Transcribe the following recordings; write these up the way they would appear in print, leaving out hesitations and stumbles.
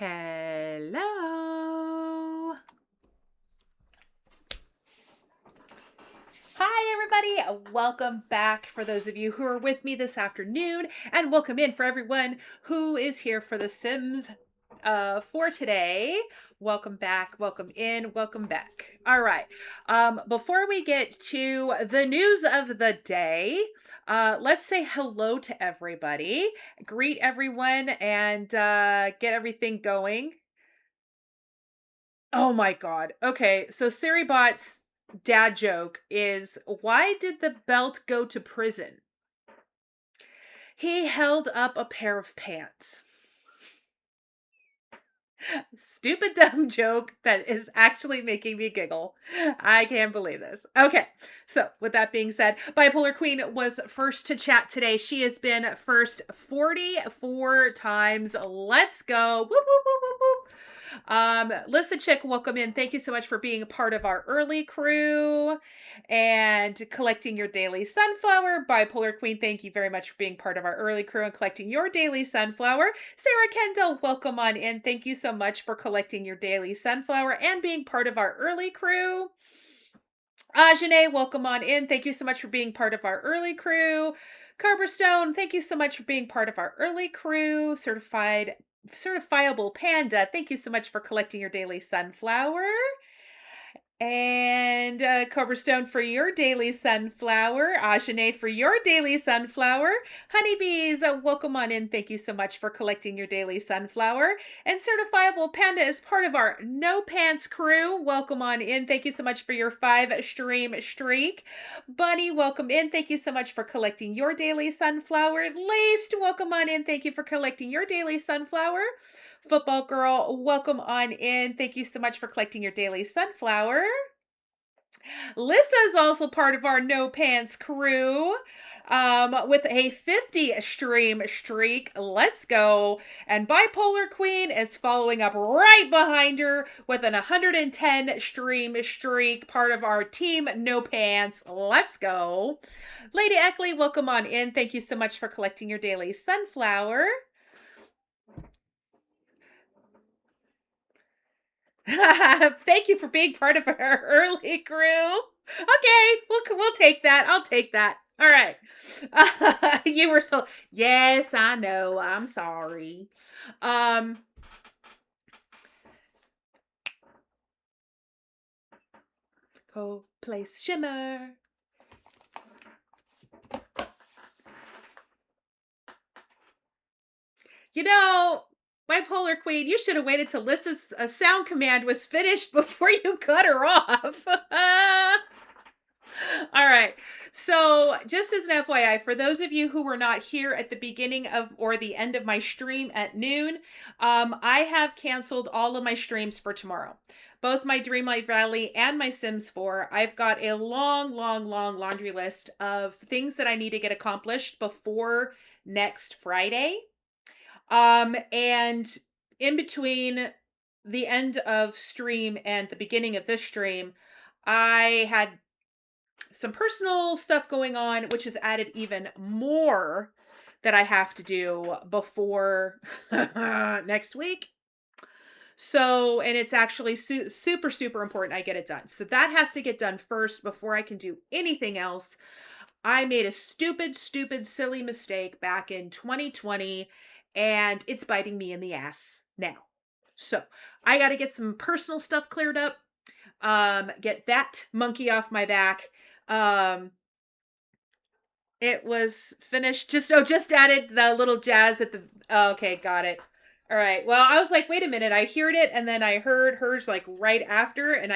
Hello. Hi, everybody. Welcome back for those of you who are with me this afternoon, and welcome in for everyone who is here for The Sims for today. Welcome back, welcome in, welcome back. All right. Before we get to the news of the day, let's say hello to everybody, greet everyone, and get everything going. Oh my god. Okay, so Siribot's dad joke is, why did the belt go to prison? He held up a pair of pants. Stupid dumb joke that is actually making me giggle. I can't believe this. Okay, so with that being said, Bipolar Queen was first to chat today. She has been first 44 times. Let's go. Whoop, whoop, whoop, whoop, whoop. Lissa Chick, welcome in. Thank you so much for being a part of our early crew and collecting your daily sunflower. Bipolar Queen, thank you very much for being part of our early crew and collecting your daily sunflower. Sarah Kendall, welcome on in. Thank you so much for collecting your daily sunflower and being part of our early crew. Janae, welcome on in. Thank you so much for being part of our early crew. Carberstone, thank you so much for being part of our early crew. Certifiable Panda, thank you so much for collecting your daily sunflower. And Coverstone for your daily sunflower. Ajane for your daily sunflower. Honeybees, welcome on in. Thank you so much for collecting your daily sunflower. And Certifiable Panda is part of our No Pants crew. Welcome on in. Thank you so much for your 5-stream streak. Bunny, welcome in. Thank you so much for collecting your daily sunflower. Laced, welcome on in. Thank you for collecting your daily sunflower. Football Girl, welcome on in. Thank you so much for collecting your daily sunflower. Lissa is also part of our No Pants crew with a 50 stream streak. Let's go. And Bipolar Queen is following up right behind her with an 110 stream streak, part of our team No Pants. Let's go. Lady Eckley, welcome on in. Thank you so much for collecting your daily sunflower. Thank you for being part of our early crew. Okay, we'll take that. I'll take that. All right. You were so yes, I know. I'm sorry. Um Cold Place Shimmer. You know, Bipolar Queen, you should have waited till Lissa's sound command was finished before you cut her off. All right. So, just as an FYI, for those of you who were not here at the beginning of or the end of my stream at noon, I have canceled all of my streams for tomorrow. Both my Dreamlight Valley and my Sims 4. I've got a long, long, long laundry list of things that I need to get accomplished before next Friday. And in between the end of stream and the beginning of this stream, I had some personal stuff going on, which has added even more that I have to do before next week. So, and it's actually super, super important I get it done. So that has to get done first before I can do anything else. I made a stupid, stupid, silly mistake back in 2020, and it's biting me in the ass now. So I got to get some personal stuff cleared up, get that monkey off my back. It was finished. Just added the little jazz at the. Oh, okay, got it. All right. Well, I was like, wait a minute. I heard it, and then I heard hers like right after, and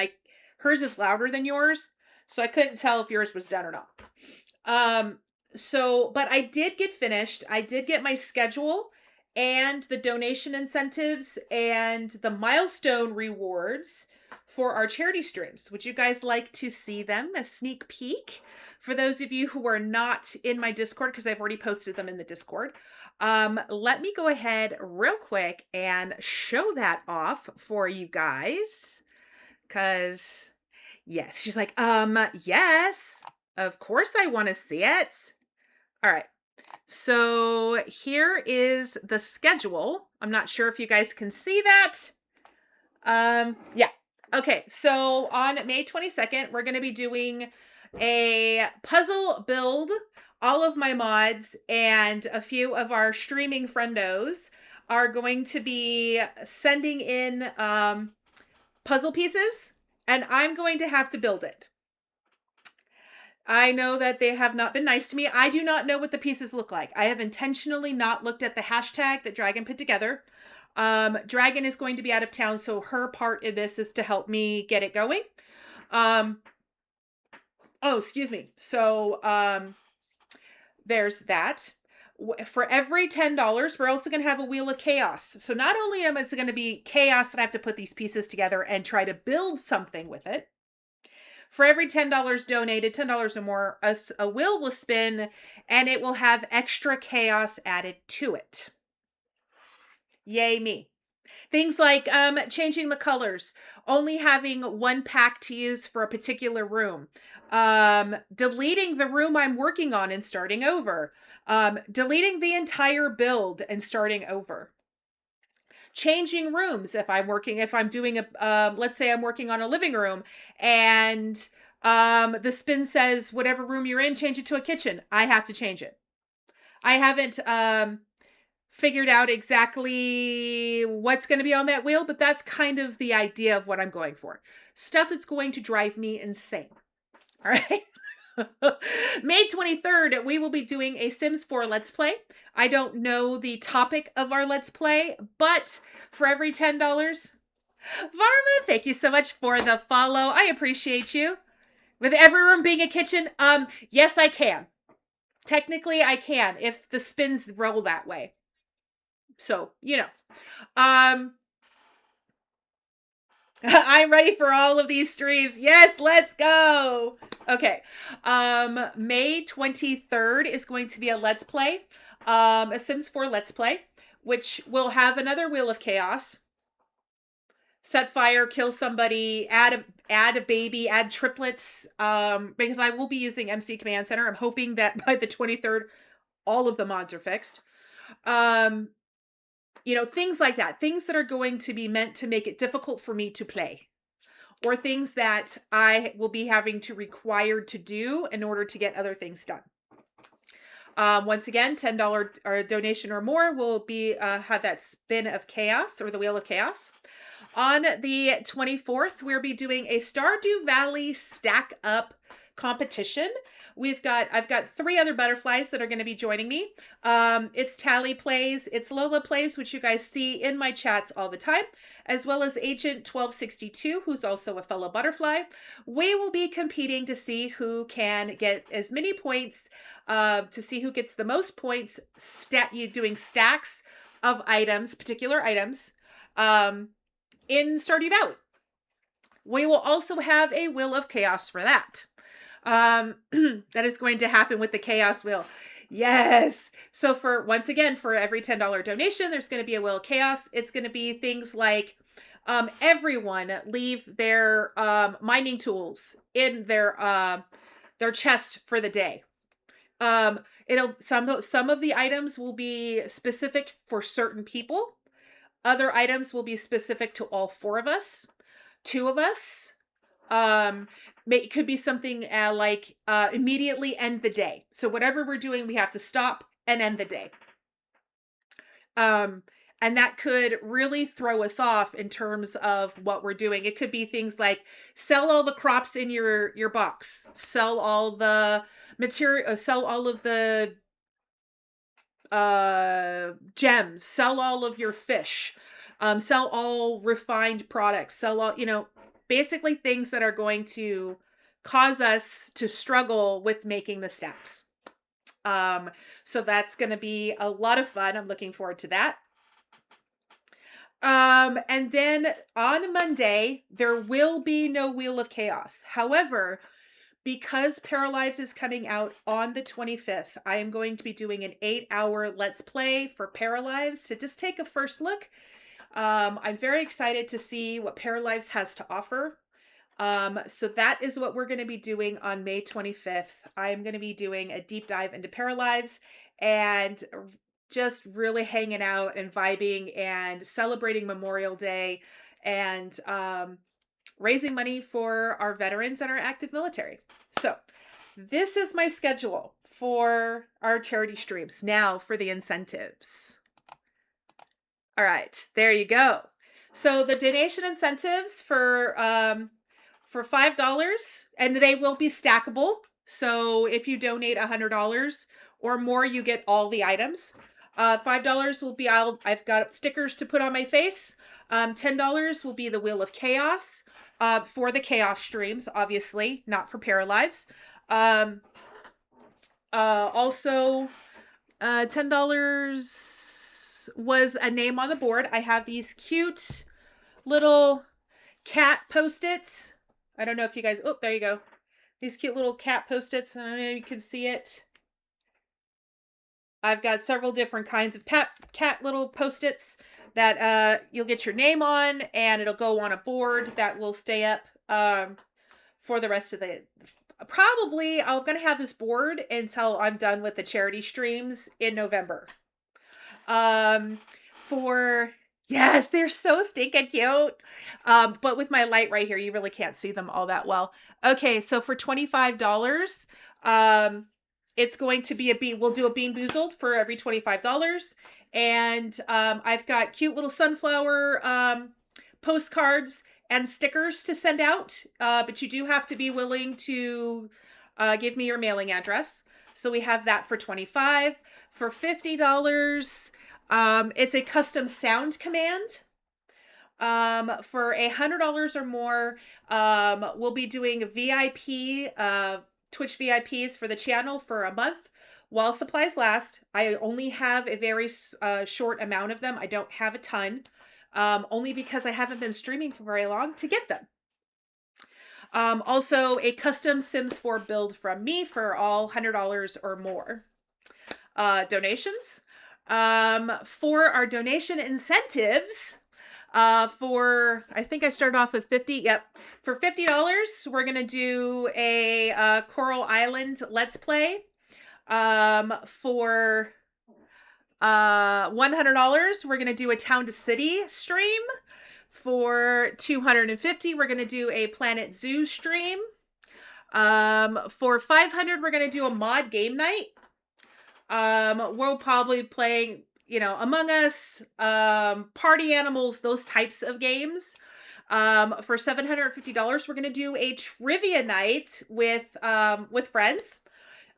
hers is louder than yours, so I couldn't tell if yours was done or not. But I did get finished. I did get my schedule and the donation incentives and the milestone rewards for our charity streams. Would you guys like to see them? A sneak peek? For those of you who are not in my Discord, because I've already posted them in the Discord, let me go ahead real quick and show that off for you guys. Because, yes, she's like, yes, of course I want to see it. All right. So here is the schedule. I'm not sure if you guys can see that. Yeah. Okay, so on May 22nd, we're going to be doing a puzzle build. All of my mods and a few of our streaming friendos are going to be sending in puzzle pieces, and I'm going to have to build it. I know that they have not been nice to me. I do not know what the pieces look like. I have intentionally not looked at the hashtag that Dragon put together. Dragon is going to be out of town, so her part in this is to help me get it going. Um, oh, excuse me. So there's that. For every $10, we're also going to have a wheel of chaos. So not only am it going to be chaos that I have to put these pieces together and try to build something with it, for every $10 donated, $10 or more, a wheel will spin and it will have extra chaos added to it. Yay me. Things like changing the colors, only having one pack to use for a particular room, deleting the room I'm working on and starting over, deleting the entire build and starting over. Changing rooms if I'm doing let's say I'm working on a living room and the spin says whatever room you're in, change it to a kitchen. I have to change it. I haven't figured out exactly what's going to be on that wheel, but that's kind of the idea of what I'm going for. Stuff that's going to drive me insane. All right. May 23rd, we will be doing a Sims 4 Let's Play. I don't know the topic of our Let's Play, but for every $10, Varma, thank you so much for the follow. I appreciate you. With every room being a kitchen, yes, I can. Technically, I can if the spins roll that way. So, um, I'm ready for all of these streams. Yes, let's go. Okay. May 23rd is going to be a Let's Play, a Sims 4 Let's Play, which will have another Wheel of Chaos. Set fire, kill somebody, add a baby, add triplets, because I will be using MC Command Center. I'm hoping that by the 23rd, all of the mods are fixed. Things like that. Things that are going to be meant to make it difficult for me to play. Or things that I will be having to required to do in order to get other things done. Once again, $10 or donation or more will be have that spin of chaos or the wheel of chaos. On the 24th, we'll be doing a Stardew Valley stack up competition. I've got 3 other butterflies that are going to be joining me. It's Tally Plays, it's Lola Plays, which you guys see in my chats all the time, as well as Agent 1262, who's also a fellow butterfly. We will be competing to see who can get as many points, to see who gets the most points, doing stacks of items, particular items, in Stardew Valley. We will also have a Wheel of Chaos for that. That is going to happen with the Chaos Wheel. Yes. So for every $10 donation, there's going to be a Wheel of Chaos. It's going to be things like everyone leave their mining tools in their chest for the day. Some of the items will be specific for certain people. Other items will be specific to all 4 of us, 2 of us. It could be something like immediately end the day. So whatever we're doing, we have to stop and end the day. And that could really throw us off in terms of what we're doing. It could be things like sell all the crops in your box, sell all the material, sell all of the gems, sell all of your fish, sell all refined products, sell all, basically things that are going to cause us to struggle with making the stacks. So that's going to be a lot of fun. I'm looking forward to that. And then on Monday, there will be no Wheel of Chaos. However, because Paralives is coming out on the 25th, I am going to be doing an 8-hour Let's Play for Paralives to just take a first look. I'm very excited to see what Paralives has to offer. So that is what we're going to be doing on May 25th. I am going to be doing a deep dive into Paralives and just really hanging out and vibing and celebrating Memorial Day and raising money for our veterans and our active military. So, this is my schedule for our charity streams. Now for the incentives. All right, there you go. So the donation incentives for $5, and they will be stackable. So if you donate $100 or more, you get all the items. $5 will be I've got stickers to put on my face. $10 will be the Wheel of Chaos for the chaos streams, obviously, not for Paralives. Um, also, $10 was a name on the board. I have these cute little cat post-its. I don't know if you guys, oh, there you go. These cute little cat post-its. I don't know if you can see it. I've got several different kinds of cat little post-its that you'll get your name on, and it'll go on a board that will stay up for the rest of the probably I'm going to have this board until I'm done with the charity streams in November. Um for yes, they're so stinking cute. But with my light right here, you really can't see them all that well. Okay, so for $25, it's going to be a bean. We'll do a Bean Boozled for every $25. And I've got cute little sunflower postcards and stickers to send out. But you do have to be willing to give me your mailing address. So we have that for 25. For $50, it's a custom sound command. For $100 or more, we'll be doing VIP, Twitch VIPs for the channel for a month while supplies last. I only have a very short amount of them. I don't have a ton, only because I haven't been streaming for very long to get them. Also a custom Sims 4 build from me for all $100 or more. Donations. For our donation incentives, I think I started off with 50. Yep. For $50, we're going to do a Coral Island Let's Play. For $100, we're going to do a Town to City stream. For $250, we're going to do a Planet Zoo stream. For $500, we're going to do a mod game night. We'll probably playing, Among Us, Party Animals, those types of games. For $750, we're going to do a trivia night with friends.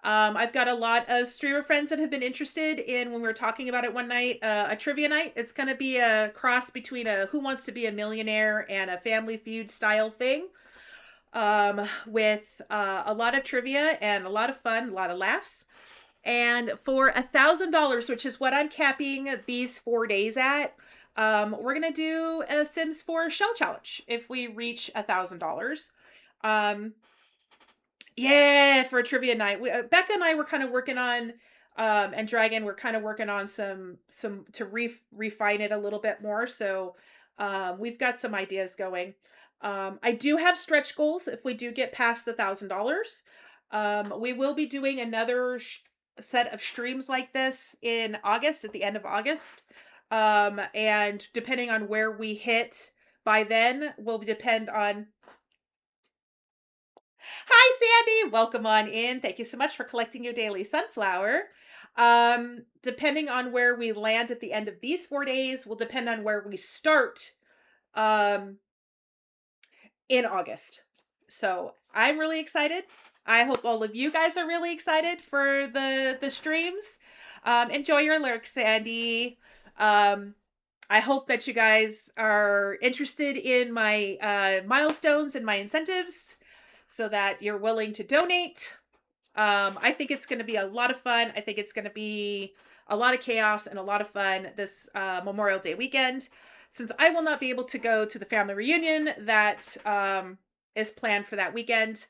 I've got a lot of streamer friends that have been interested in, when we were talking about it one night, a trivia night. It's going to be a cross between a Who Wants to Be a Millionaire and a Family Feud style thing. With a lot of trivia and a lot of fun, a lot of laughs. And for $1,000, which is what I'm capping these 4 days at, we're going to do a Sims 4 shell challenge if we reach $1,000. Yeah, for a trivia night. Becca and I were kind of working on, and Dragon, we're kind of working on some to refine it a little bit more. So we've got some ideas going. I do have stretch goals if we do get past the $1,000. We will be doing another set of streams like this in August, at the end of August. And depending on where we hit by then will depend on. Hi, Sandy. Welcome on in. Thank you so much for collecting your daily sunflower. Depending on where we land at the end of these 4 days will depend on where we start in August. So I'm really excited. I hope all of you guys are really excited for the streams. Enjoy your lurks, Sandy. I hope that you guys are interested in my milestones and my incentives so that you're willing to donate. I think it's going to be a lot of fun. I think it's going to be a lot of chaos and a lot of fun this Memorial Day weekend. Since I will not be able to go to the family reunion that is planned for that weekend.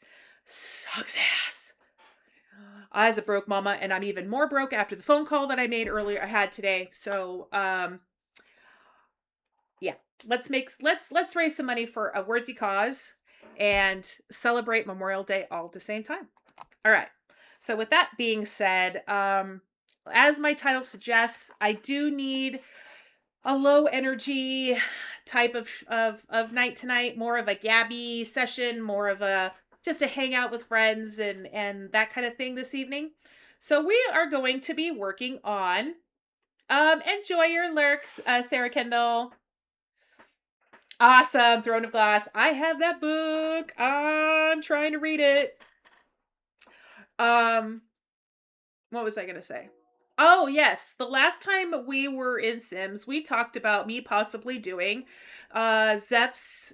Sucks ass. I was a broke mama, and I'm even more broke after the phone call that I had today. So, yeah, let's raise some money for a worthy cause and celebrate Memorial Day all at the same time. All right. So with that being said, as my title suggests, I do need a low energy type of night tonight, more of a gabby session, more of a just to hang out with friends and that kind of thing this evening. So we are going to be working on enjoy your lurks, Sarah Kendall. Awesome, Throne of Glass. I have that book. I'm trying to read it. Um what was I going to say? Oh, yes. The last time we were in Sims, we talked about me possibly doing Zeph's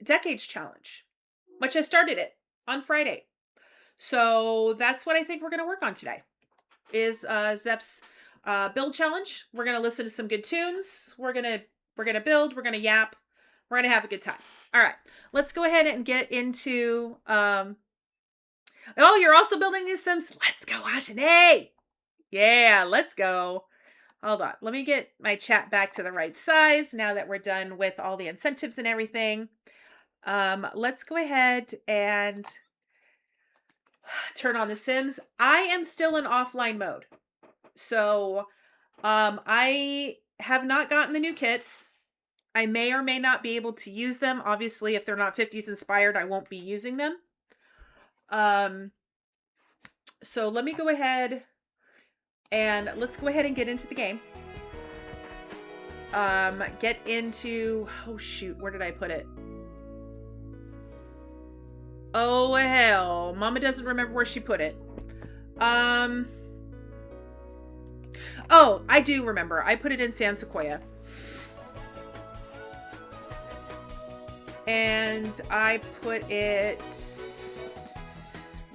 Decades Challenge, which I started it on Friday. So that's what I think we're going to work on today is Zeph's build challenge. We're going to listen to some good tunes. We're going to build, we're going to yap. We're going to have a good time. All right. Let's go ahead and get into oh, you're also building new Sims. Let's go, Ashane. Yeah, let's go. Hold on. Let me get my chat back to the right size now that we're done with all the incentives and everything. Let's go ahead and turn on the Sims. I am still in offline mode. So, I have not gotten the new kits. I may or may not be able to use them. Obviously, if they're not 50s inspired, I won't be using them. So let me go ahead and let's go ahead and get into the game. Get into, oh shoot, where did I put it? Oh hell, Mama doesn't remember where she put it. Oh, I do remember. I put it in San Sequoia. And I put it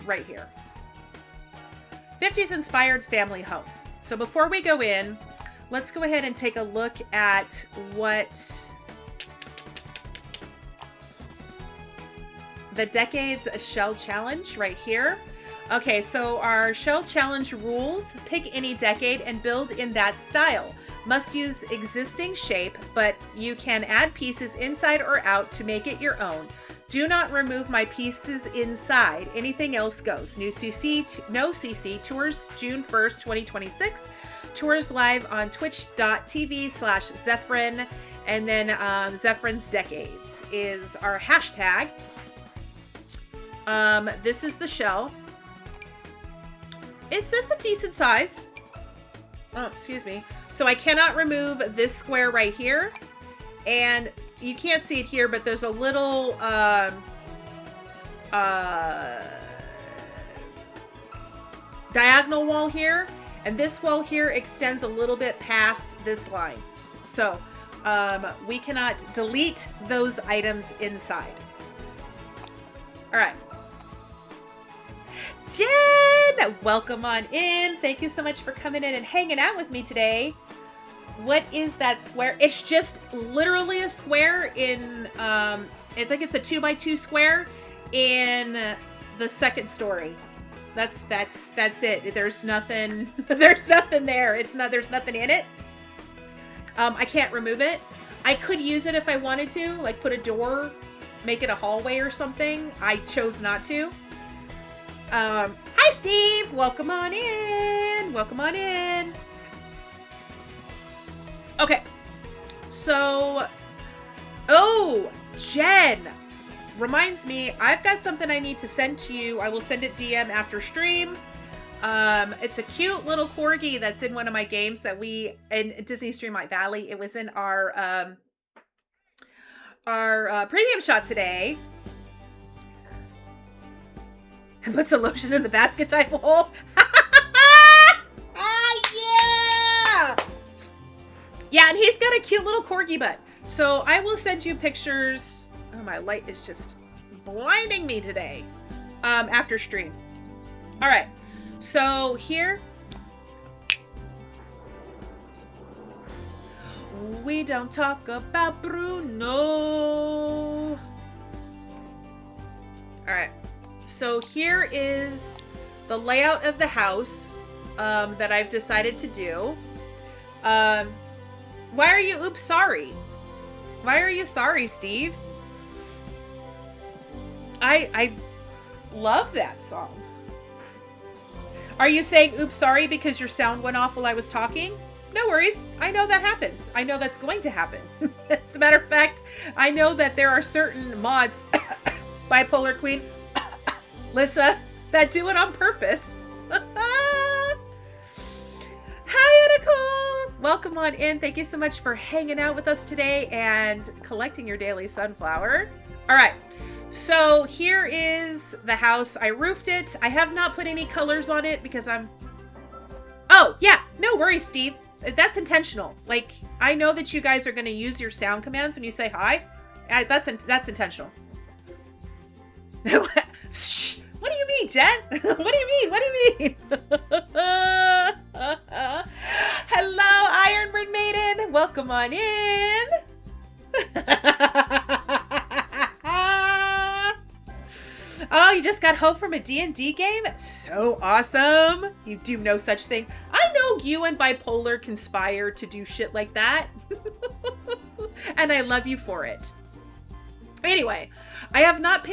right here. 50s inspired family home. So before we go in, let's go ahead and take a look at what the Decades Shell Challenge right here. Okay, so our Shell Challenge rules: pick any decade and build in that style. Must use existing shape, but you can add pieces inside or out to make it your own. Do not remove my pieces inside. Anything else goes. New CC, no CC. Tours June 1st, 2026. Tours live on twitch.tv/Zefrine. And then Zefrine's Decades is our hashtag. This is the shell. It's a decent size. Oh, excuse me. So I cannot remove this square right here. And you can't see it here, but there's a little diagonal wall here, and this wall here extends a little bit past this line. So we cannot delete those items inside. All right. Jen, welcome on in. Thank you so much for coming in and hanging out with me today. What is that square? It's just literally a square in, I think it's a 2x2 square in the second story. That's it. There's nothing, there's nothing there. There's nothing in it. I can't remove it. I could use it if I wanted to, like put a door, make it a hallway or something. I chose not to. Hi Steve, welcome on in. Welcome on in. Okay, so, oh, Jen, reminds me, I've got something I need to send to you. I will send it DM after stream. It's a cute little corgi that's in one of my games that we, in Disney Streamlight Valley. It was in our premium shot today. And puts a lotion in the basket type hole. Yeah! Yeah, and he's got a cute little corgi butt. So I will send you pictures. Oh, my light is just blinding me today. After stream. All right. So here. We don't talk about Bruno. All right. So here is the layout of the house that I've decided to do. Why are you oops sorry? Why are you sorry, Steve? I love that song. Are you saying, oops, sorry, because your sound went off while I was talking? No worries. I know that happens. I know that's going to happen. As a matter of fact, I know that there are certain mods, Bipolar Queen, Lissa, that do it on purpose. Hi, Nicole. Welcome on in. Thank you so much for hanging out with us today and collecting your daily sunflower. All right. So here is the house. I roofed it. I have not put any colors on it because Oh, yeah. No worries, Steve. That's intentional. Like, I know that you guys are going to use your sound commands when you say hi. That's intentional. What do you mean, Jen? What do you mean? What do you mean? Hello, Iron Maiden. Welcome on in. Oh, you just got home from a D&D game? So awesome. You do no such thing. I know you and Bipolar conspire to do shit like that. And I love you for it. Anyway, I have not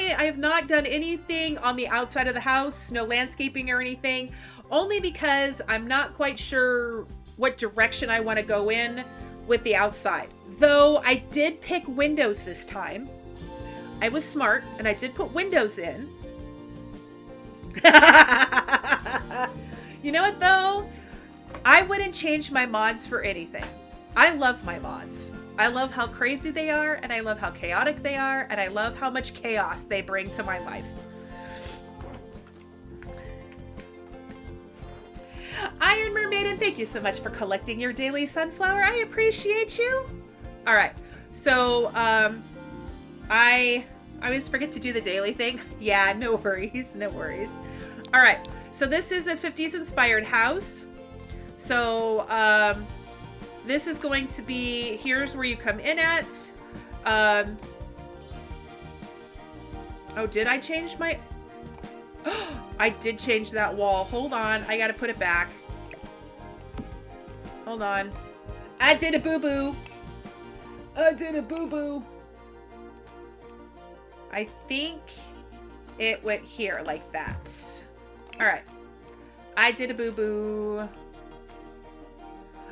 done anything on the outside of the house, no landscaping or anything, only because I'm not quite sure what direction I want to go in with the outside. Though I did pick windows this time. I was smart and I did put windows in. You know what though? I wouldn't change my mods for anything. I love my mods. I love how crazy they are, and I love how chaotic they are, and I love how much chaos they bring to my life. Iron Mermaid, thank you so much for collecting your daily sunflower. I appreciate you. All right, so I always forget to do the daily thing. Yeah, no worries, no worries. All right, so this is a 50s inspired house. So this is going to be, here's where you come in at. Oh, did I change my, I did change that wall. Hold on, I gotta put it back. Hold on. I did a boo-boo. I did a boo-boo. I think it went here like that. All right. I did a boo-boo.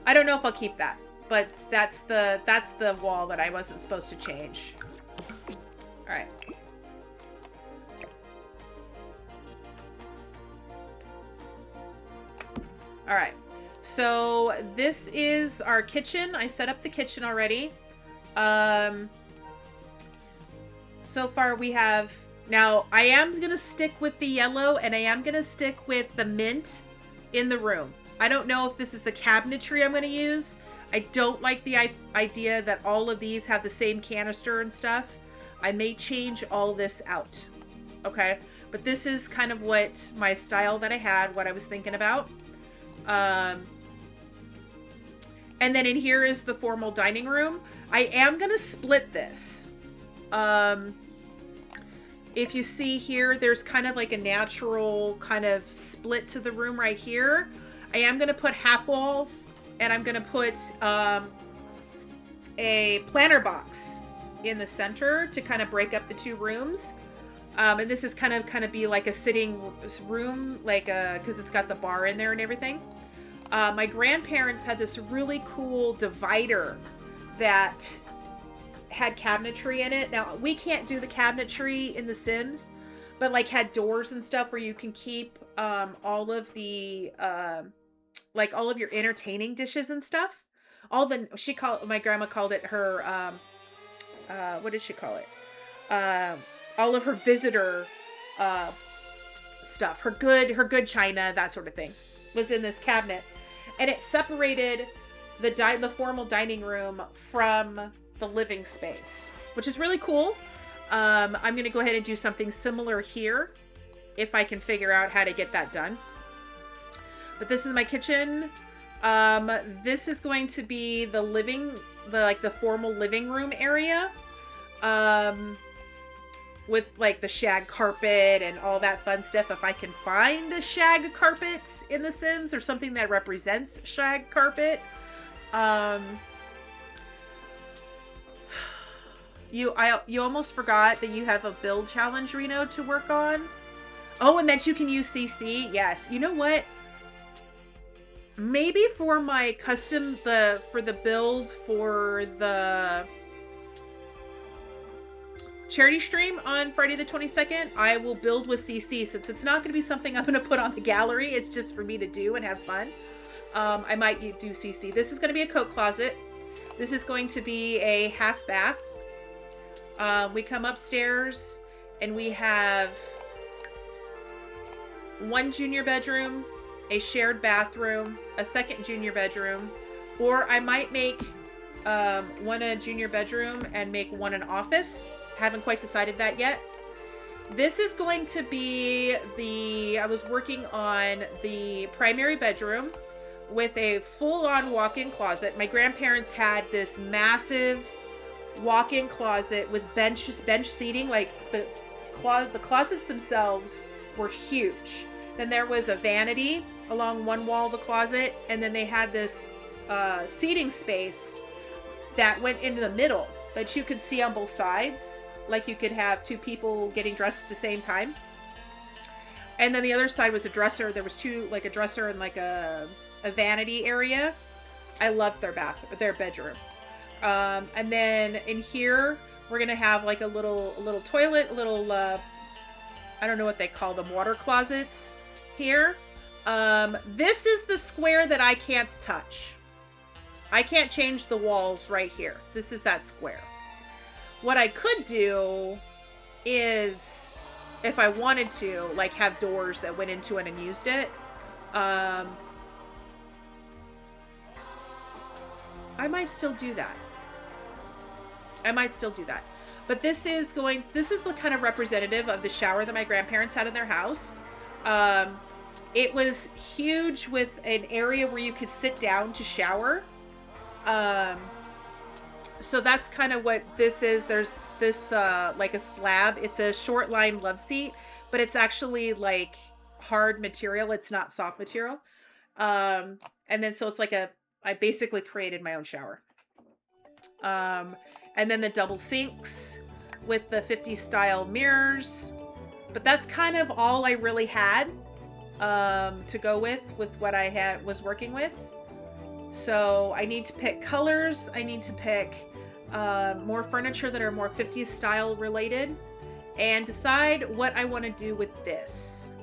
I don't know if I'll keep that, but that's the wall that I wasn't supposed to change. All right. All right. So this is our kitchen. I set up the kitchen already. So far we have, now I am going to stick with the yellow and I am going to stick with the mint in the room. I don't know if this is the cabinetry I'm going to use. I don't like the idea that all of these have the same canister and stuff. I may change all this out. Okay. But this is kind of what my style that I had, what I was thinking about. And then in here is the formal dining room. I am going to split this. If you see here, there's kind of like a natural kind of split to the room right here. I am going to put half walls and I'm going to put a planter box in the center to kind of break up the two rooms. And this is kind of be like a sitting room, like because it's got the bar in there and everything. My grandparents had this really cool divider that had cabinetry in it. Now we can't do the cabinetry in The Sims, but like had doors and stuff where you can keep all of the like all of your entertaining dishes and stuff. My grandma called it her what did she call it? All of her visitor stuff, her good china, that sort of thing was in this cabinet, and it separated the formal dining room from the living space, which is really cool. I'm going to go ahead and do something similar here if I can figure out how to get that done. But this is my kitchen. This is going to be the formal living room area. With like the shag carpet and all that fun stuff. If I can find a shag carpet in The Sims or something that represents shag carpet. You almost forgot that you have a build challenge, Reno, to work on. Oh, and that you can use CC. Yes. You know what? maybe for my custom, for the build for the charity stream on Friday the 22nd, I will build with CC, since it's not going to be something I'm going to put on the gallery. It's just for me to do and have fun. I might do CC. This is going to be a coat closet. This is going to be a half bath. We come upstairs and we have one junior bedroom, a shared bathroom, a second junior bedroom, or I might make one a junior bedroom and make one an office. Haven't quite decided that yet. This is going to be I was working on the primary bedroom with a full-on walk-in closet. My grandparents had this massive walk-in closet with bench seating. Like the closets themselves were huge. Then there was a vanity along one wall of the closet, and then they had this seating space that went into the middle that you could see on both sides, like you could have two people getting dressed at the same time. And then the other side was a dresser. There was two, like a dresser and like a vanity area. I loved their bedroom. And then in here we're gonna have like a little toilet, a little I don't know what they call them, water closets here. This is the square that I can't touch. I can't change the walls right here. This is that square. What I could do is, if I wanted to, like have doors that went into it and used it. I might still do that. But this is the kind of representative of the shower that my grandparents had in their house. It was huge, with an area where you could sit down to shower. So that's kind of what this is. There's this like a slab. It's a short line love seat, but it's actually like hard material. It's not soft material. And then so it's like I basically created my own shower. And then the double sinks with the 50s style mirrors. But that's kind of all I really had to go with what I was working with. So I need to pick colors. I need to pick more furniture that are more 50s style related, and decide what I want to do with this.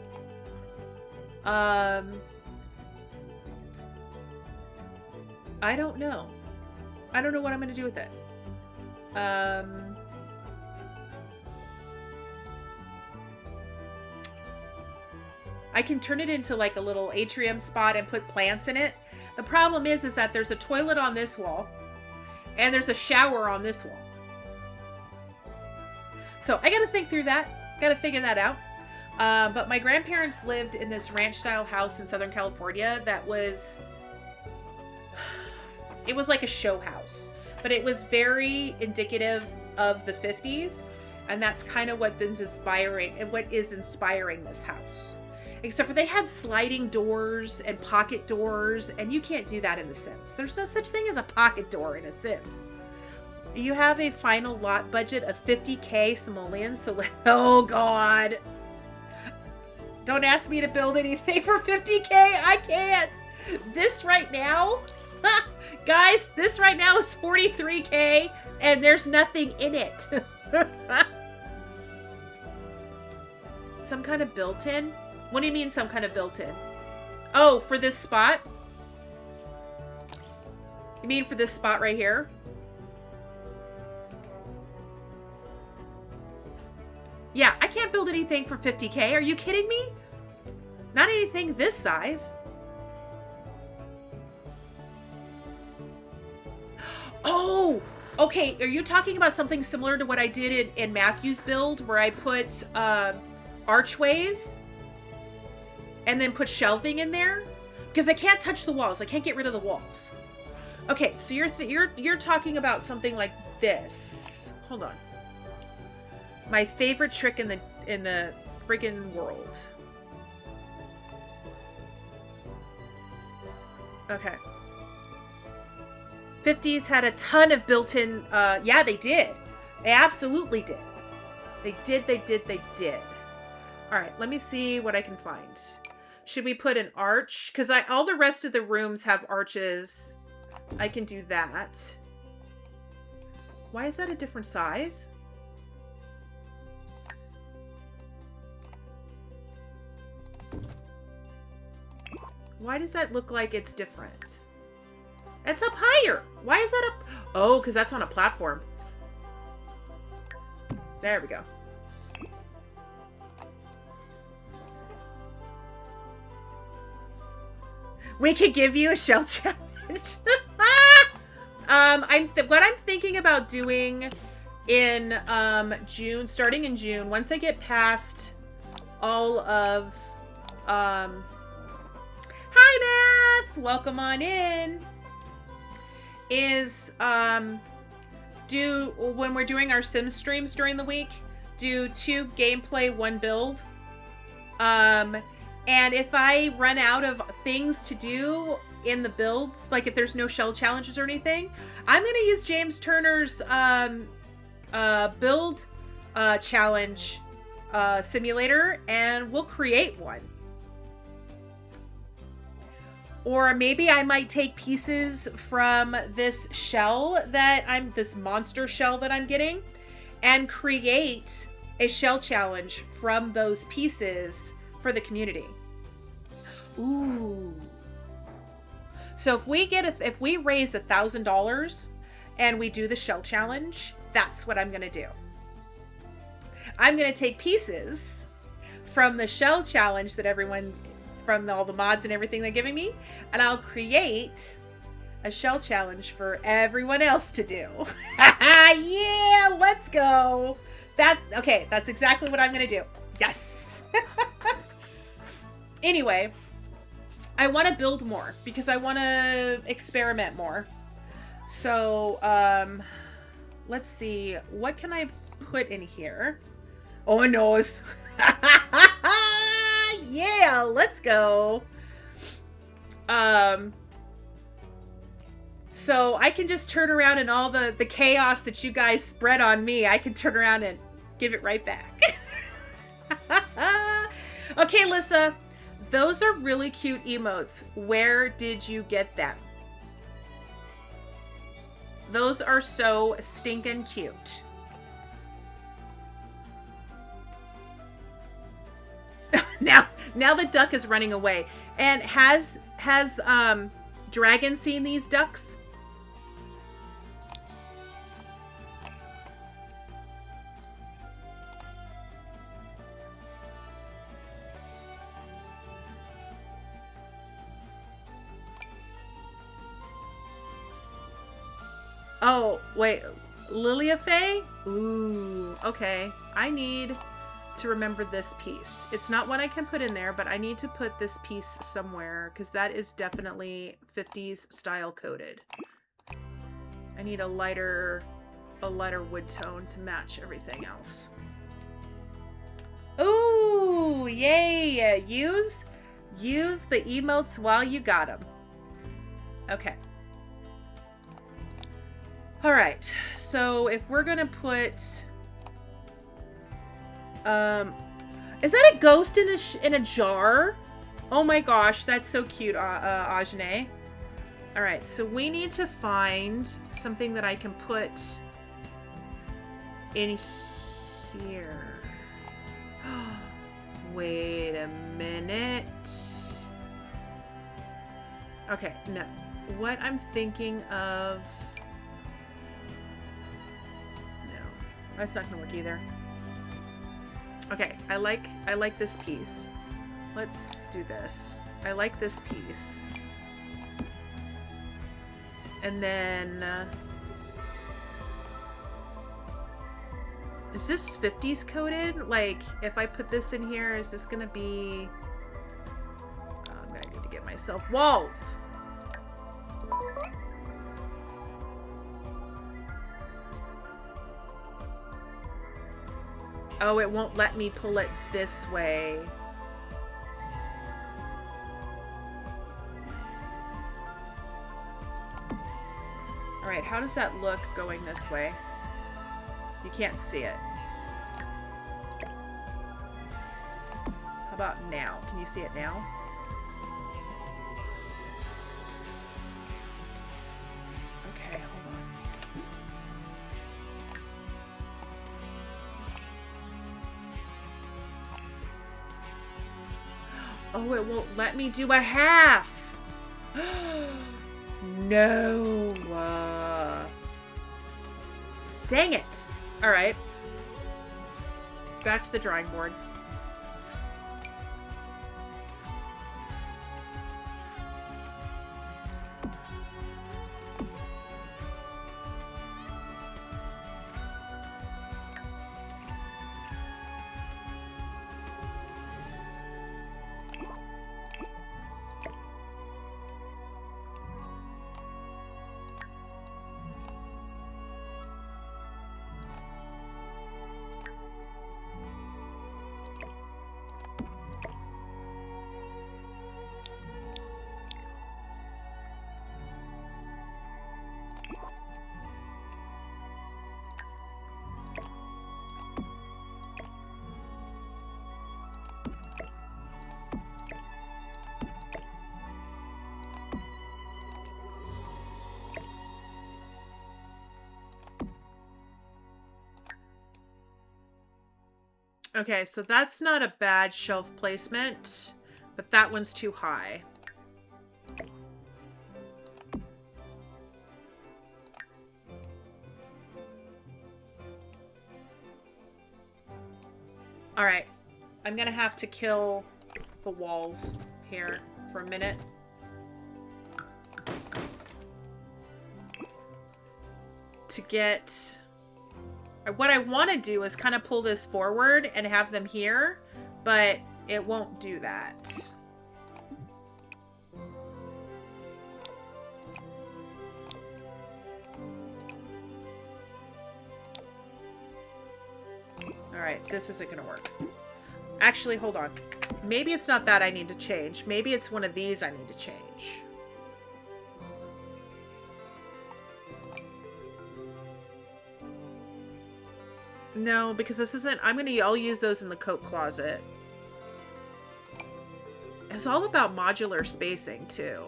I don't know. I don't know what I'm going to do with it. I can turn it into like a little atrium spot and put plants in it. The problem is that there's a toilet on this wall and there's a shower on this wall. So I got to think through that. Got to figure that out. But my grandparents lived in this ranch style house in Southern California that was, it was like a show house, but it was very indicative of the 50s. And that's kind of what is inspiring this house. Except for they had sliding doors and pocket doors, and you can't do that in The Sims. There's no such thing as a pocket door in a Sims. You have a final lot budget of 50K simoleons, so oh god. Don't ask me to build anything for 50K, I can't. This right now, guys, this right now is 43K, and there's nothing in it. Some kind of built-in? What do you mean some kind of built-in? Oh, for this spot? You mean for this spot right here? Yeah, I can't build anything for 50K. Are you kidding me? Not anything this size. Oh, okay. Are you talking about something similar to what I did in Matthew's build, where I put archways and then put shelving in there? Because I can't touch the walls. I can't get rid of the walls. Okay, so you're talking about something like this. Hold on. My favorite trick in the friggin' world. Okay. 50s had a ton of built-in, yeah, they did. They absolutely did. They did. All right, let me see what I can find. Should we put an arch? Because all the rest of the rooms have arches. I can do that. Why is that a different size? Why does that look like it's different? It's up higher. Why is that up? Oh, because that's on a platform. There we go. We could give you a shell challenge. What I'm thinking about doing in June, starting in June, once I get past all of hi Math, welcome on in, is when we're doing our sim streams during the week, do 2 gameplay, 1 build. And if I run out of things to do in the builds, like if there's no shell challenges or anything, I'm going to use James Turner's build challenge simulator, and we'll create one. Or maybe I might take pieces from this shell this monster shell that I'm getting, and create a shell challenge from those pieces for the community. Ooh. So if we raise $1,000 and we do the shell challenge, that's what I'm going to do. I'm going to take pieces from the shell challenge that from all the mods and everything they're giving me, and I'll create a shell challenge for everyone else to do. Yeah, let's go. Okay, that's exactly what I'm going to do. Yes. Anyway, I want to build more because I want to experiment more. So, let's see. What can I put in here? Oh, a nose. Yeah, let's go. So I can just turn around and all the chaos that you guys spread on me, I can turn around and give it right back. Okay, Lissa. Those are really cute emotes. Where did you get them? Those are so stinking cute. Now the duck is running away. And has Dragon seen these ducks? Oh, wait. Lilia Faye? Ooh, okay. I need to remember this piece. It's not one I can put in there, but I need to put this piece somewhere because that is definitely 50s style coded. I need a lighter wood tone to match everything else. Ooh, yay! Use the emotes while you got them. Okay. All right, so if we're gonna put, is that a ghost in a jar? Oh my gosh, that's so cute, Ajane. All right, so we need to find something that I can put in here. Wait a minute. Okay, no, what I'm thinking of. That's not gonna work either. Okay, I like this piece. Let's do this. I like this piece. And then is this 50s coded? Like, if I put this in here, is this gonna be... I'm gonna need to get myself walls. Oh, it won't let me pull it this way. All right, how does that look going this way? You can't see it. How about now? Can you see it now? Oh, it won't let me do a half. No. Dang it. All right. Back to the drawing board. Okay, so that's not a bad shelf placement, but that one's too high. All right, I'm gonna have to kill the walls here for a minute. To get... What I want to do is kind of pull this forward and have them here, but it won't do that. All right, this isn't going to work. Actually, hold on. Maybe it's not that I need to change. Maybe it's one of these I need to change. No, because this isn't... I'll use those in the coat closet. It's all about modular spacing, too.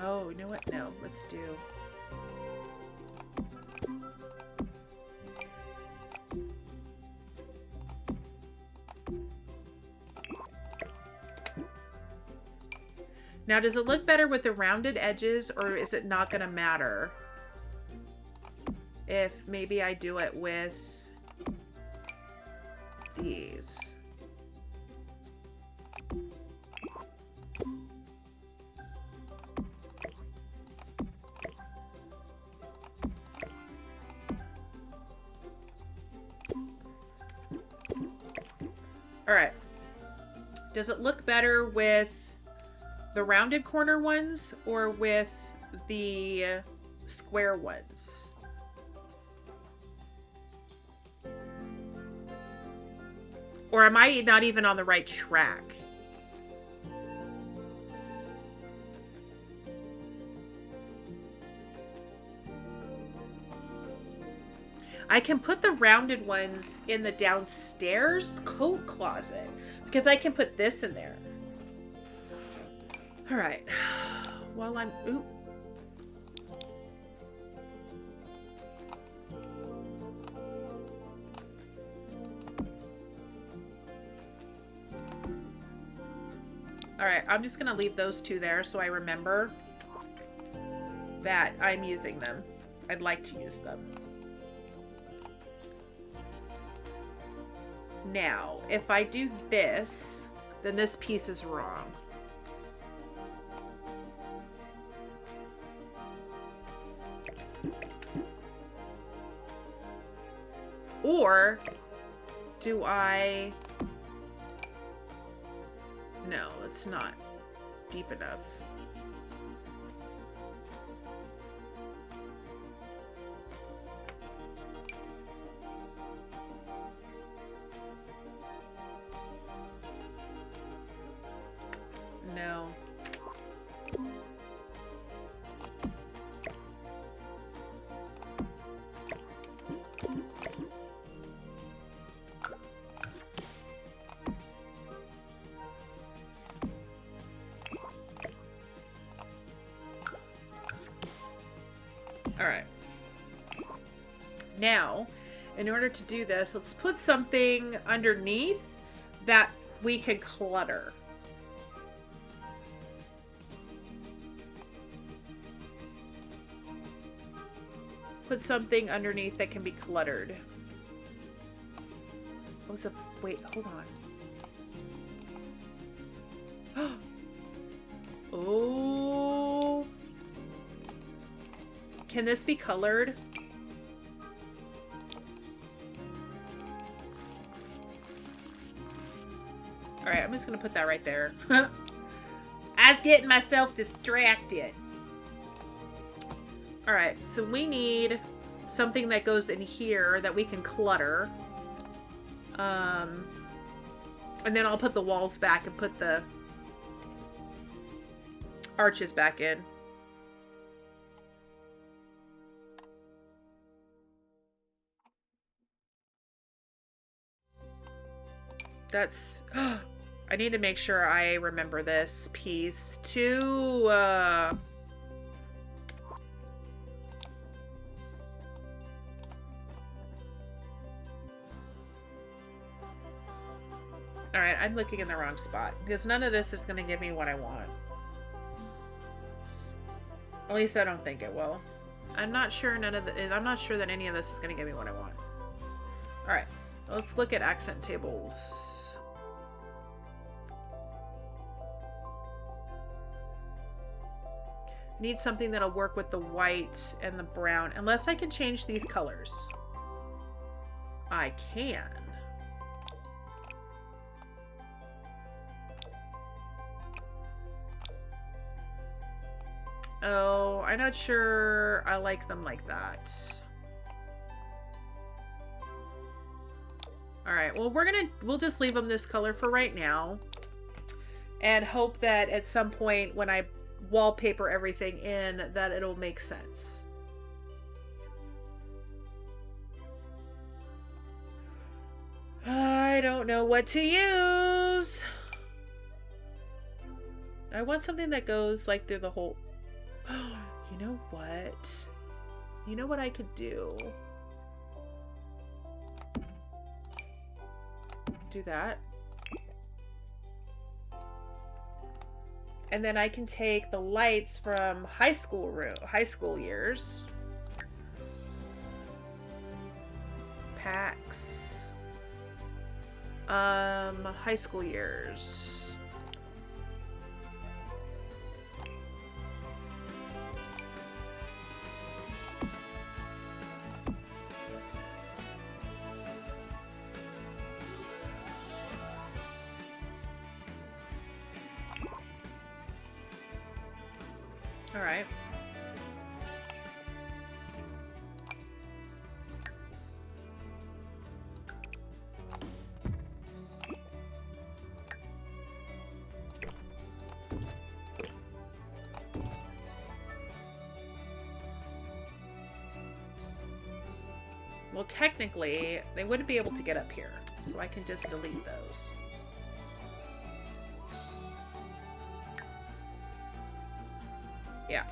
Oh, you know what? No, let's do... Now, does it look better with the rounded edges, or is it not going to matter if maybe I do it with these? All right. Does it look better with the rounded corner ones or with the square ones? Or am I not even on the right track? I can put the rounded ones in the downstairs coat closet because I can put this in there. All right. While I'm... Ooh. All right. I'm just going to leave those two there so I remember that I'm using them. I'd like to use them. Now, if I do this, then this piece is wrong. Or do I... No, it's not deep enough. No. Now, in order to do this, let's put something underneath that we can clutter. Put something underneath that can be cluttered. Oh, so wait, hold on. Oh. Can this be colored? All right, I'm just gonna put that right there. I was getting myself distracted. All right, so we need something that goes in here that we can clutter. And then I'll put the walls back and put the arches back in. That's... I need to make sure I remember this piece too. Alright, I'm looking in the wrong spot. Because none of this is going to give me what I want. At least I don't think it will. I'm not sure I'm not sure that any of this is going to give me what I want. Alright, let's look at accent tables. I need something that'll work with the white and the brown. Unless I can change these colors. I can. Oh, I'm not sure I like them like that. All right, well, we'll just leave them this color for right now and hope that at some point when I wallpaper everything in that it'll make sense. I don't know what to use. I want something that goes like through the whole... You know what? You know what I could do? Do that. And then I can take the lights from high school years. Packs. High school years. All right. Well, technically, they wouldn't be able to get up here, so I can just delete those. Yeah.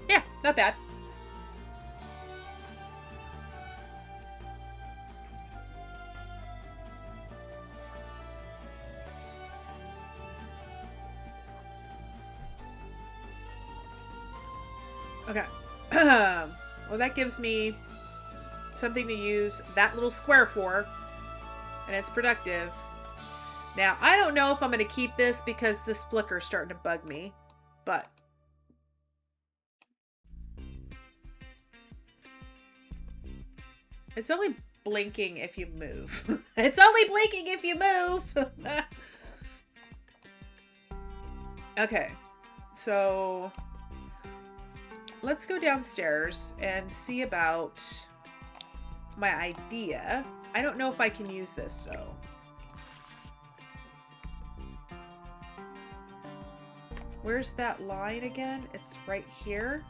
Yeah, not bad. Okay. Well, that gives me something to use that little square for. And it's productive. Now, I don't know if I'm going to keep this because this flicker's starting to bug me. But it's only blinking if you move. It's only blinking if you move. Okay. So let's go downstairs and see about my idea. I don't know if I can use this, though. Where's that line again? It's right here.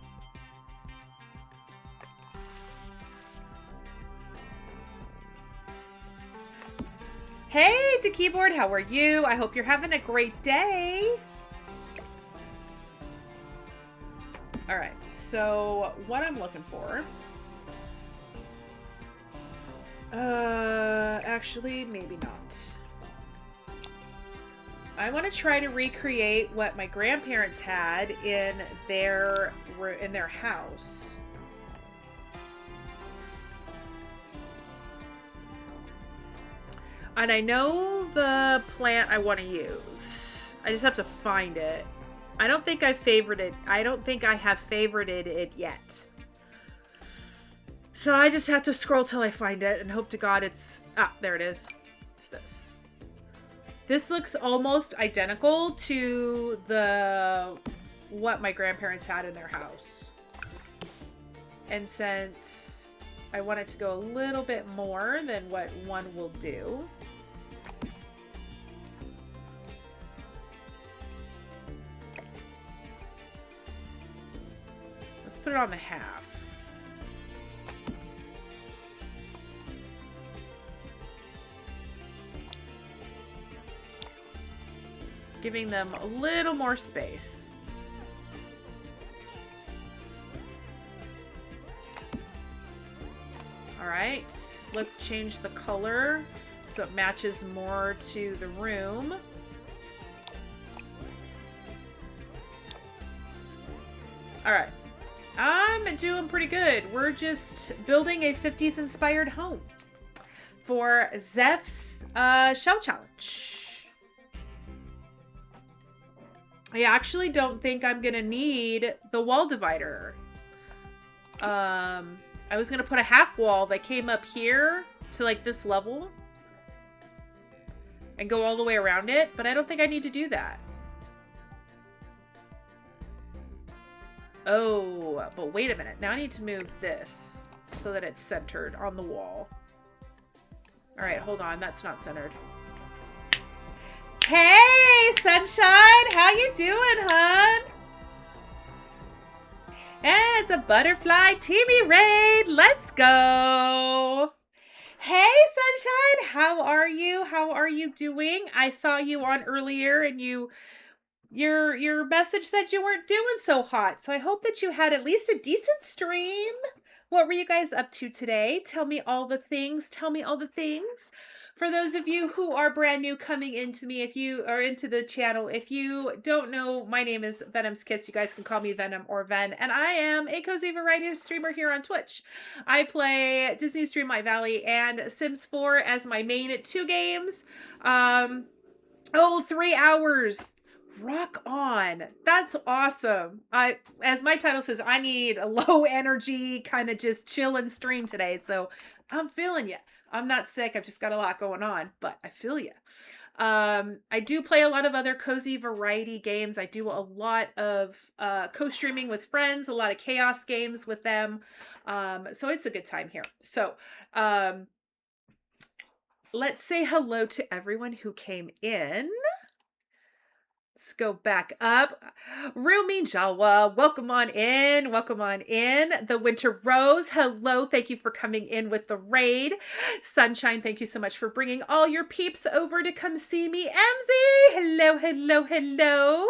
Hey, to keyboard, how are you? I hope you're having a great day. So what I'm looking for, actually, maybe not. I want to try to recreate what my grandparents had in their house. And I know the plant I want to use. I just have to find it. I don't think I favorited. I don't think I have favorited it yet. So I just have to scroll till I find it and hope to God it's... Ah, there it is. It's this. This looks almost identical to what my grandparents had in their house. And since I want it to go a little bit more than what one will do, let's put it on the half. Giving them a little more space. All right, let's change the color so it matches more to the room. All right, I'm doing pretty good. We're just building a 50s inspired home for Zeph's shell challenge. I actually don't think I'm gonna need the wall divider. I was gonna put a half wall that came up here to like this level and go all the way around it, but I don't think I need to do that. Oh, but wait a minute. Now I need to move this so that it's centered on the wall. All right, hold on. That's not centered. Hey, Sunshine! How you doing, hon? And it's a butterfly TV raid. Let's go. Hey, Sunshine! How are you? How are you doing? I saw you on earlier and your message said you weren't doing so hot. So I hope that you had at least a decent stream. What were you guys up to today? Tell me all the things. Tell me all the things. For those of you who are brand new coming into me, if you are into the channel, if you don't know, my name is Venom's Kits. You guys can call me Venom or Ven, and I am a cozy variety streamer here on Twitch. I play Disney's Dreamlight Valley and Sims 4 as my main 2 games. 3 hours. Rock on. That's awesome. As my title says, I need a low energy, kind of just chill and stream today. So I'm feeling you. I'm not sick. I've just got a lot going on, but I feel you. I do play a lot of other cozy variety games. I do a lot of co-streaming with friends, a lot of chaos games with them. So it's a good time here. So let's say hello to everyone who came in. Let's go back up. Real Mean Jawa, welcome on in. Welcome on in. The Winter Rose, hello. Thank you for coming in with the raid. Sunshine, thank you so much for bringing all your peeps over to come see me. MZ, hello, hello, hello.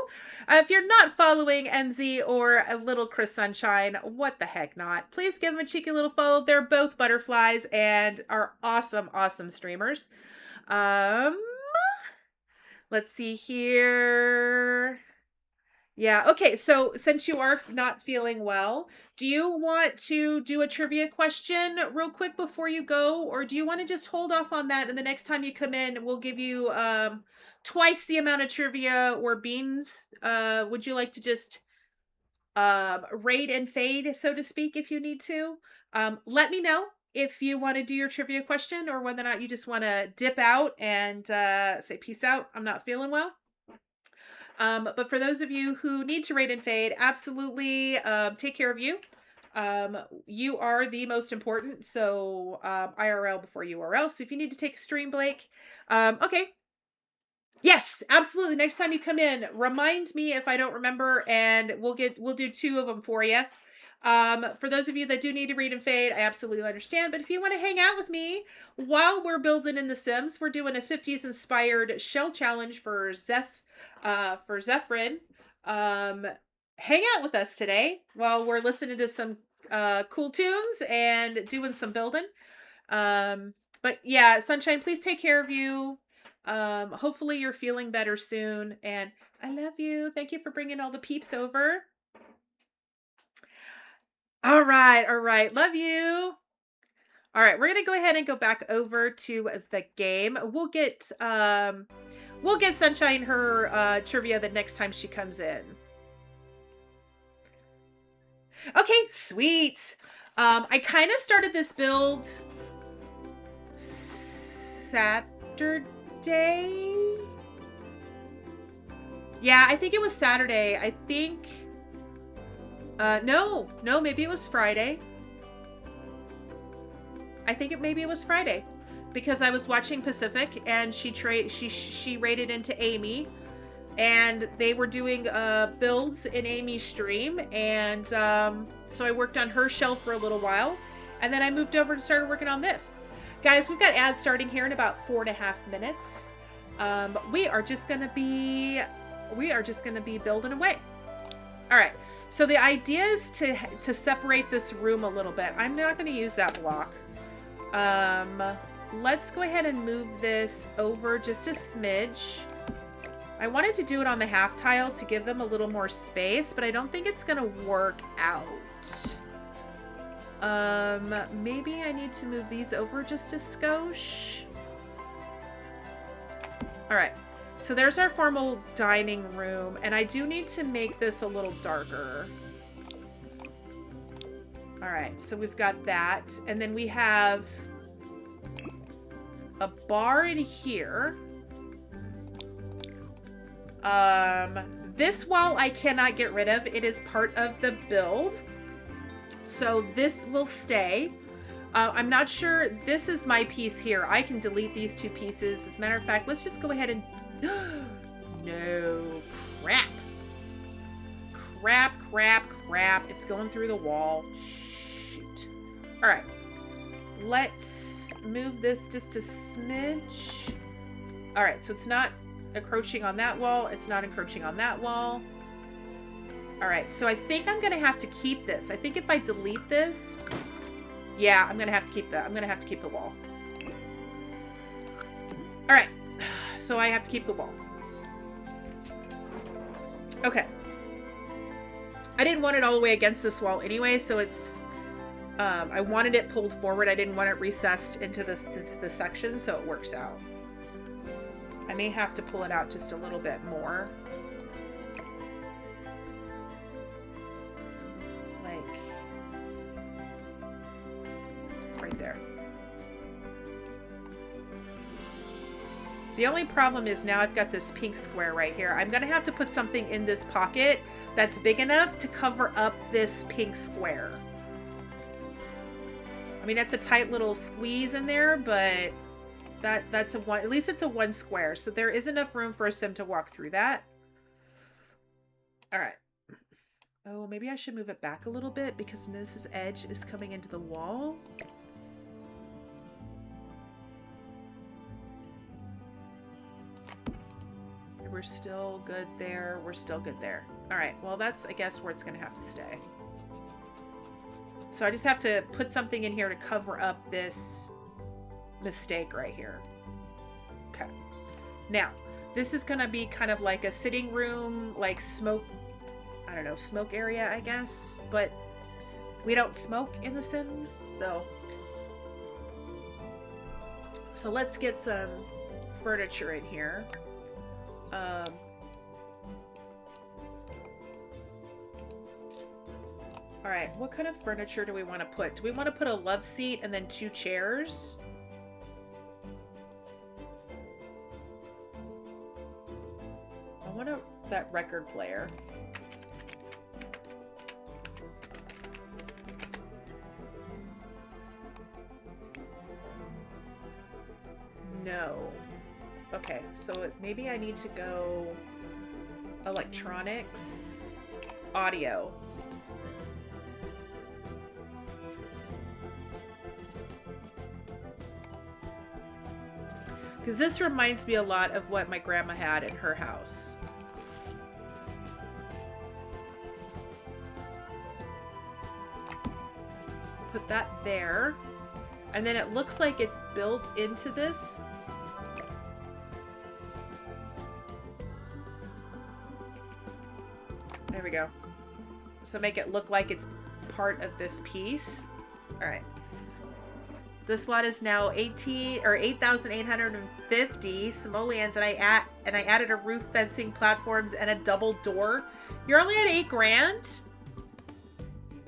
If you're not following MZ or a little Chris Sunshine, what the heck not? Please give them a cheeky little follow. They're both butterflies and are awesome, awesome streamers. Let's see here. Yeah, okay, so since you are not feeling well, do you want to do a trivia question real quick before you go? Or do you want to just hold off on that and the next time you come in, we'll give you twice the amount of trivia or beans? Would you like to just raid and fade, so to speak, if you need to? Let me know if you want to do your trivia question or whether or not you just want to dip out and say peace out. I'm not feeling well. But for those of you who need to raid and fade, absolutely take care of you. You are the most important. So IRL before URL. So if you need to take a stream break, okay. Yes, absolutely. Next time you come in, remind me if I don't remember, and we'll do 2 of them for you. For those of you that do need to read and fade, I absolutely understand. But if you want to hang out with me while we're building in The Sims, we're doing a 50s inspired shell challenge for Zefrine. hang out with us today while we're listening to some cool tunes and doing some building. Um, but yeah, Sunshine, please take care of you. Hopefully you're feeling better soon. And I love you. Thank you for bringing all the peeps over. All right. All right. Love you. All right. We're going to go ahead and go back over to the game. We'll get Sunshine her trivia the next time she comes in. Okay, sweet. I kind of started this build Saturday. Yeah, I think it was Saturday. I think no, maybe it was Friday. I think maybe it was Friday because I was watching Pacific and she raided into Amy and they were doing builds in Amy's stream, and so I worked on her shelf for a little while, and then I moved over and started working on this. Guys, we've got ads starting here in about 4.5 minutes. We are just gonna be building away. All right. So the idea is to separate this room a little bit. I'm not going to use that block. Let's go ahead and move this over just a smidge. I wanted to do it on the half tile to give them a little more space, but I don't think it's going to work out. Maybe I need to move these over just a skosh. All right. So there's our formal dining room, and I do need to make this a little darker. All right, so we've got that, and then we have a bar in here. This wall I cannot get rid of. It is part of the build, so this will stay. I'm not sure. This is my piece here. I can delete these two pieces. As a matter of fact, let's just go ahead and... No. Crap. Crap. It's going through the wall. Shoot. All right. Let's move this just a smidge. All right. So it's not encroaching on that wall. It's not encroaching on that wall. All right. So I think I'm going to have to keep this. I think if I delete this... Yeah, I'm going to have to keep that. I'm going to have to keep the wall. All right. So I have to keep the wall. Okay. I didn't want it all the way against this wall anyway, so it's... I wanted it pulled forward. I didn't want it recessed into the section, so it works out. I may have to pull it out just a little bit more. Right there. The only problem is now I've got this pink square right here. I'm going to have to put something in this pocket that's big enough to cover up this pink square. I mean, that's a tight little squeeze in there, but that's a one, at least it's a one square. So there is enough room for a sim to walk through that. All right. Oh, maybe I should move it back a little bit because this edge is coming into the wall. We're still good there. We're still good there. All right. Well, that's, I guess, where it's going to have to stay. So I just have to put something in here to cover up this mistake right here. Okay. Now, this is going to be kind of like a sitting room, like smoke, I don't know, smoke area, I guess. But we don't smoke in The Sims, so let's get some furniture in here. All right, what kind of furniture do we want to put? Do we want to put a love seat and then 2 chairs? I want that record player. No. Okay, so maybe I need to go electronics, audio. Because this reminds me a lot of what my grandma had in her house. Put that there. And then it looks like it's built into this. There we go. So make it look like it's part of this piece. All right. This lot is now 8,850 simoleons, and I added a roof, fencing, platforms, and a double door. You're only at 8 grand.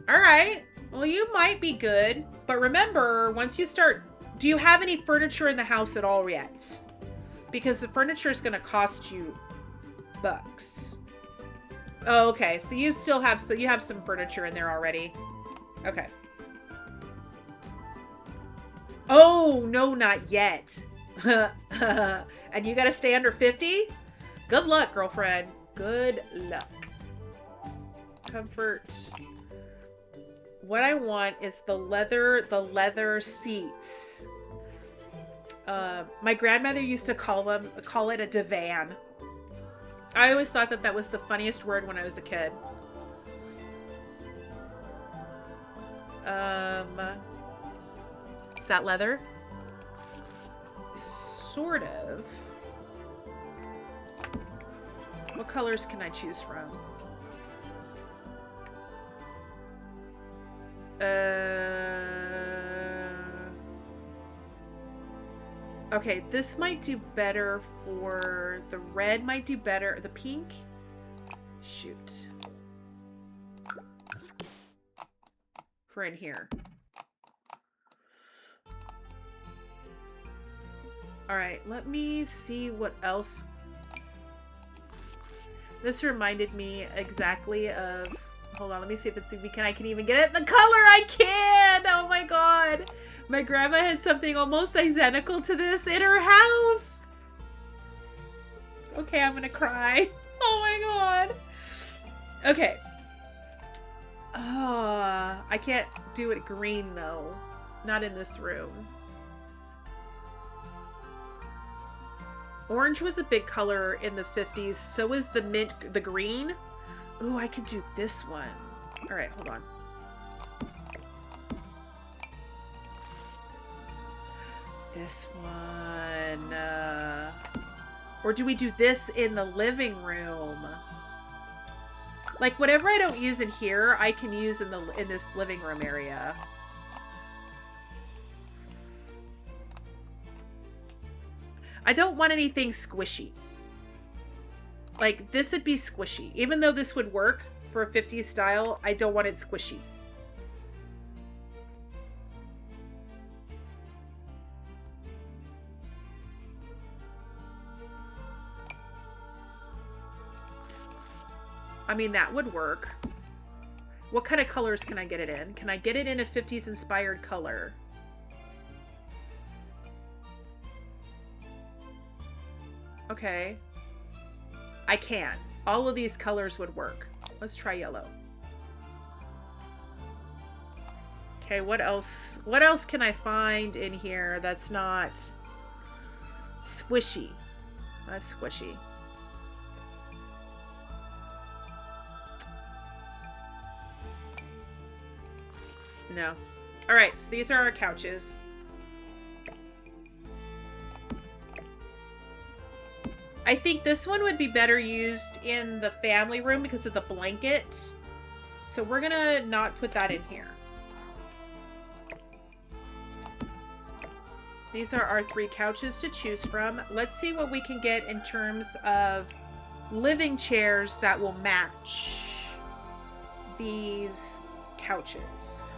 All right. Well, you might be good, but remember, once you start, do you have any furniture in the house at all yet? Because the furniture is going to cost you bucks. Oh, okay. So you still have, so you have some furniture in there already. Okay. Oh, no, not yet. And you got to stay under 50? Good luck, girlfriend. Good luck. Comfort. What I want is the leather seats. My grandmother used to call it a divan. I always thought that that was the funniest word when I was a kid. Is that leather? Sort of. What colors can I choose from? Okay, this might do better for the red, might do better. The pink? Shoot. For in here. All right, let me see what else. This reminded me exactly of, hold on, let me see if it's, I can even get it in the color. I can! Oh my god. My grandma had something almost identical to this in her house. Okay, I'm gonna cry. Oh my god. Okay. I can't do it green though. Not in this room. Orange was a big color in the 50s. So is the mint, the green. Ooh, I could do this one. All right, hold on. This one. Or do we do this in the living room? Like whatever I don't use in here, I can use in this living room area. I don't want anything squishy. Like this would be squishy. Even though this would work for a 50s style, I don't want it squishy. I mean, that would work. What kind of colors can I get it in? Can I get it in a 50s inspired color? Okay. I can. All of these colors would work. Let's try yellow. Okay, what else? What else can I find in here that's not squishy? That's squishy. No. All right, so these are our couches. I think this one would be better used in the family room because of the blanket. So we're gonna not put that in here. These are our 3 couches to choose from. Let's see what we can get in terms of living chairs that will match these couches.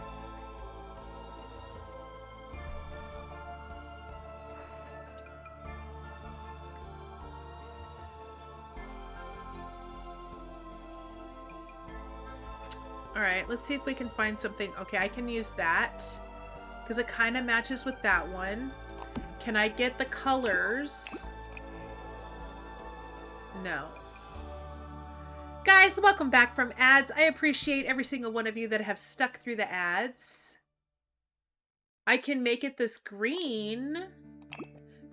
All right, let's see if we can find something. Okay, I can use that because it kind of matches with that one. Can I get the colors? No. Guys, welcome back from ads. I appreciate every single one of you that have stuck through the ads. I can make it this green.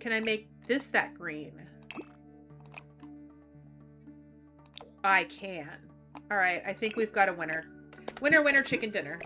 Can I make this that green? I can. All right, I think we've got a winner. Winner, winner, chicken dinner.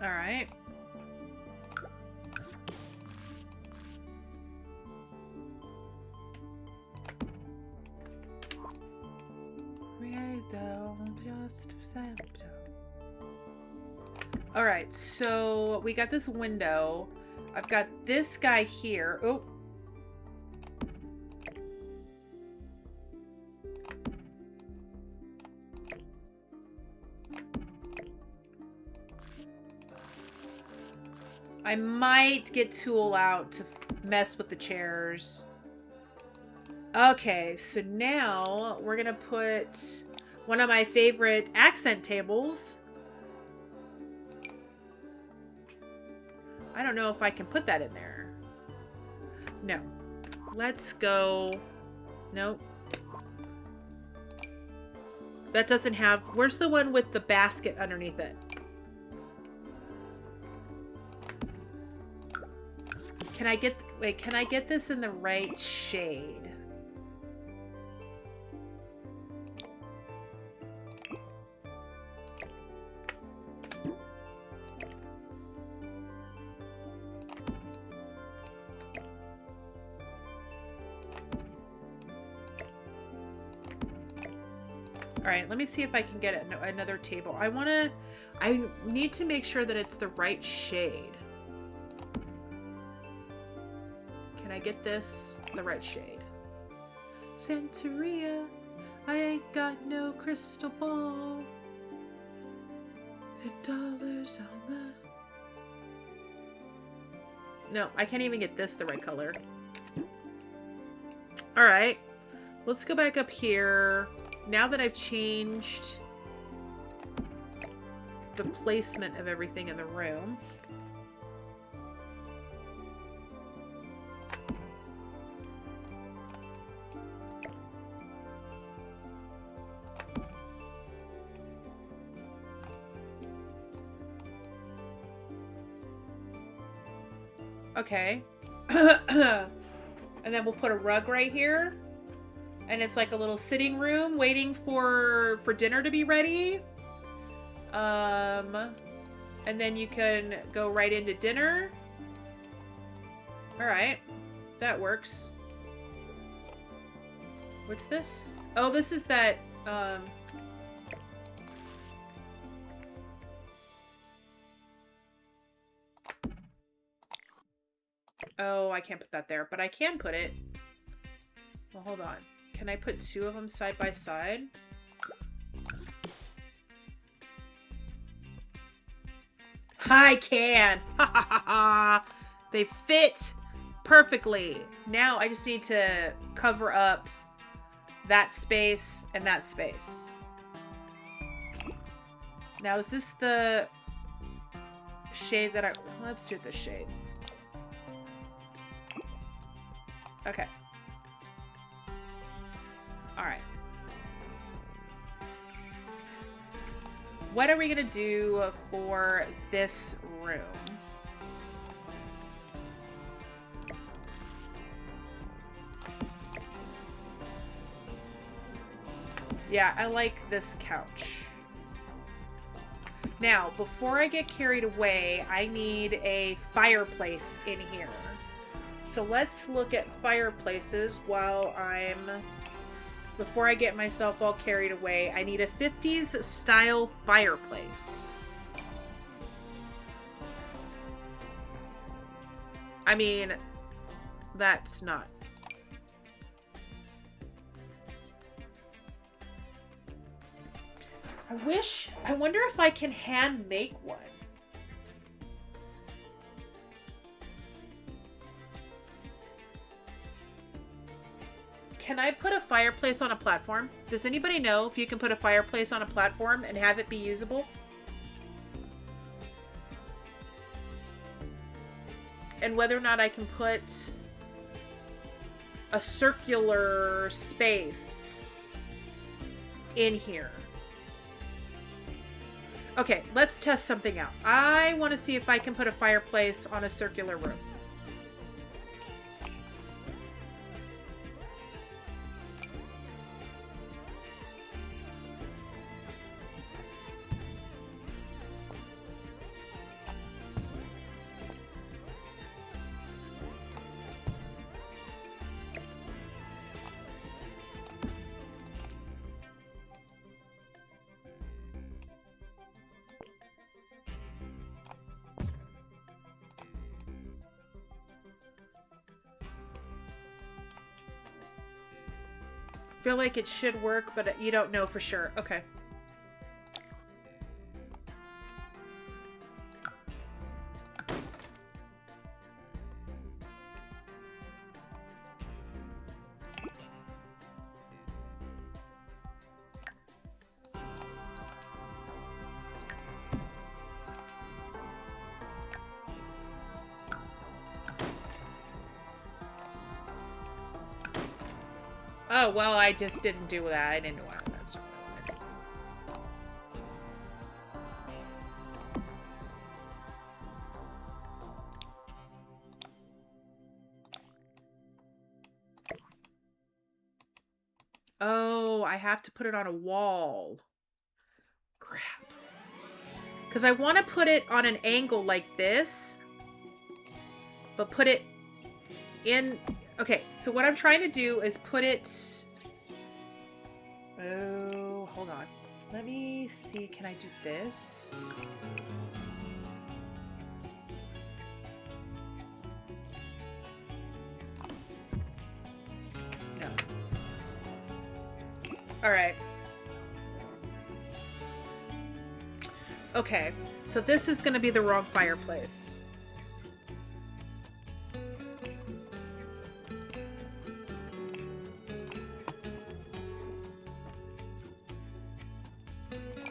All right. All right, so we got this window. I've got this guy here. Oh. I might get Tool out to mess with the chairs. Okay, so now we're gonna put one of my favorite accent tables. I don't know if I can put that in there. No. Let's go. Nope. That doesn't have... Where's the one with the basket underneath it? Can I get... Wait, can I get this in the right shade? All right, let me see if I can get another table. I need to make sure that it's the right shade. Can I get this the right shade? Santeria, I ain't got no crystal ball. $10 on the... No, I can't even get this the right color. All right, let's go back up here. Now that I've changed the placement of everything in the room. Okay. And then we'll put a rug right here. And it's like a little sitting room waiting for dinner to be ready. And then you can go right into dinner. All right. That works. What's this? Oh, this is that... Oh, I can't put that there, but I can put it... Well, hold on. Can I put two of them side by side? I can! Ha ha ha ha! They fit perfectly. Now I just need to cover up that space and that space. Now is this the shade that I... Let's do this shade. Okay. All right. What are we going to do for this room? Yeah, I like this couch. Now, before I get carried away, I need a fireplace in here. So let's look at fireplaces while before I get myself all carried away. I need a 50s style fireplace. I mean, that's not... I wonder if I can hand make one. Can I put a fireplace on a platform? Does anybody know if you can put a fireplace on a platform and have it be usable? And whether or not I can put a circular space in here. Okay, let's test something out. I want to see if I can put a fireplace on a circular room. Feel like it should work, but you don't know for sure. Okay. Oh, well, I just didn't do that. I didn't want that. So oh, I have to put it on a wall. Crap. Because I want to put it on an angle like this, but put it in... Okay, so what I'm trying to do is put it... Oh, hold on. Let me see. Can I do this? No. All right. Okay, so this is going to be the wrong fireplace.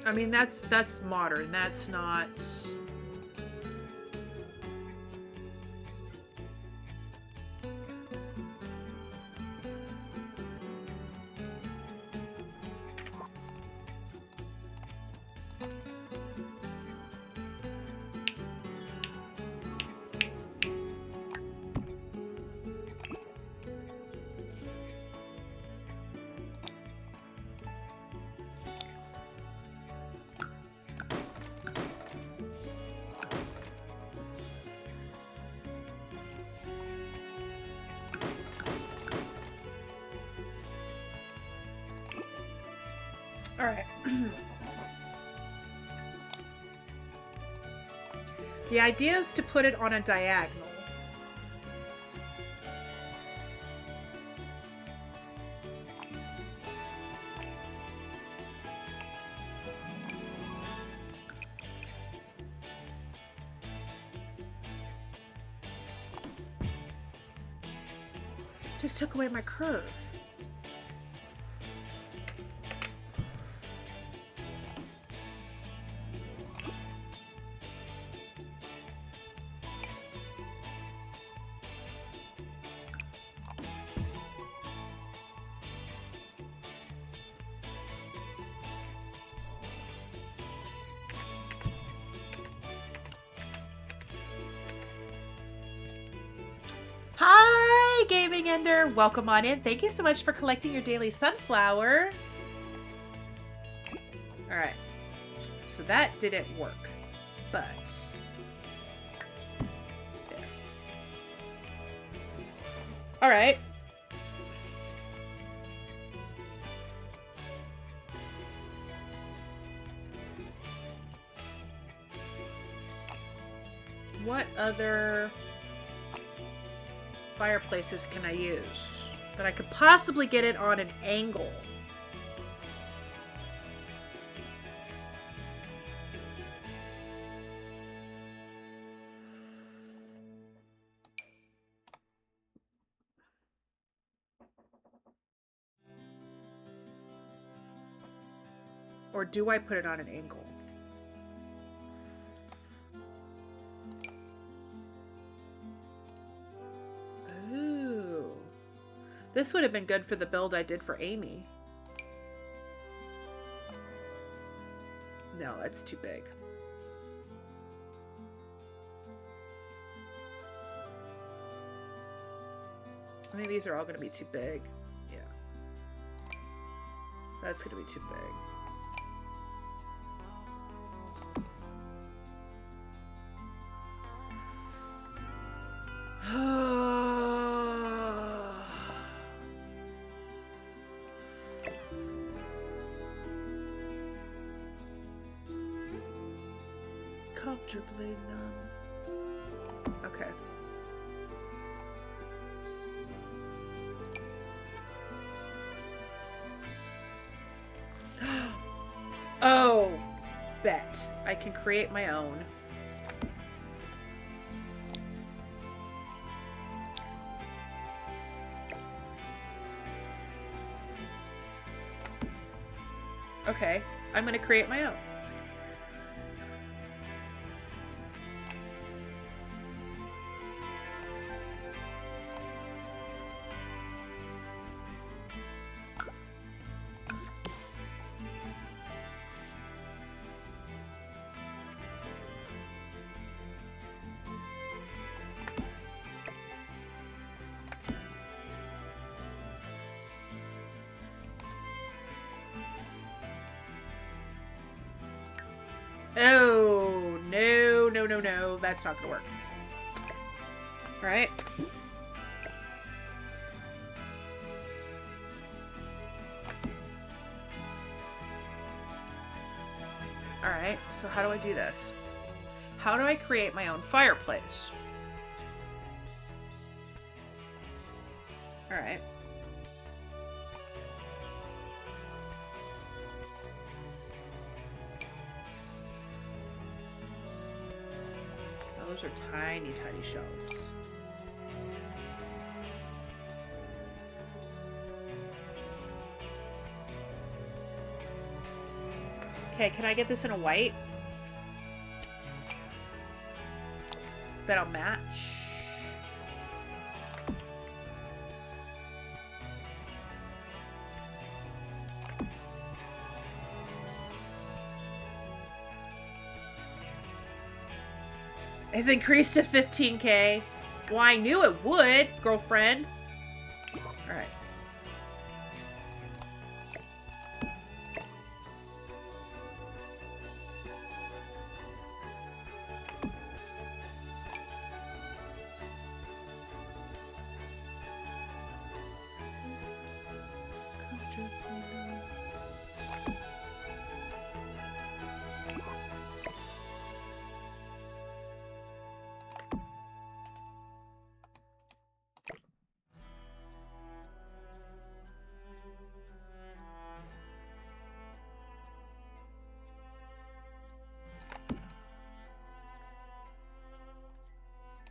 I mean, that's modern. That's not... All right. The idea is to put it on a diagonal. Just took away my curve. Hi, Gaming Ender. Welcome on in. Thank you so much for collecting your daily sunflower. All right. So that didn't work, but there. All right. What other fireplaces can I use? But I could possibly get it on an angle. Or do I put it on an angle? Ooh. This would have been good for the build I did for Amy. No, it's too big. I think these are all going to be too big. Yeah. That's going to be too big. Comfortably numb. Okay. bet. I can create my own. Okay, I'm gonna create my own. Oh, no, no, no, no. That's not gonna work. All right. All right, so how do I do this? How do I create my own fireplace? All right. Those are tiny, tiny shelves. Okay, can I get this in a white? That'll match. It's increased to 15K. Well, I knew it would, girlfriend. All right.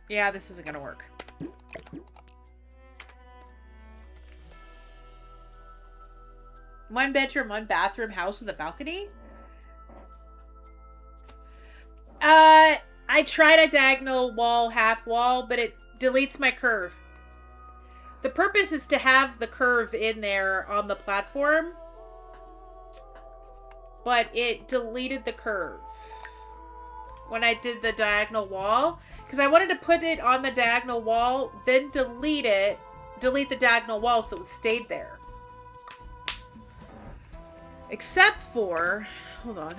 Yeah, this isn't gonna work. One bedroom, one bathroom house with a balcony? I tried a diagonal wall, half wall, but it deletes my curve. The purpose is to have the curve in there on the platform, but it deleted the curve when I did the diagonal wall, because I wanted to put it on the diagonal wall, then delete the diagonal wall so it stayed there. Except for, hold on.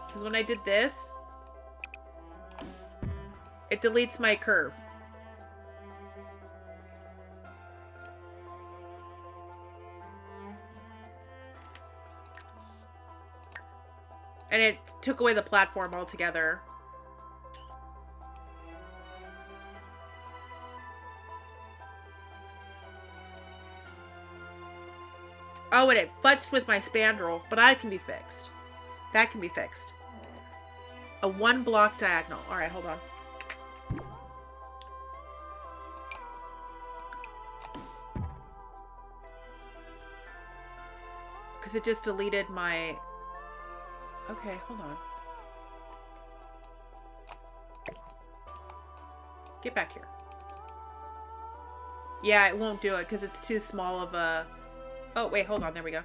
Because when I did this, it deletes my curve. And it took away the platform altogether. Oh, and it futzed with my spandrel, but that can be fixed. That can be fixed. A 1 block diagonal. All right, hold on. Because it just deleted my... Okay, hold on. Get back here. Yeah, it won't do it because it's too small of a... Oh, wait, hold on. There we go.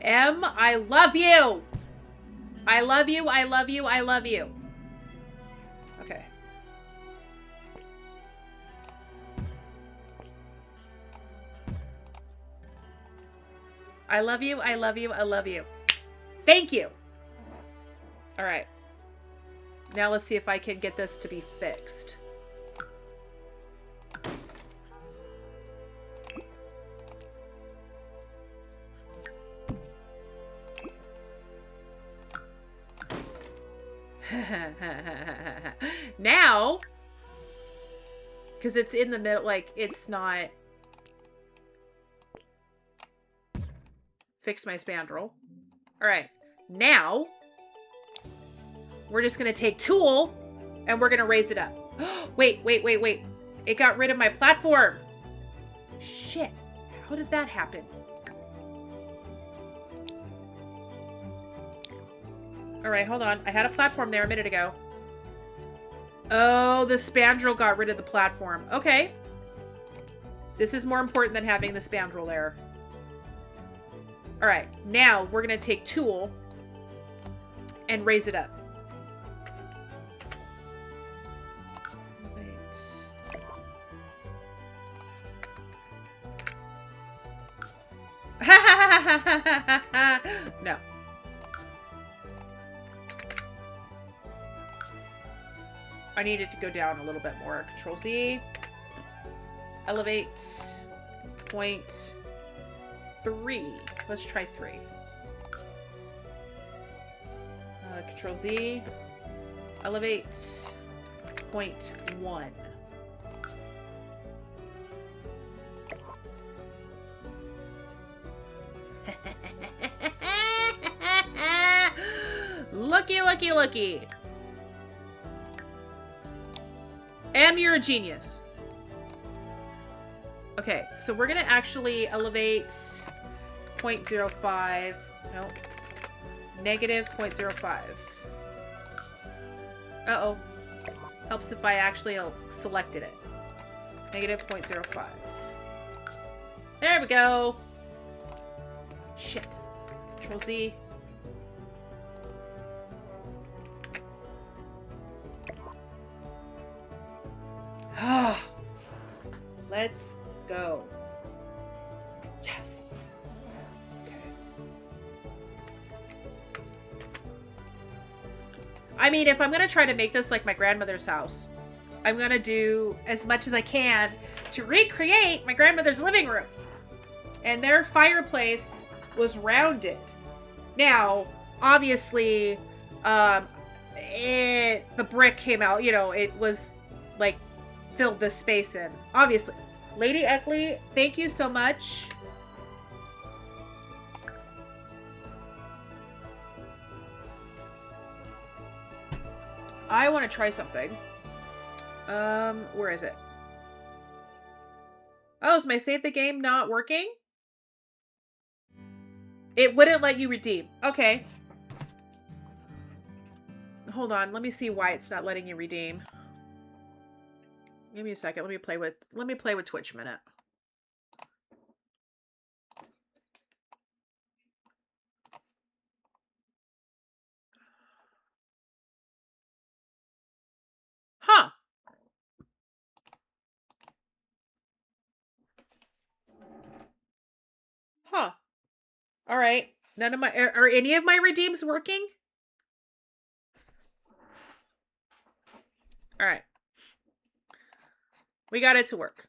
M, I love you. I love you. I love you. I love you. Okay. I love you. I love you. I love you. Thank you. All right. Now let's see if I can get this to be fixed. Now, because it's in the middle, like, it's not... Fix my spandrel. All right. Now, we're just going to take tool, and we're going to raise it up. Wait. It got rid of my platform. Shit. How did that happen? All right, hold on. I had a platform there a minute ago. Oh, the spandrel got rid of the platform. Okay. This is more important than having the spandrel there. All right, now we're going to take tool and raise it up. No. I need it to go down a little bit more. Control Z. Elevate. Point 3. Let's try 3. Control Z. Elevate. Point 1. Looky. Em, you're a genius. Okay, so we're gonna actually elevate 0.05. No. Negative 0.05. Uh-oh. Helps if I actually selected it. Negative 0.05. There we go. Shit. Control Z. Let's go. Yes. Okay. I mean, if I'm going to try to make this like my grandmother's house, I'm going to do as much as I can to recreate my grandmother's living room. And their fireplace was rounded. Now, obviously, the brick came out, you know, it was like filled this space in. Obviously. Lady Eckley, thank you so much. I want to try something. Where is it? Oh, is my save the game not working? It wouldn't let you redeem. Okay. Hold on. Let me see why it's not letting you redeem. Give me a second. Let me play with Twitch a minute. Huh. Huh. All right. None of my are any of my redeems working? All right. We got it to work.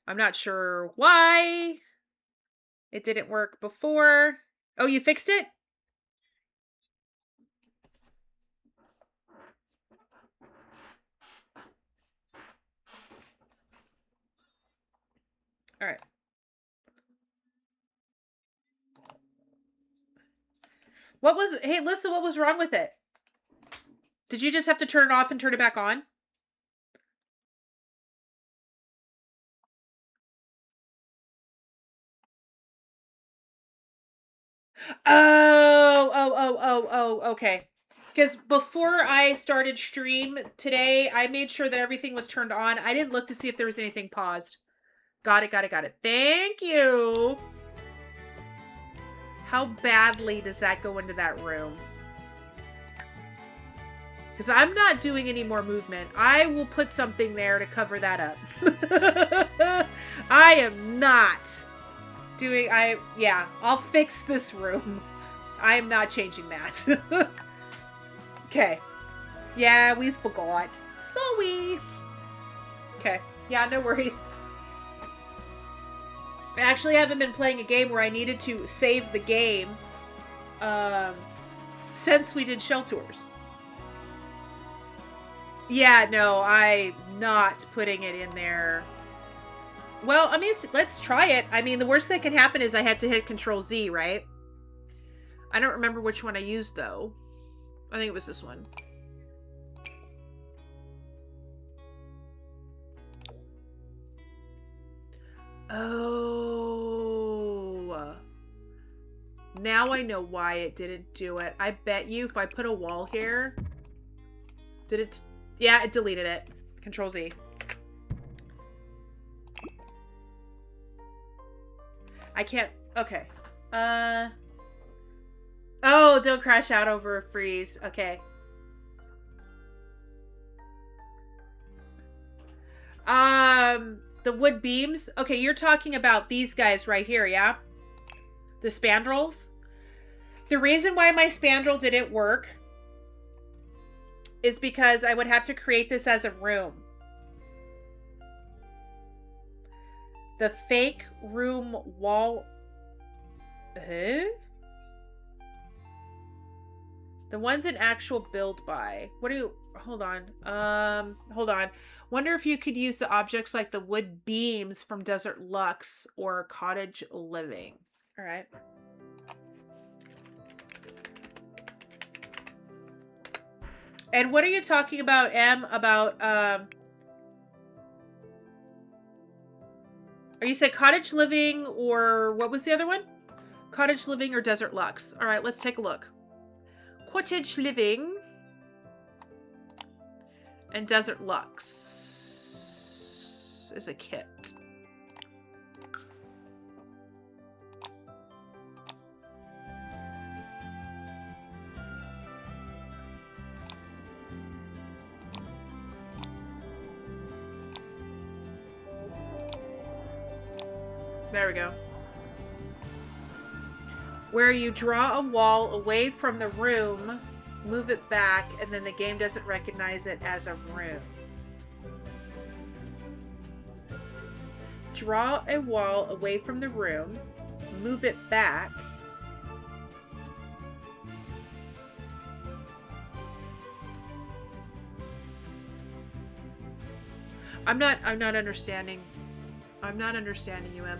I'm not sure why it didn't work before. Oh, you fixed it? All right. Hey, Lisa, what was wrong with it? Did you just have to turn it off and turn it back on? Oh, okay. Because before I started stream today, I made sure that everything was turned on. I didn't look to see if there was anything paused. Got it. Thank you. How badly does that go into that room? Because I'm not doing any more movement. I will put something there to cover that up. I am not doing... Yeah, I'll fix this room. I am not changing that. Okay. Yeah, we forgot. Sorry. Okay. Yeah, no worries. I actually haven't been playing a game where I needed to save the game since we did Shell Tours. Yeah, no, I'm not putting it in there. Well, I mean, let's try it. I mean, the worst that can happen is I had to hit Control Z, right? I don't remember which one I used, though. I think it was this one. Oh. Now I know why it didn't do it. I bet you if I put a wall here... Did it... Yeah, it deleted it. Control Z. I can't... Okay. Oh, don't crash out over a freeze. Okay. The wood beams. Okay, you're talking about these guys right here, yeah? The spandrels. The reason why my spandrel didn't work is because I would have to create this as a room. The fake room wall... Huh? The ones in actual build by. What do you... Hold on. Hold on. Wonder if you could use the objects like the wood beams from Desert Luxe or Cottage Living. All right. And what are you talking about, Em? About, Are you said Cottage Living or what was the other one? Cottage Living or Desert Luxe. All right, let's take a look. Cottage Living and Desert Luxe is a kit. There we go. Where you draw a wall away from the room, move it back, and then the game doesn't recognize it as a room. Draw a wall away from the room, move it back. I'm not understanding. I'm not understanding you, Em.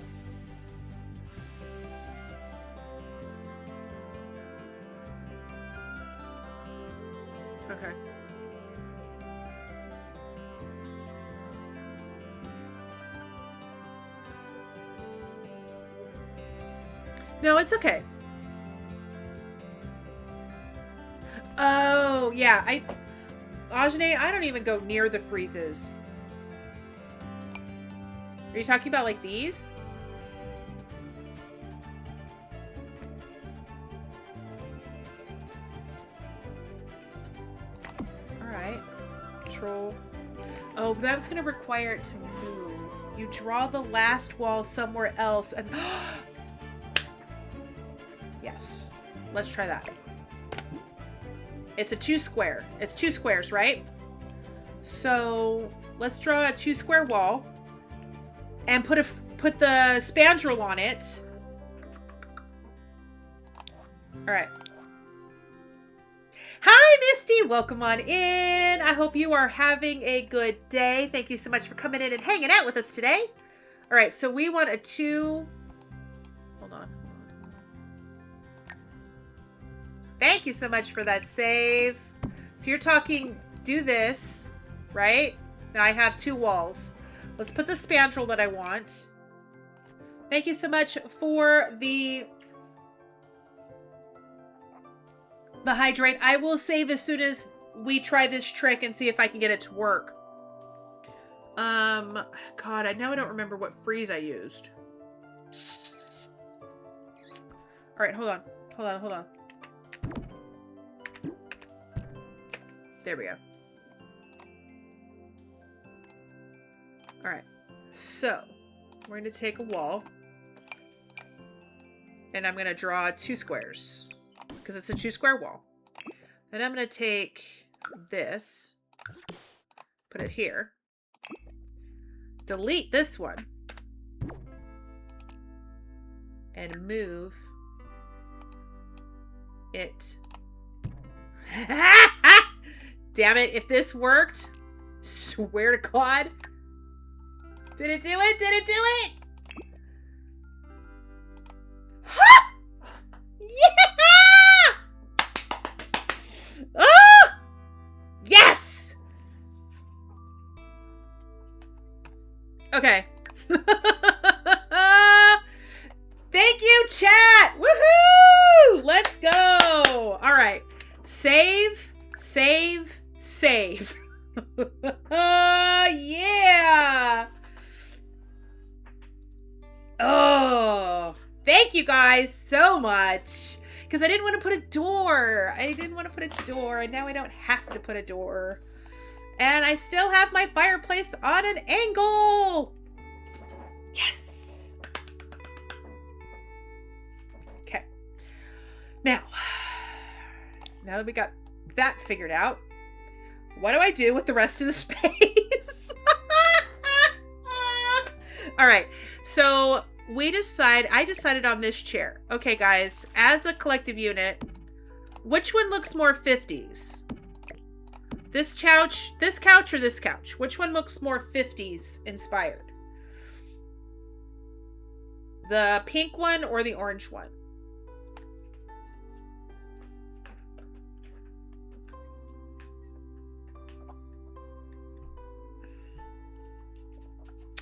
Okay. No, it's okay. Oh, yeah. Ajane, I don't even go near the freezes. Are you talking about like these? Alright. Control. Oh, that was going to require it to move. You draw the last wall somewhere else and... Yes. Let's try that. It's a 2 square. It's 2 squares, right? So let's draw a 2 square wall. And put the spandrel on it. All right. Hi, Misty. Welcome on in. I hope you are having a good day. Thank you so much for coming in and hanging out with us today. All right, so we want a 2. Hold on. Thank you so much for that save. So you're talking, do this, right? Now I have 2 walls. Let's put the spandrel that I want. Thank you so much for the hydrate. I will save as soon as we try this trick and see if I can get it to work. God, I don't remember what freeze I used. All right, hold on. Hold on. There we go. All right, so we're going to take a wall and I'm going to draw 2 squares because it's a 2 square wall. Then I'm going to take this, put it here, delete this one, and move it. Damn it, if this worked, swear to God. Did it do it? Did it do it? Ha! Yeah! Oh! Yes! Okay. Thank you, chat! Woohoo! Let's go! All right. Save, save, save. Yeah! Oh, thank you guys so much. Because I didn't want to put a door. I didn't want to put a door, and now I don't have to put a door. And I still have my fireplace on an angle. Yes. Okay. Now that we got that figured out, what do I do with the rest of the space? All right. So I decided on this chair. Okay, guys, as a collective unit, which one looks more 50s? This couch, or this couch? Which one looks more 50s inspired? The pink one or the orange one?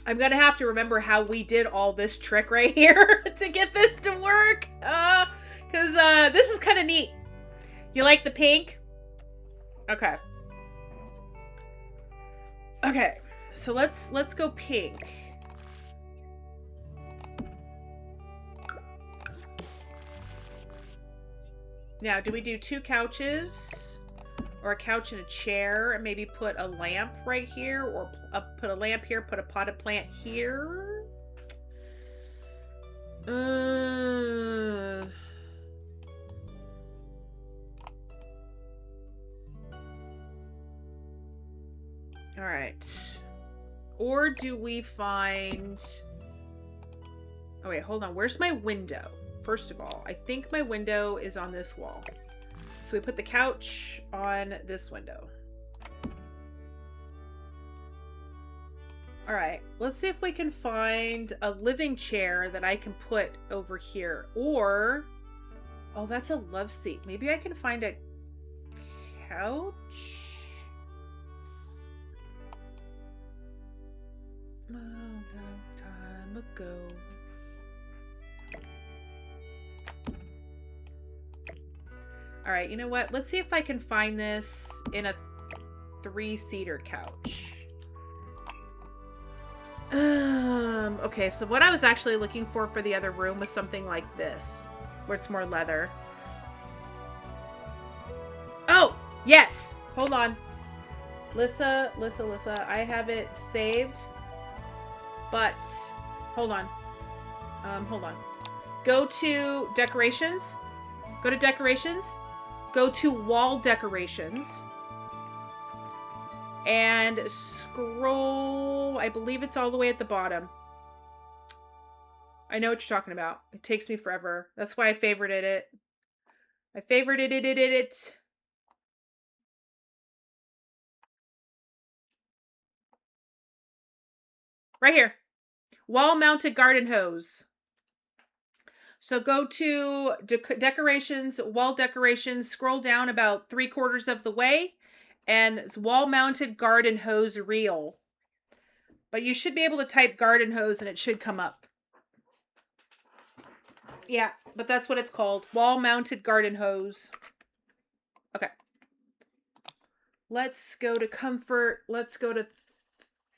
I'm going to have to remember how we did all this trick right here to get this to work. Because this is kind of neat. You like the pink? Okay. Okay, so let's go pink. Now, do we do 2 couches or a couch and a chair and maybe put a lamp right here, or put a lamp here, put a potted plant here? All right. Or do we find... Oh, wait, hold on. Where's my window? First of all, I think my window is on this wall. So we put the couch on this window. All right, let's see if we can find a living chair that I can put over here. Or, oh, that's a love seat. Maybe I can find a couch. A long time ago. All right, you know what? Let's see if I can find this in a 3-seater couch. Okay, so what I was actually looking for the other room was something like this, where it's more leather. Oh, yes. Hold on. Lissa, I have it saved. But hold on. Hold on. Go to decorations. Go to decorations. Go to wall decorations. And scroll. I believe it's all the way at the bottom. I know what you're talking about. It takes me forever. That's why I favorited it. I favorited it. Right here. Wall-mounted garden hose. So go to decorations, wall decorations, scroll down about 3/4 of the way, and it's wall-mounted garden hose reel. But you should be able to type garden hose and it should come up. Yeah, but that's what it's called. Wall-mounted garden hose. Okay. Let's go to comfort. Let's go to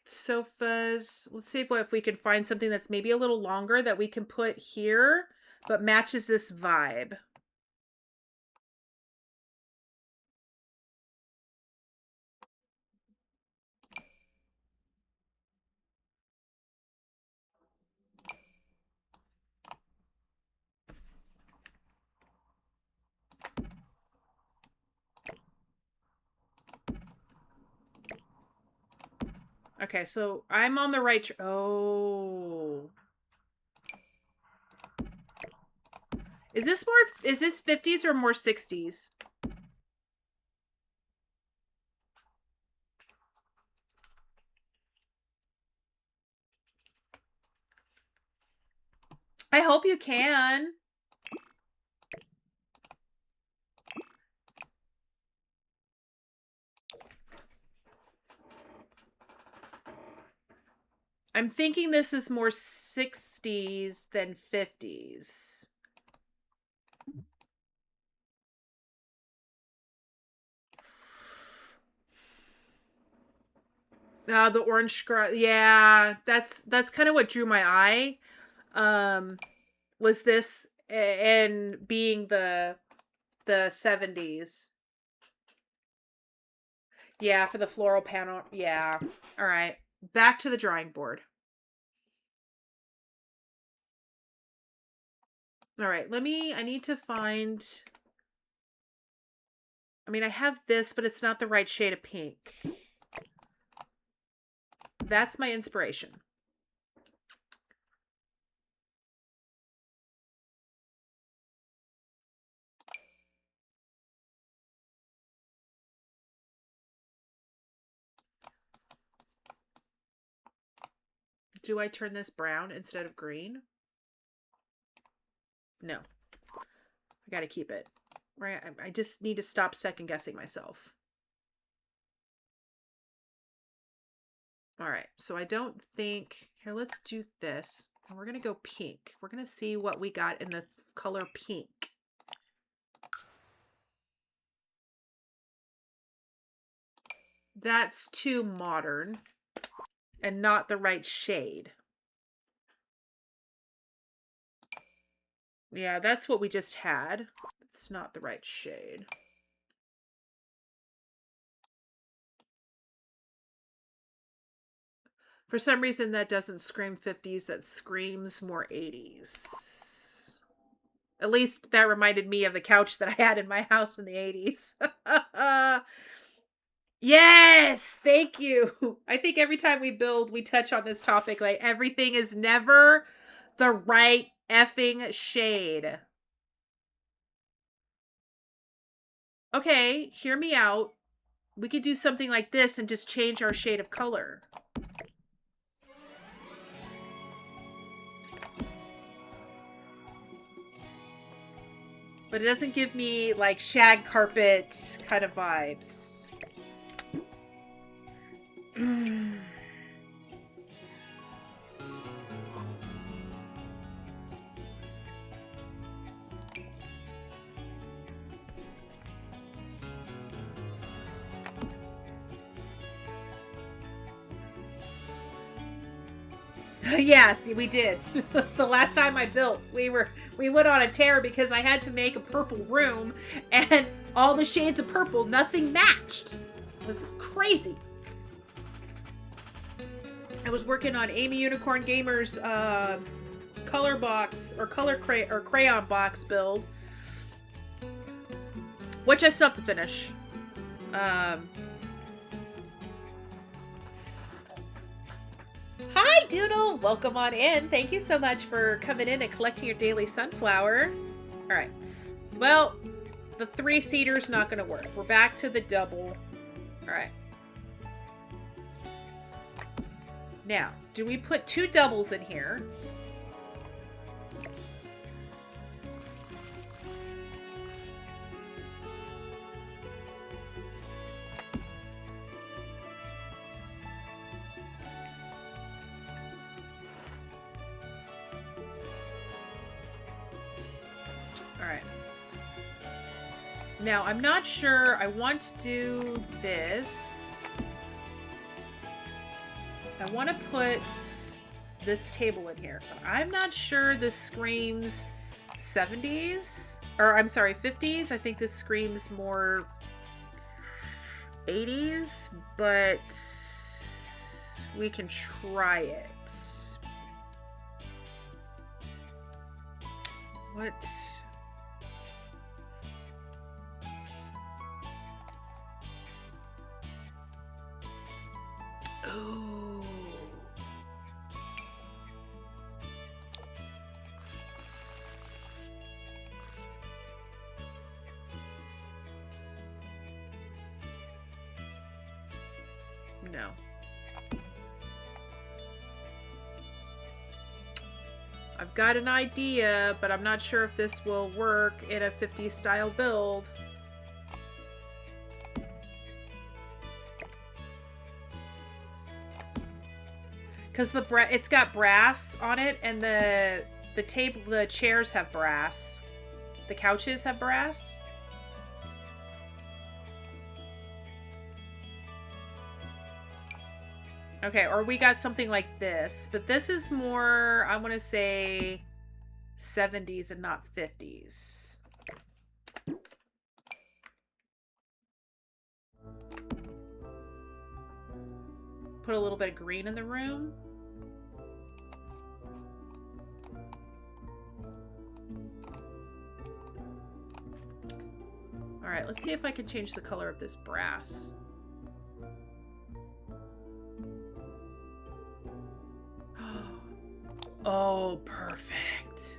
sofas. Let's see if we can find something that's maybe a little longer that we can put here, but matches this vibe. Okay, so I'm on the right. Oh. Is this 50s or more 60s? I hope you can. I'm thinking this is more 60s than 50s. The orange scrub. Yeah, that's kind of what drew my eye. Was this and being the 70s. Yeah, for the floral panel. Yeah. All right. Back to the drawing board. All right. I need to find, I mean, I have this, but it's not the right shade of pink. That's my inspiration. Do I turn this brown instead of green? No. I got to keep it. Right? I just need to stop second guessing myself. All right. So I don't think, here, let's do this. And we're going to go pink. We're going to see what we got in the color pink. That's too modern and not the right shade. Yeah, that's what we just had. It's not the right shade. For some reason, that doesn't scream 50s. That screams more 80s. At least that reminded me of the couch that I had in my house in the 80s. Yes, thank you. I think every time we build, we touch on this topic. Like, everything is never the right effing shade. Okay, hear me out. We could do something like this and just change our shade of color. But it doesn't give me like shag carpet kind of vibes. Yeah, we did. The last time I built, we went on a tear because I had to make a purple room and all the shades of purple, nothing matched. It was crazy. I was working on Amy Unicorn Gamer's color box or crayon box build, which I still have to finish. Hi, Doodle. Welcome on in. Thank you so much for coming in and collecting your daily sunflower. All right. Well, the 3-seater's not going to work. We're back to the double. All right. Now, do we put 2 doubles in here? All right. Now, I'm not sure. I want to do this. I want to put this table in here. I'm not sure this screams 70s. Or, I'm sorry, 50s. I think this screams more 80s. But we can try it. What? Oh. No. I've got an idea, but I'm not sure if this will work in a 50s style build. Because it's got brass on it, and the chairs have brass. The couches have brass. Okay, or we got something like this, but this is more, I want to say 70s and not 50s. Put a little bit of green in the room. All right, let's see if I can change the color of this brass. Oh, perfect.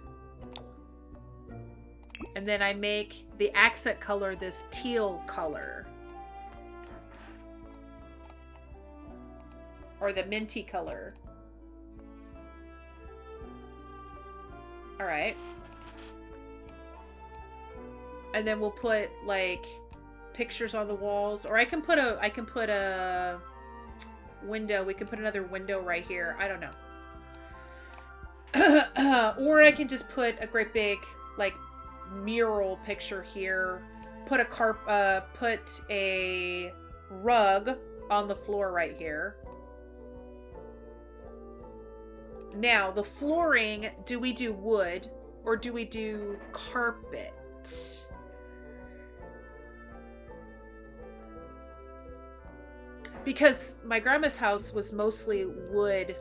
And then I make the accent color this teal color. Or the minty color. All right. And then we'll put like pictures on the walls, or I can put a window. We can put another window right here. I don't know. Or I can just put a great big like mural picture here. Put a rug on the floor right here. Now, the flooring, do we do wood or do we do carpet? Because my grandma's house was mostly wood.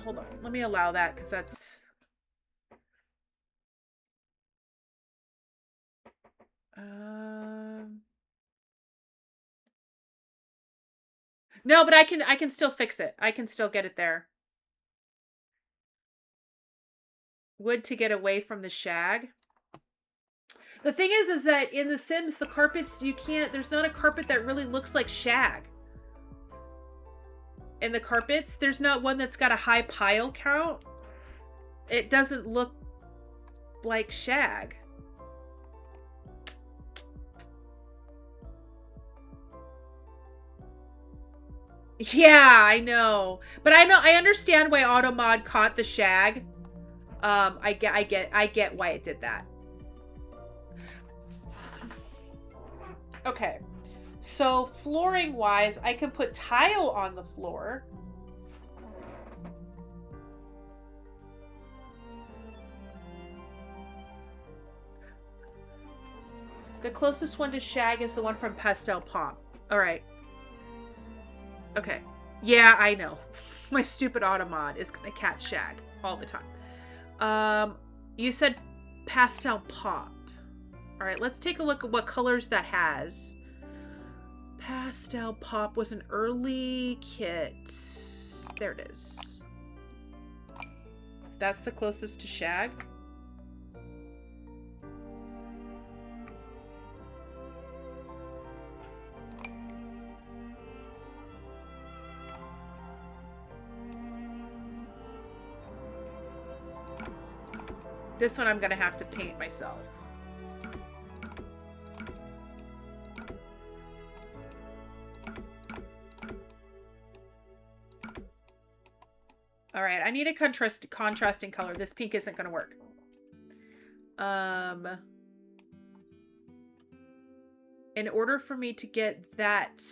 Hold on. Let me allow that because that's no, but I can still fix it. I can still get it there. Wood to get away from the shag. The thing is that in The Sims, the carpets, there's not a carpet that really looks like shag. In the carpets, there's not one that's got a high pile count. It doesn't look like shag. Yeah, I know. But I understand why AutoMod caught the shag. I get why it did that. Okay. So flooring wise, I can put tile on the floor. The closest one to shag is the one from Pastel Pop. All right. Okay. Yeah, I know. My stupid AutoMod is gonna catch shag all the time. You said Pastel Pop. All right, let's take a look at what colors that has. Pastel Pop was an early kit. There it is. That's the closest to shag. This one I'm gonna have to paint myself. All right, I need a contrasting color. This pink isn't gonna work. In order for me to get that,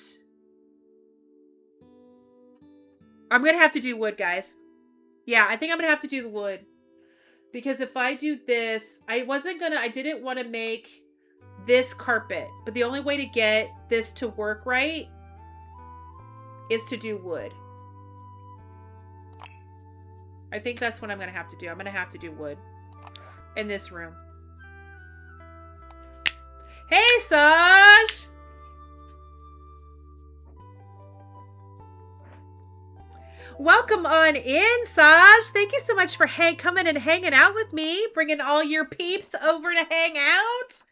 I'm gonna have to do wood, guys. Yeah, I think I'm gonna have to do the wood. Because if I do this, I didn't want to make this carpet. But the only way to get this to work right is to do wood. I think that's what I'm going to have to do. I'm going to have to do wood in this room. Hey, Saj! Welcome on in, Saj. Thank you so much for coming and hanging out with me, bringing all your peeps over to hang out.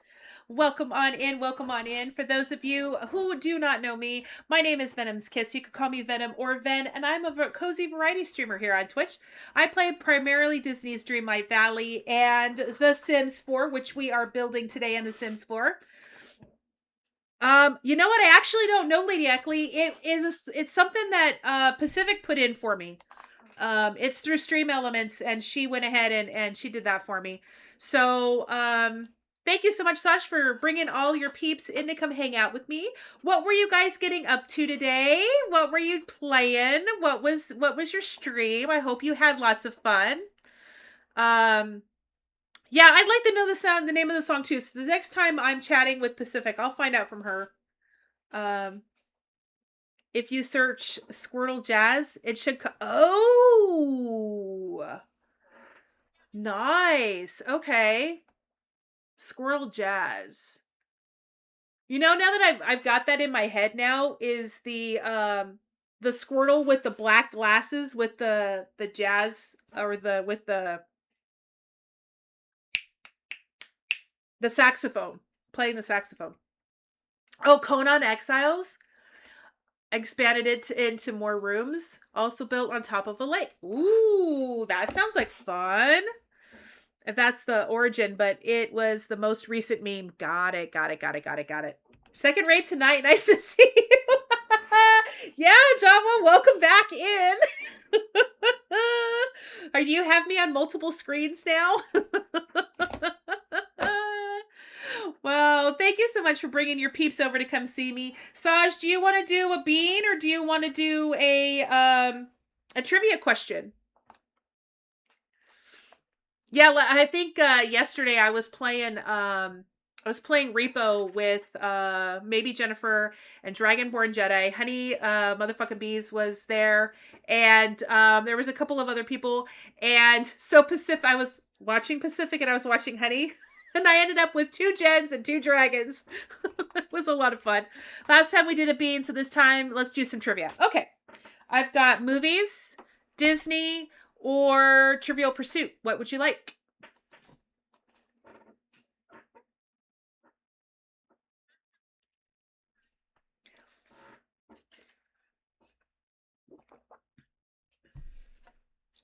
Welcome on in. Welcome on in. For those of you who do not know me, my name is Venom's Kiss. You could call me Venom or Ven, and I'm a cozy variety streamer here on Twitch. I play primarily Disney's Dreamlight Valley and The Sims 4, which we are building today in The Sims 4. You know what? I actually don't know, Lady Eckley. It's something that Pacific put in for me. It's through Stream Elements, and she went ahead and she did that for me. So, thank you so much, Sash, for bringing all your peeps in to come hang out with me. What were you guys getting up to today? What were you playing? What was your stream? I hope you had lots of fun. Yeah, I'd like to know the name of the song too. So the next time I'm chatting with Pacific, I'll find out from her. If you search Squirtle Jazz, it should oh, nice. Okay. Squirrel Jazz. You know, now that I've got that in my head now, is the Squirtle with the black glasses with the jazz, or the saxophone, playing the saxophone. Oh, Conan Exiles expanded it into more rooms, also built on top of a lake. Ooh, that sounds like fun. If that's the origin, but it was the most recent meme. Got it. Second rate tonight. Nice to see you. Yeah, Java, welcome back in. Are you have me on multiple screens now? Well, thank you so much for bringing your peeps over to come see me. Saj, do you want to do a bean, or do you want to do a trivia question? Yeah, I think yesterday I was playing Repo with maybe Jennifer and Dragonborn Jedi. Honey motherfucking Bees was there, and there was a couple of other people, and so I was watching Pacific and I was watching Honey. And I ended up with 2 gens and 2 dragons. It was a lot of fun. Last time we did a bean, so this time let's do some trivia. Okay. I've got movies, Disney, or Trivial Pursuit. What would you like?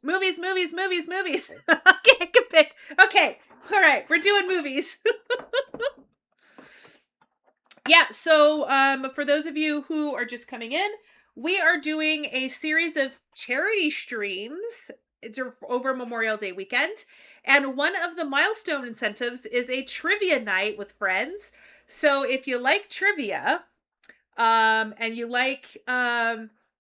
Movies. Okay, I can pick. Okay. All right. We're doing movies. Yeah, so for those of you who are just coming in, we are doing a series of charity streams over Memorial Day weekend. And one of the milestone incentives is a trivia night with friends. So if you like trivia, and you like,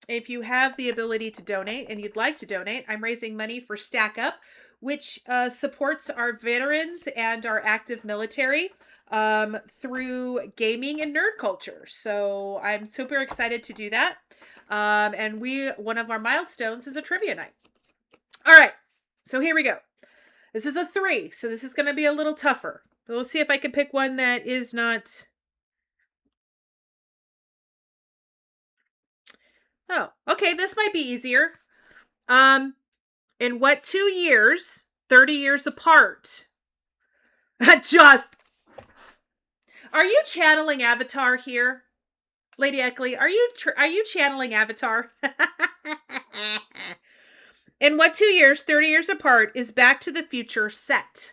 if you have the ability to donate and you'd like to donate, I'm raising money for Stack Up, which supports our veterans and our active military through gaming and nerd culture. So I'm super excited to do that. And one of our milestones is a trivia night. All right. So here we go. This is a 3. So this is going to be a little tougher. But we'll see if I can pick one that is not. Oh, okay. This might be easier. In what 2 years, 30 years apart? Just. Are you channeling Avatar here? Lady Eckley, are you channeling Avatar? In what 2 years, 30 years apart, is Back to the Future set?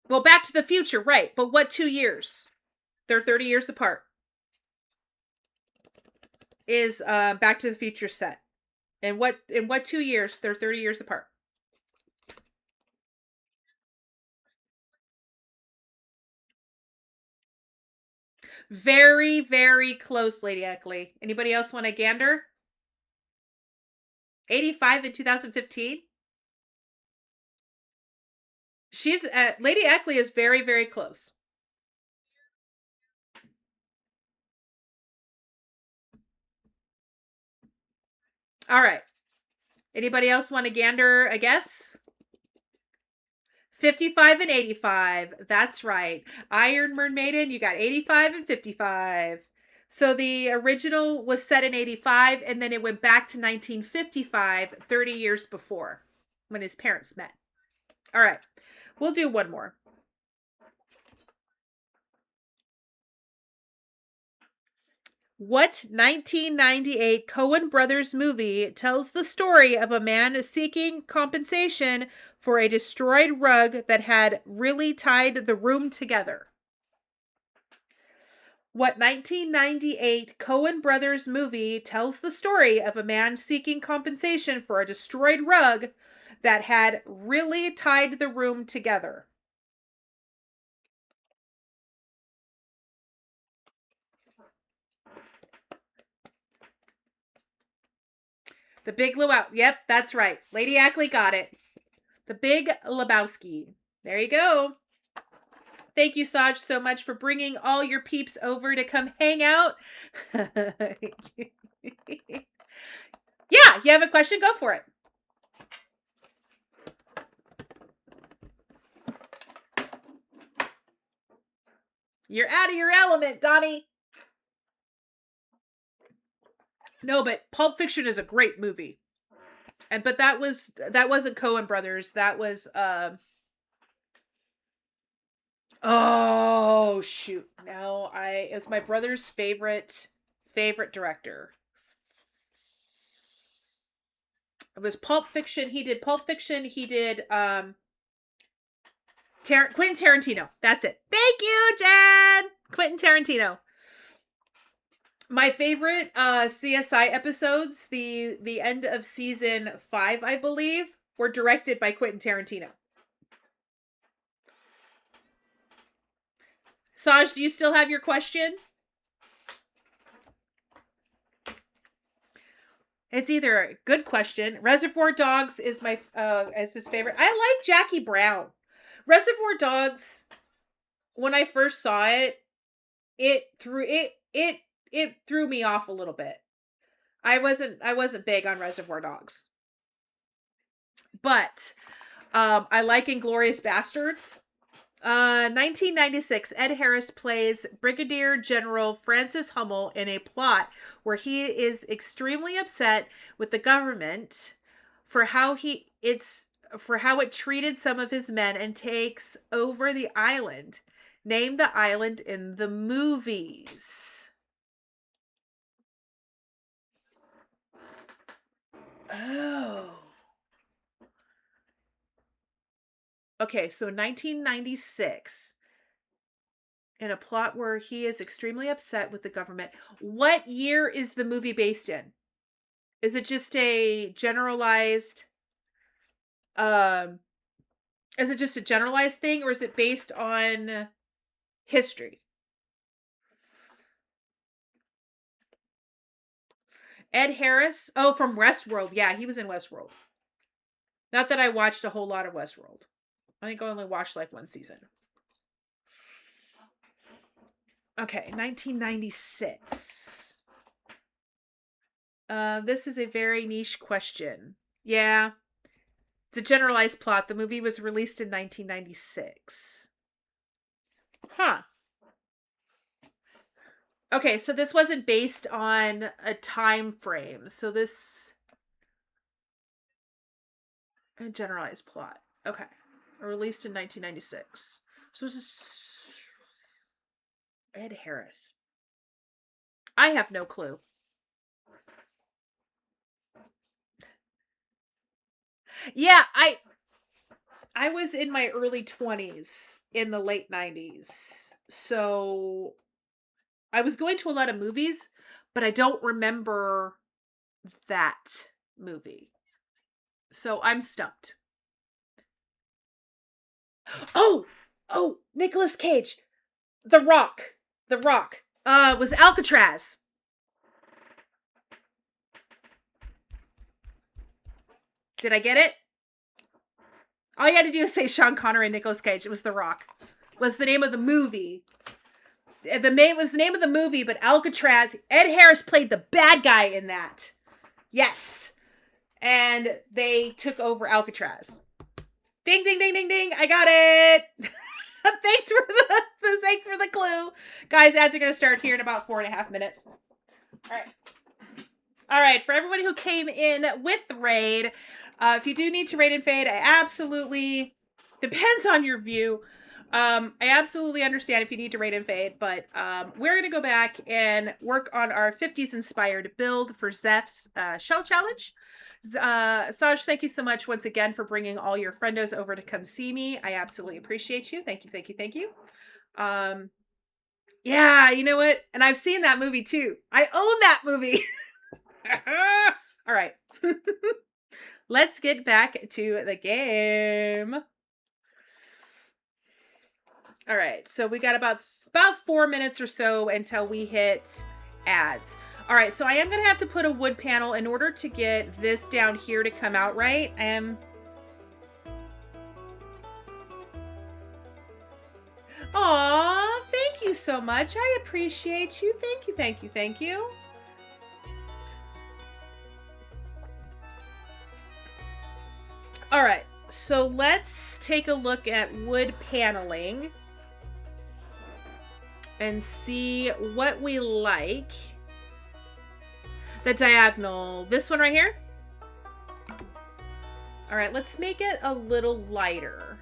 Well, Back to the Future, right. But what 2 years? They're 30 years apart. Is Back to the Future set? In what 2 years? They're 30 years apart. Very, very close, Lady Eckley. Anybody else want a gander? 85 in 2015. She's Lady Eckley is very, very close. All right. Anybody else want a gander? I guess 55 and 85. That's right. Iron Mermaiden, you got 85 and 55. So the original was set in 85, and then it went back to 1955, 30 years before, when his parents met. All right. We'll do one more. What 1998 Coen Brothers movie tells the story of a man seeking compensation for a destroyed rug that had really tied the room together? What 1998 Coen Brothers movie tells the story of a man seeking compensation for a destroyed rug that had really tied the room together? The Big Lebowski. Yep, that's right. Lady Ackley got it. The Big Lebowski. There you go. Thank you, Saj, so much for bringing all your peeps over to come hang out. Yeah, you have a question? Go for it. You're out of your element, Donnie. No, but Pulp Fiction is a great movie. But that wasn't Coen Brothers. That was oh shoot. No, it's my brother's favorite director. It was Pulp Fiction. He did Pulp Fiction. He did Quentin Tarantino. That's it. Thank you, Jen. Quentin Tarantino. My favorite CSI episodes, the end of season 5, I believe, were directed by Quentin Tarantino. Saj, do you still have your question? It's either a good question. Reservoir Dogs is my is his favorite. I like Jackie Brown. Reservoir Dogs, when I first saw it, it threw me off a little bit. I wasn't big on Reservoir Dogs. But I like Inglourious Bastards. 1996, Ed Harris plays Brigadier General Francis Hummel in a plot where he is extremely upset with the government for how it treated some of his men and takes over the island. Name the island in the movies. Oh. Okay, so 1996, in a plot where he is extremely upset with the government. What year is the movie based in? Is it just a generalized is it just a generalized thing, or is it based on history? Ed Harris? Oh, from Westworld. Yeah, he was in Westworld. Not that I watched a whole lot of Westworld. I think I only watched like one season. Okay, 1996. This is a very niche question. Yeah. It's a generalized plot. The movie was released in 1996. Huh. Okay, so this wasn't based on a time frame. So this a generalized plot. Okay. Released in 1996. So this is Ed Harris. I have no clue. Yeah, I was in my early 20s in the late 90s. So I was going to a lot of movies, but I don't remember that movie. So I'm stumped. Oh, Nicolas Cage. The Rock. The Rock. Was Alcatraz. Did I get it? All you had to do is say Sean Connery and Nicolas Cage. It was The Rock. Was the name of the movie. The name was the name of the movie, but Alcatraz. Ed Harris played the bad guy in that. Yes. And they took over Alcatraz. Ding, ding, ding, ding, ding. I got it. Thanks for the clue. Guys, ads are going to start here in about 4.5 minutes. All right. All right, for everybody who came in with the raid, if you do need to raid and fade, I absolutely, depends on your view. I absolutely understand if you need to raid and fade, but we're going to go back and work on our 50s inspired build for Zeph's shell challenge. Saj, thank you so much once again for bringing all your friendos over to come see me. I absolutely appreciate you. Thank you, thank you, thank you. Yeah, you know what? And I've seen that movie too. I own that movie. All right. Let's get back to the game. All right. So we got about 4 minutes or so until we hit ads. All right. So I am going to have to put a wood panel in order to get this down here to come out right. Aw, thank you so much. I appreciate you. Thank you, thank you, thank you. All right, so let's take a look at wood paneling and see what we like. The diagonal, this one right here. All right, let's make it a little lighter.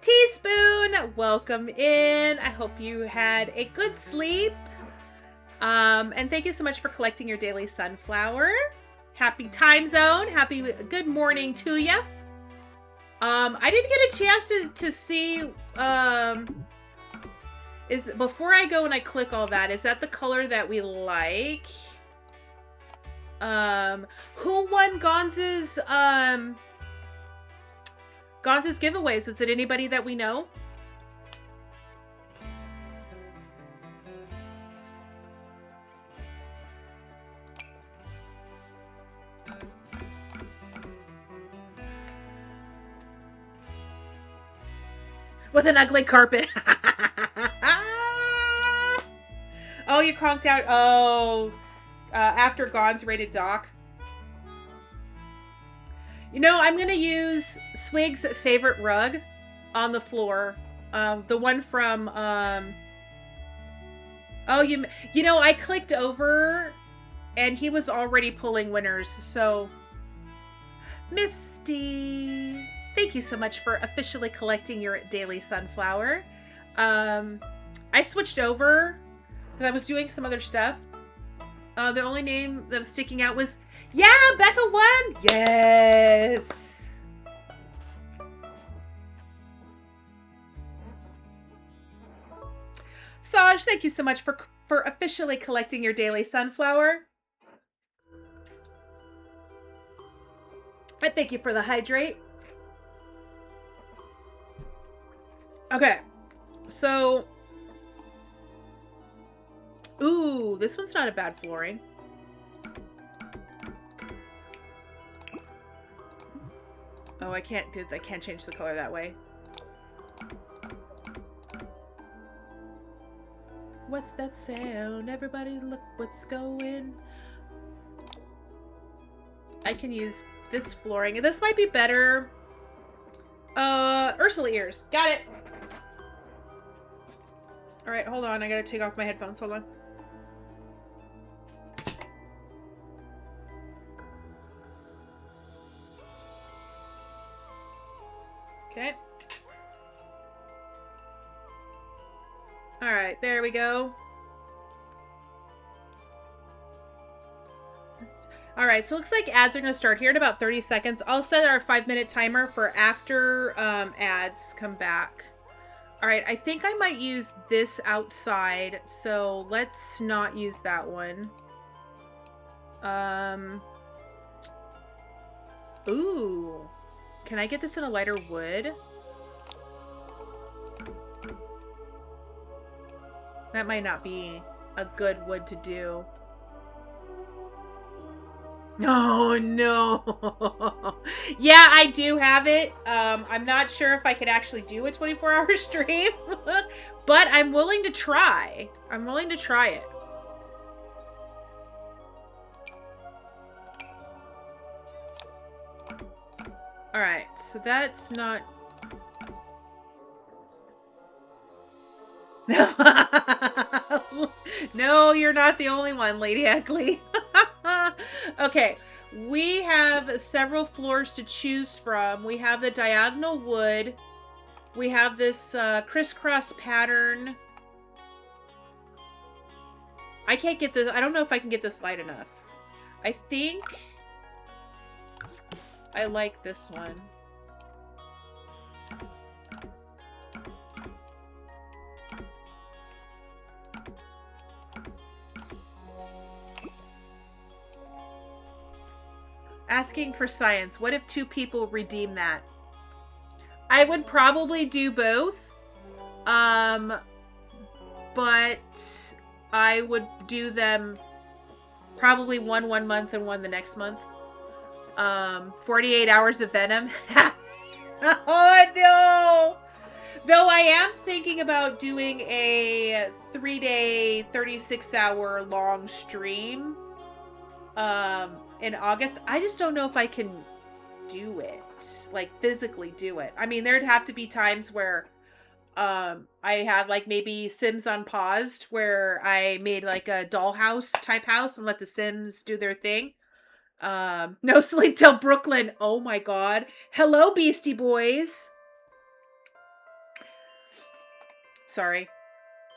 Teaspoon, welcome in. I hope you had a good sleep. And thank you so much for collecting your daily sunflower. Happy time zone. Happy good morning to you. I didn't get a chance to see, is before I go and I click all that, is that the color that we like? Who won Gonz's giveaways? Was it anybody that we know? With an ugly carpet. Oh, you conked out. Oh, after Gon's rated dock. You know, I'm going to use Swig's favorite rug on the floor. The one from, oh, you know, I clicked over and he was already pulling winners. So, Misty, thank you so much for officially collecting your daily sunflower. I switched over because I was doing some other stuff. The only name that was sticking out was, yeah, Becca won. Yes. Saj, thank you so much for officially collecting your daily sunflower. I thank you for the hydrate. Okay, so, ooh, this one's not a bad flooring. Oh, I can't change the color that way. What's that sound? Everybody look what's going. I can use this flooring. This might be better. Ursula ears. Got it. All right, hold on. I gotta take off my headphones. Hold on. Okay. All right, there we go. All right, so it looks like ads are going to start here in about 30 seconds. I'll set our 5-minute timer for after ads come back. All right, I think I might use this outside, so let's not use that one. Ooh, can I get this in a lighter wood? That might not be a good wood to do. Oh, no. Yeah, I do have it. I'm not sure if I could actually do a 24-hour stream, but I'm willing to try. I'm willing to try it. All right, so that's not... No. No, you're not the only one, Lady Eckley. Okay, we have several floors to choose from. We have the diagonal wood. We have this crisscross pattern. I can't get this. I don't know if I can get this light enough. I think I like this one. Asking for science. What if 2 people redeem that? I would probably do both. But I would do them probably one month and one the next month. 48 hours of Venom. Oh no! Though I am thinking about doing a 3-day, 36-hour long stream in August. I just don't know if I can do it, like physically do it. I mean, there'd have to be times where I had like maybe Sims unpaused where I made like a dollhouse type house and let the Sims do their thing. No sleep till Brooklyn. Oh my god. Hello, Beastie Boys. Sorry.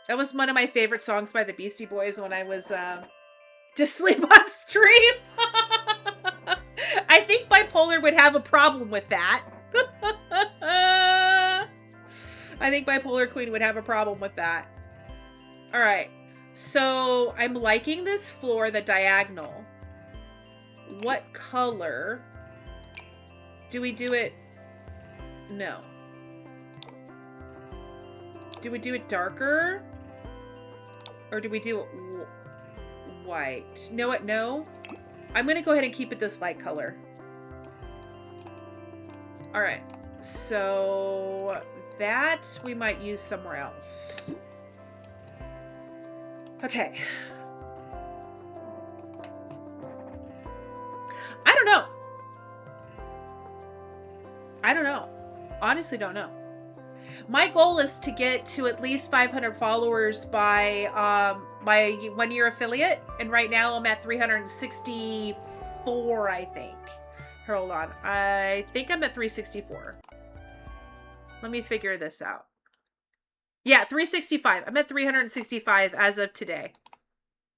That was one of my favorite songs by the Beastie Boys when I was just sleep on stream. I think Bipolar would have a problem with that. I think Bipolar Queen would have a problem with that. All right. So I'm liking this floor, the diagonal. What color? Do we do it? No. Do we do it darker? Or do we do it white? Know what? No. I'm going to go ahead and keep it this light color. All right. So that we might use somewhere else. Okay. I don't know. I don't know. Honestly, don't know. My goal is to get to at least 500 followers by my 1-year affiliate. And right now I'm at 364, I think. Hold on. I think I'm at 364. Let me figure this out. Yeah, 365. I'm at 365 as of today.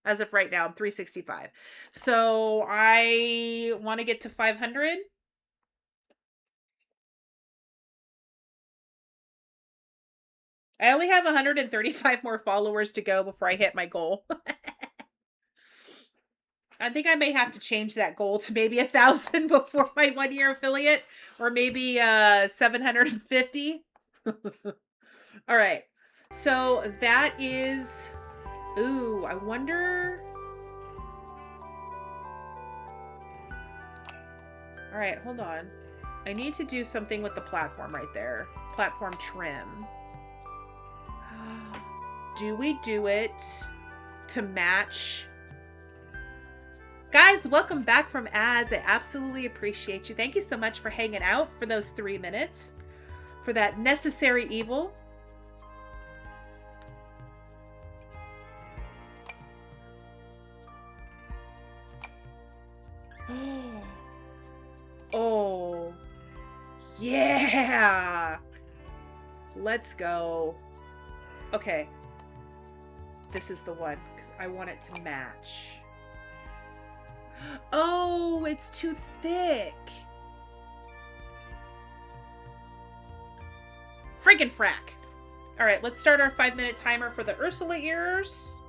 As of right now, I'm 365. So I want to get to 500. I only have 135 more followers to go before I hit my goal. I think I may have to change that goal to maybe 1,000 before my 1-year affiliate, or maybe 750. All right. So that is, ooh, I wonder. All right, hold on. I need to do something with the platform right there. Platform trim. Do we do it to match? Guys, welcome back from ads. I absolutely appreciate you. Thank you so much for hanging out for those 3 minutes. For that necessary evil. Oh. Yeah. Let's go. Okay. This is the one, because I want it to match. Oh, it's too thick. Friggin' frack. All right, let's start our 5-minute timer for the Ursula ears.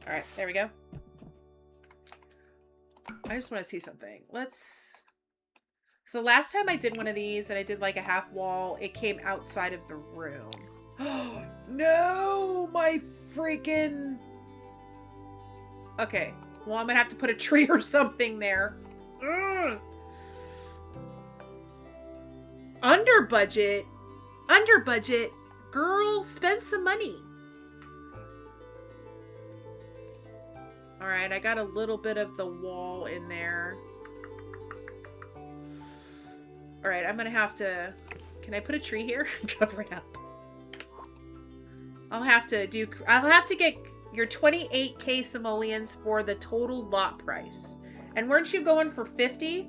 All right, there we go. I just want to see something. Let's... So last time I did one of these and I did like a half wall, it came outside of the room. No, my freaking... Okay, well, I'm gonna have to put a tree or something there. Ugh. Under budget? Under budget? Girl, spend some money. All right, I got a little bit of the wall in there. All right, I'm gonna have to... Can I put a tree here? Cover it up. I'll have to get your 28K simoleons for the total lot price. And weren't you going for 50?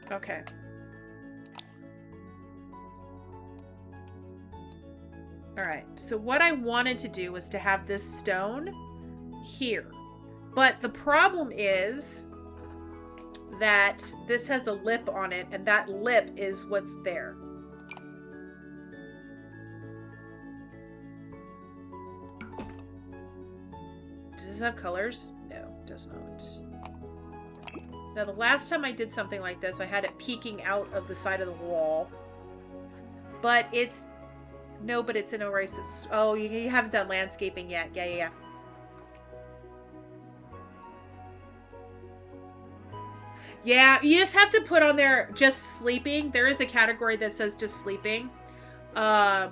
Okay. All right. So what I wanted to do was to have this stone here. But the problem is that this has a lip on it, and that lip is what's there. Does this have colors? No, it does not. Now, the last time I did something like this, I had it peeking out of the side of the wall. But it's... No, but it's an oasis. Oh, you haven't done landscaping yet. Yeah. Yeah, you just have to put on there just sleeping. There is a category that says just sleeping. So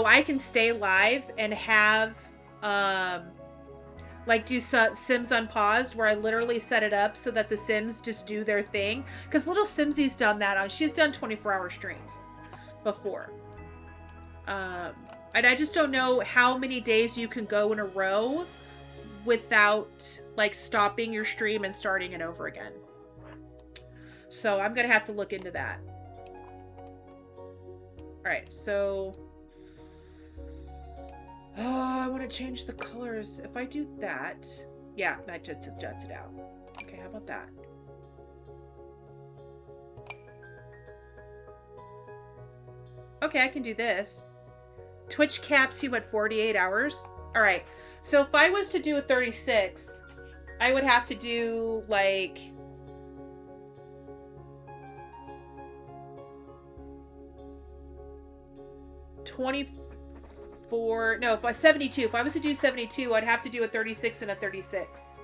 I can stay live and have... like do Sims unpaused, where I literally set it up so that the Sims just do their thing. Because little Simsy's done that. She's done 24-hour streams before. And I just don't know how many days you can go in a row without like stopping your stream and starting it over again. So I'm gonna have to look into that. All right, so I want to change the colors. If I do that, yeah, that juts it out. Okay, how about that? Okay, I can do this. Twitch caps you at 48 hours. All right, so if I was to do a 36, I would have to do like... No, if I 72. If I was to do 72, I'd have to do a 36 and a 36.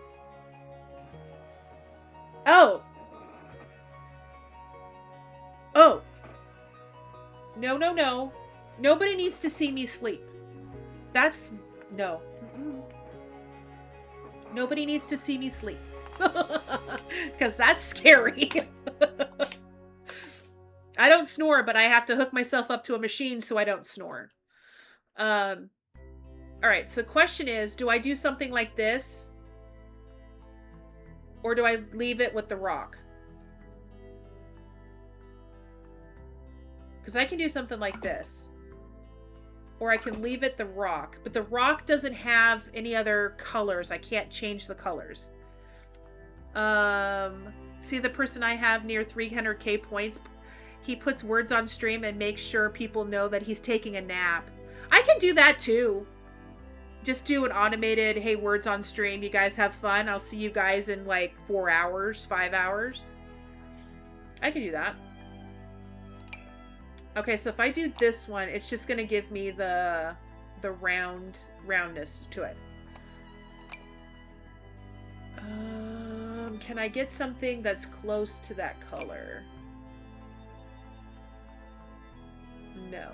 Oh. Oh. No. Nobody needs to see me sleep. That's... No. Nobody needs to see me sleep. Because that's scary. I don't snore, but I have to hook myself up to a machine so I don't snore. All right, so the question is, do I do something like this? Or do I leave it with the rock? Because I can do something like this. Or I can leave it the rock. But the rock doesn't have any other colors. I can't change the colors. See the person I have near 300k points? He puts words on stream and makes sure people know that he's taking a nap. I can do that too. Just do an automated, hey, words on stream. You guys have fun. I'll see you guys in like 4 hours, 5 hours. I can do that. Okay, so if I do this one, it's just going to give me the roundness to it. Can I get something that's close to that color? No.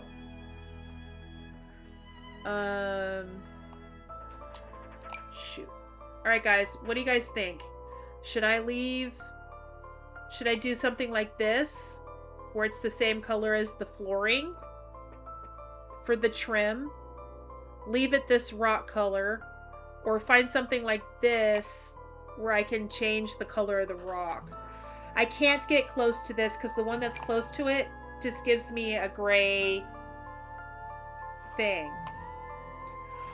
Shoot. All right, guys, what do you guys think? Should I do something like this, where it's the same color as the flooring for the trim? Leave it this rock color, or find something like this where I can change the color of the rock. I can't get close to this because the one that's close to it just gives me a gray thing.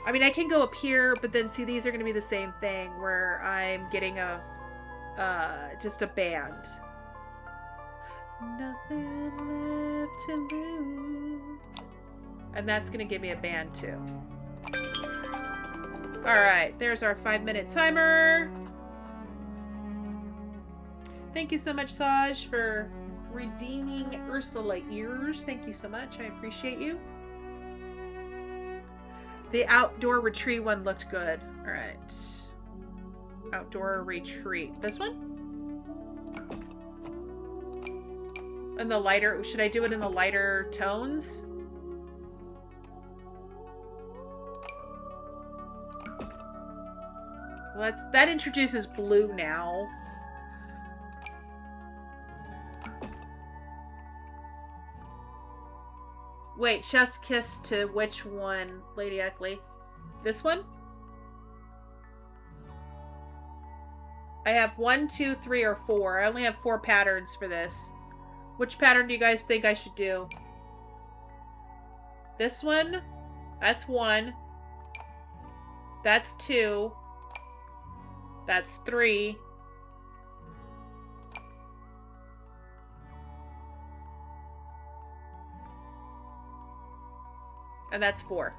I mean, I can go up here, but then see, these are going to be the same thing where I'm getting just a band. Nothing left to lose. And that's going to give me a band too. All right, there's our 5-minute timer. Thank you so much, Saj, for redeeming Ursula ears. Thank you so much. I appreciate you. The outdoor retreat one looked good. All right. Outdoor retreat. This one? And the lighter, should I do it in the lighter tones? Well, that introduces blue now. Wait, chef's kiss to which one, Lady Eckley? This one? I have 1, 2, 3, or 4. I only have 4 patterns for this. Which pattern do you guys think I should do? This one? That's 1. That's 2. That's 3. And that's 4.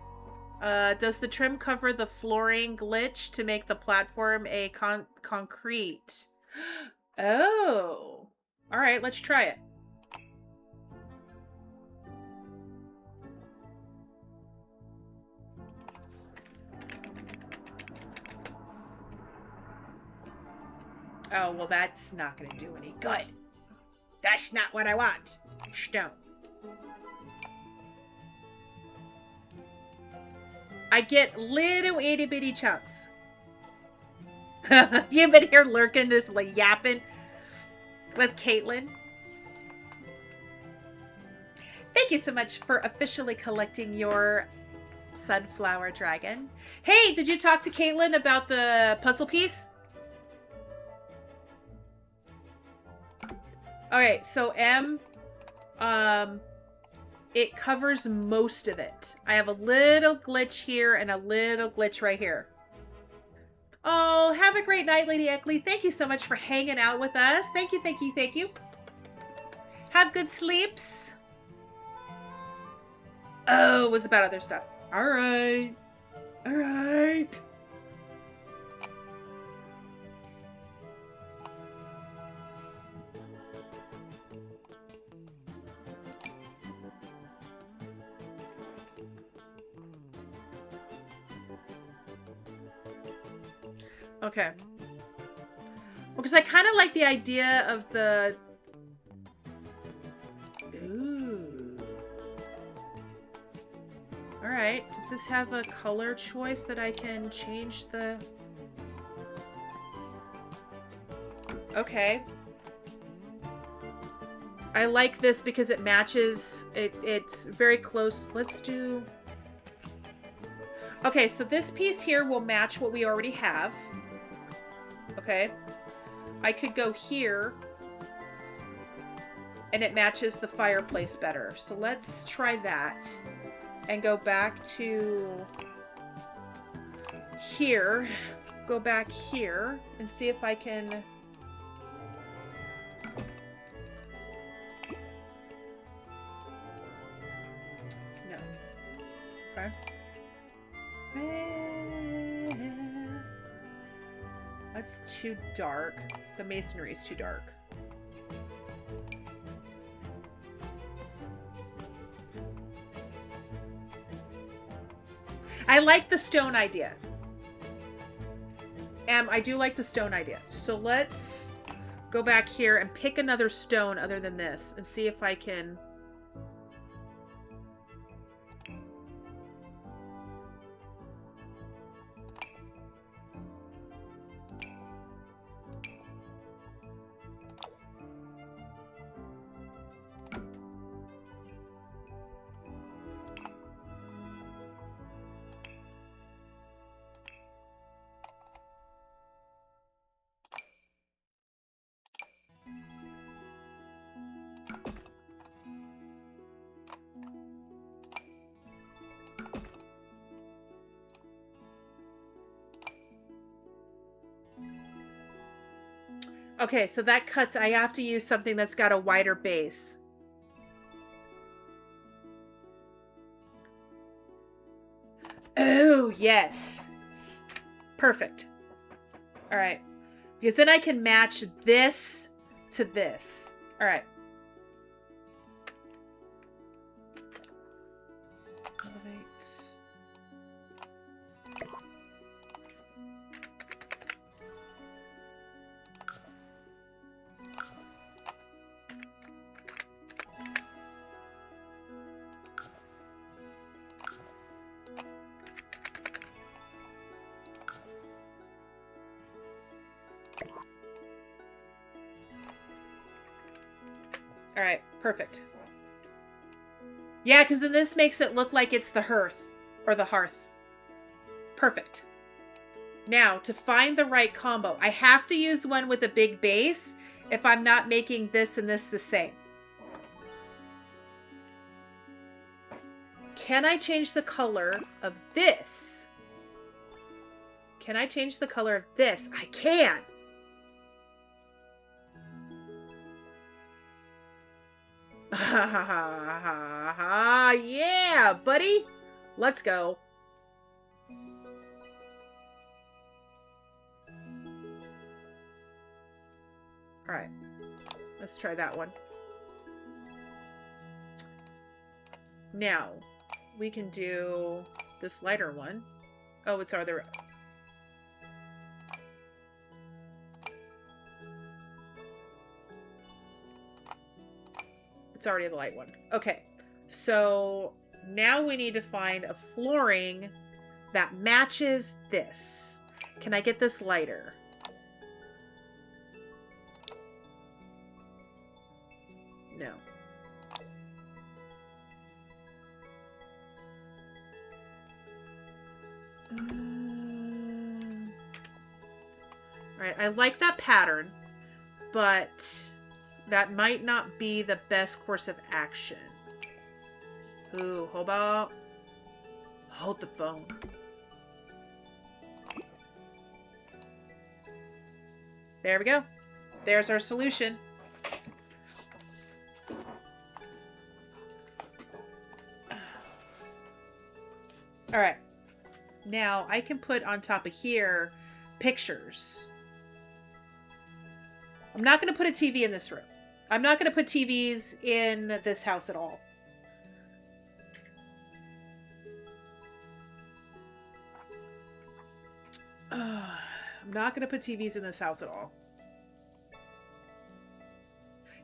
Does the trim cover the flooring glitch to make the platform a concrete? Oh. All right, let's try it. Oh, well, that's not going to do any good. That's not what I want. Stone. I get little itty bitty chunks. You've been here lurking, just like yapping with Caitlin. Thank you so much for officially collecting your sunflower dragon. Hey, did you talk to Caitlin about the puzzle piece? Okay, so M, it covers most of it. I have a little glitch here and a little glitch right here. Oh, have a great night, Lady Eckley. Thank you so much for hanging out with us. Thank you, thank you, thank you. Have good sleeps. Oh, it was about other stuff. All right. All right. Okay. Well, because I kind of like the idea of the... Ooh. Alright. Does this have a color choice that I can change the... Okay. I like this because it matches... It's very close. Let's do... Okay, so this piece here will match what we already have. Okay. I could go here and it matches the fireplace better. So let's try that and go back to here. Go back here and see if I can... No. Okay. That's too dark. The masonry is too dark. I like the stone idea. I do like the stone idea. So let's go back here and pick another stone other than this and see if I can... Okay, so that cuts... I have to use something that's got a wider base. Oh, yes. Perfect. All right. Because then I can match this to this. All right. All right, perfect. Yeah, because then this makes it look like it's the hearth or the hearth. Perfect. Now, to find the right combo, I have to use one with a big base if I'm not making this and this the same. Can I change the color of this? Can I change the color of this? I can. Yeah, buddy. Let's go. All right. Let's try that one. Now, we can do this lighter one. Oh, it's other. It's already the light one. Okay. So now we need to find a flooring that matches this. Can I get this lighter? No. All right, I like that pattern, but that might not be the best course of action. Ooh, hold the phone. There we go. There's our solution. All right. Now I can put on top of here pictures. I'm not going to put a TV in this room. I'm not going to put TVs in this house at all. I'm not going to put TVs in this house at all.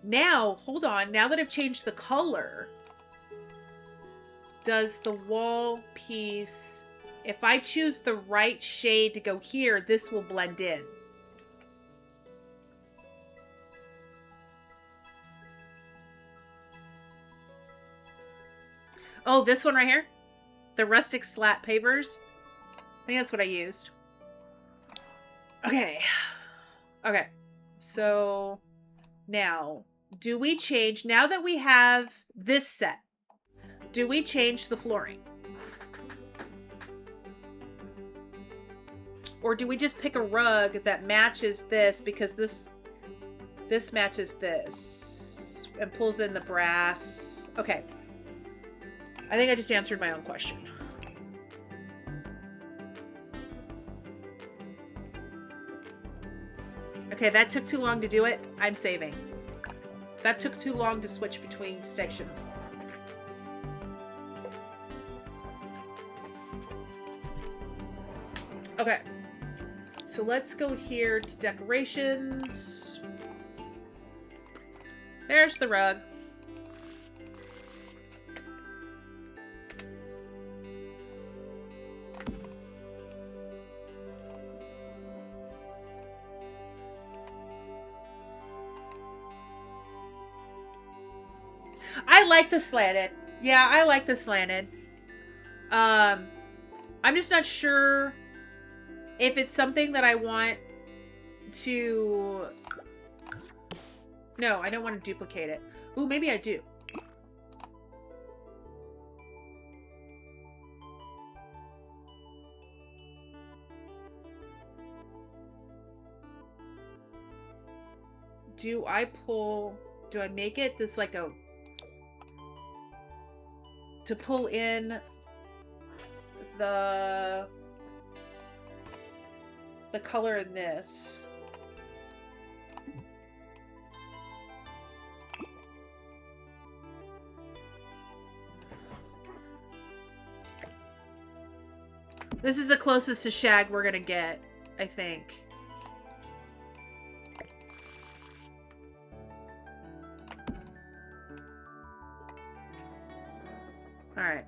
Now, hold on. Now that I've changed the color, does the wall piece, if I choose the right shade to go here, this will blend in. Oh, this one right here? The rustic slat pavers? I think that's what I used. Okay. Okay. So now, do we change, now that we have this set, do we change the flooring? Or do we just pick a rug that matches this because this matches this and pulls in the brass? Okay. I think I just answered my own question. Okay, that took too long to do it. I'm saving. That took too long to switch between stations. Okay. So let's go here to decorations. There's the rug. I like the slanted. Yeah, I like the slanted. I'm just not sure if it's something that I want to... No, I don't want to duplicate it. Ooh, maybe I do. Do I make it this like a... to pull in the color in this. This is the closest to shag we're gonna get, I think. All right.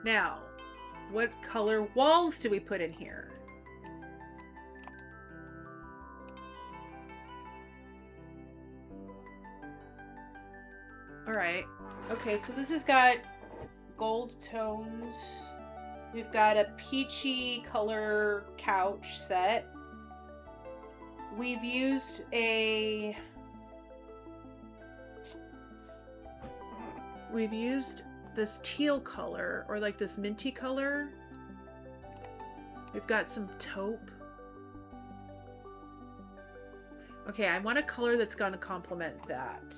Now, what color walls do we put in here? All right. Okay, so this has got gold tones. We've got a peachy color couch set. We've used this teal color, or like this minty color. We've got some taupe. Okay, I want a color that's going to complement that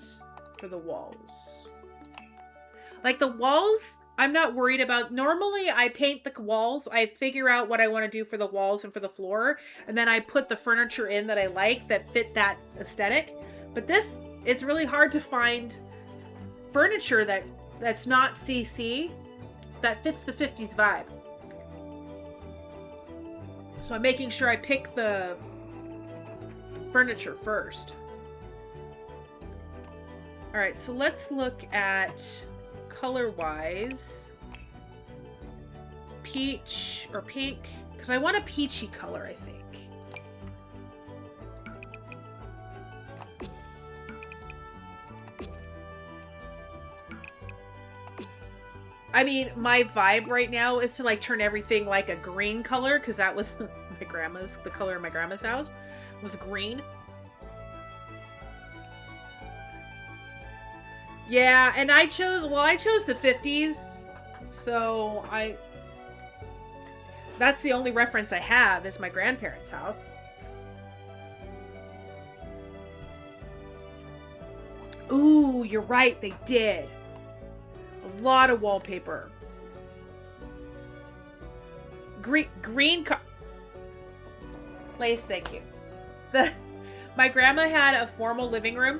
for the walls. Like the walls, I'm not worried about. Normally, I paint the walls. I figure out what I want to do for the walls and for the floor. And then I put the furniture in that I like that fit that aesthetic. But this, it's really hard to find furniture that's not CC that fits the 50s vibe. So I'm making sure I pick the furniture first. All right, so let's look at color-wise. Peach or pink, because I want a peachy color, I think. I mean, my vibe right now is to like turn everything like a green color, because that was the color of my grandma's house was green. Yeah, and I chose the 50s, so that's the only reference I have is my grandparents' house. Ooh, you're right, they did. A lot of wallpaper. Green Lace, thank you. My grandma had a formal living room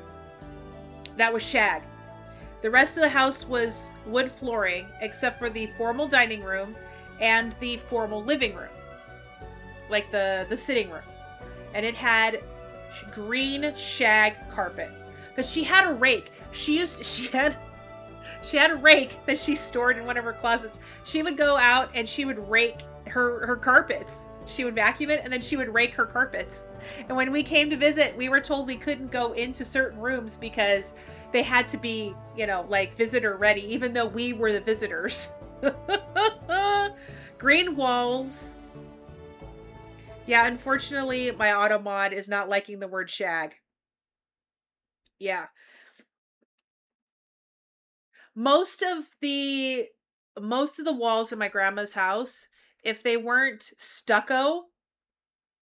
that was shag. The rest of the house was wood flooring, except for the formal dining room and the formal living room, like the sitting room. And it had green shag carpet. But she had a rake. She had a rake that she stored in one of her closets. She would go out and she would rake her carpets. She would vacuum it and then she would rake her carpets. And when we came to visit, we were told we couldn't go into certain rooms because they had to be, like visitor ready, even though we were the visitors. Green walls. Yeah, unfortunately, my auto mod is not liking the word shag. Yeah. Most of the walls in my grandma's house, if they weren't stucco,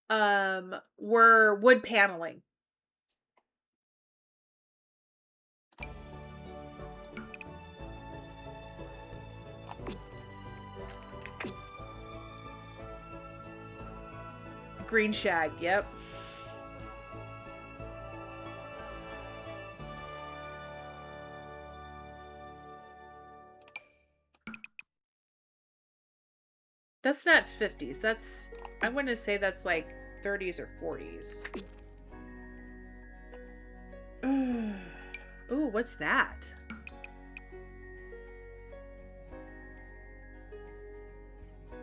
were wood paneling. Green shag, yep. That's not 50s. I want to say that's like 30s or 40s. Ooh, what's that?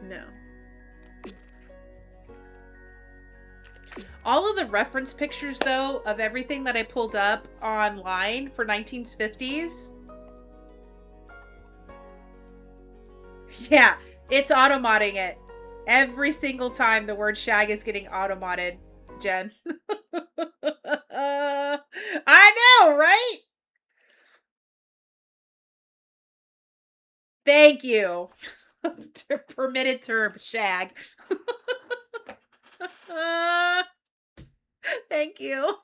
No. All of the reference pictures, though, of everything that I pulled up online for 1950s. Yeah, it's auto-modding it. Every single time the word shag is getting auto-modded, Jen. I know, right? Thank you. Permitted term, shag. Thank you.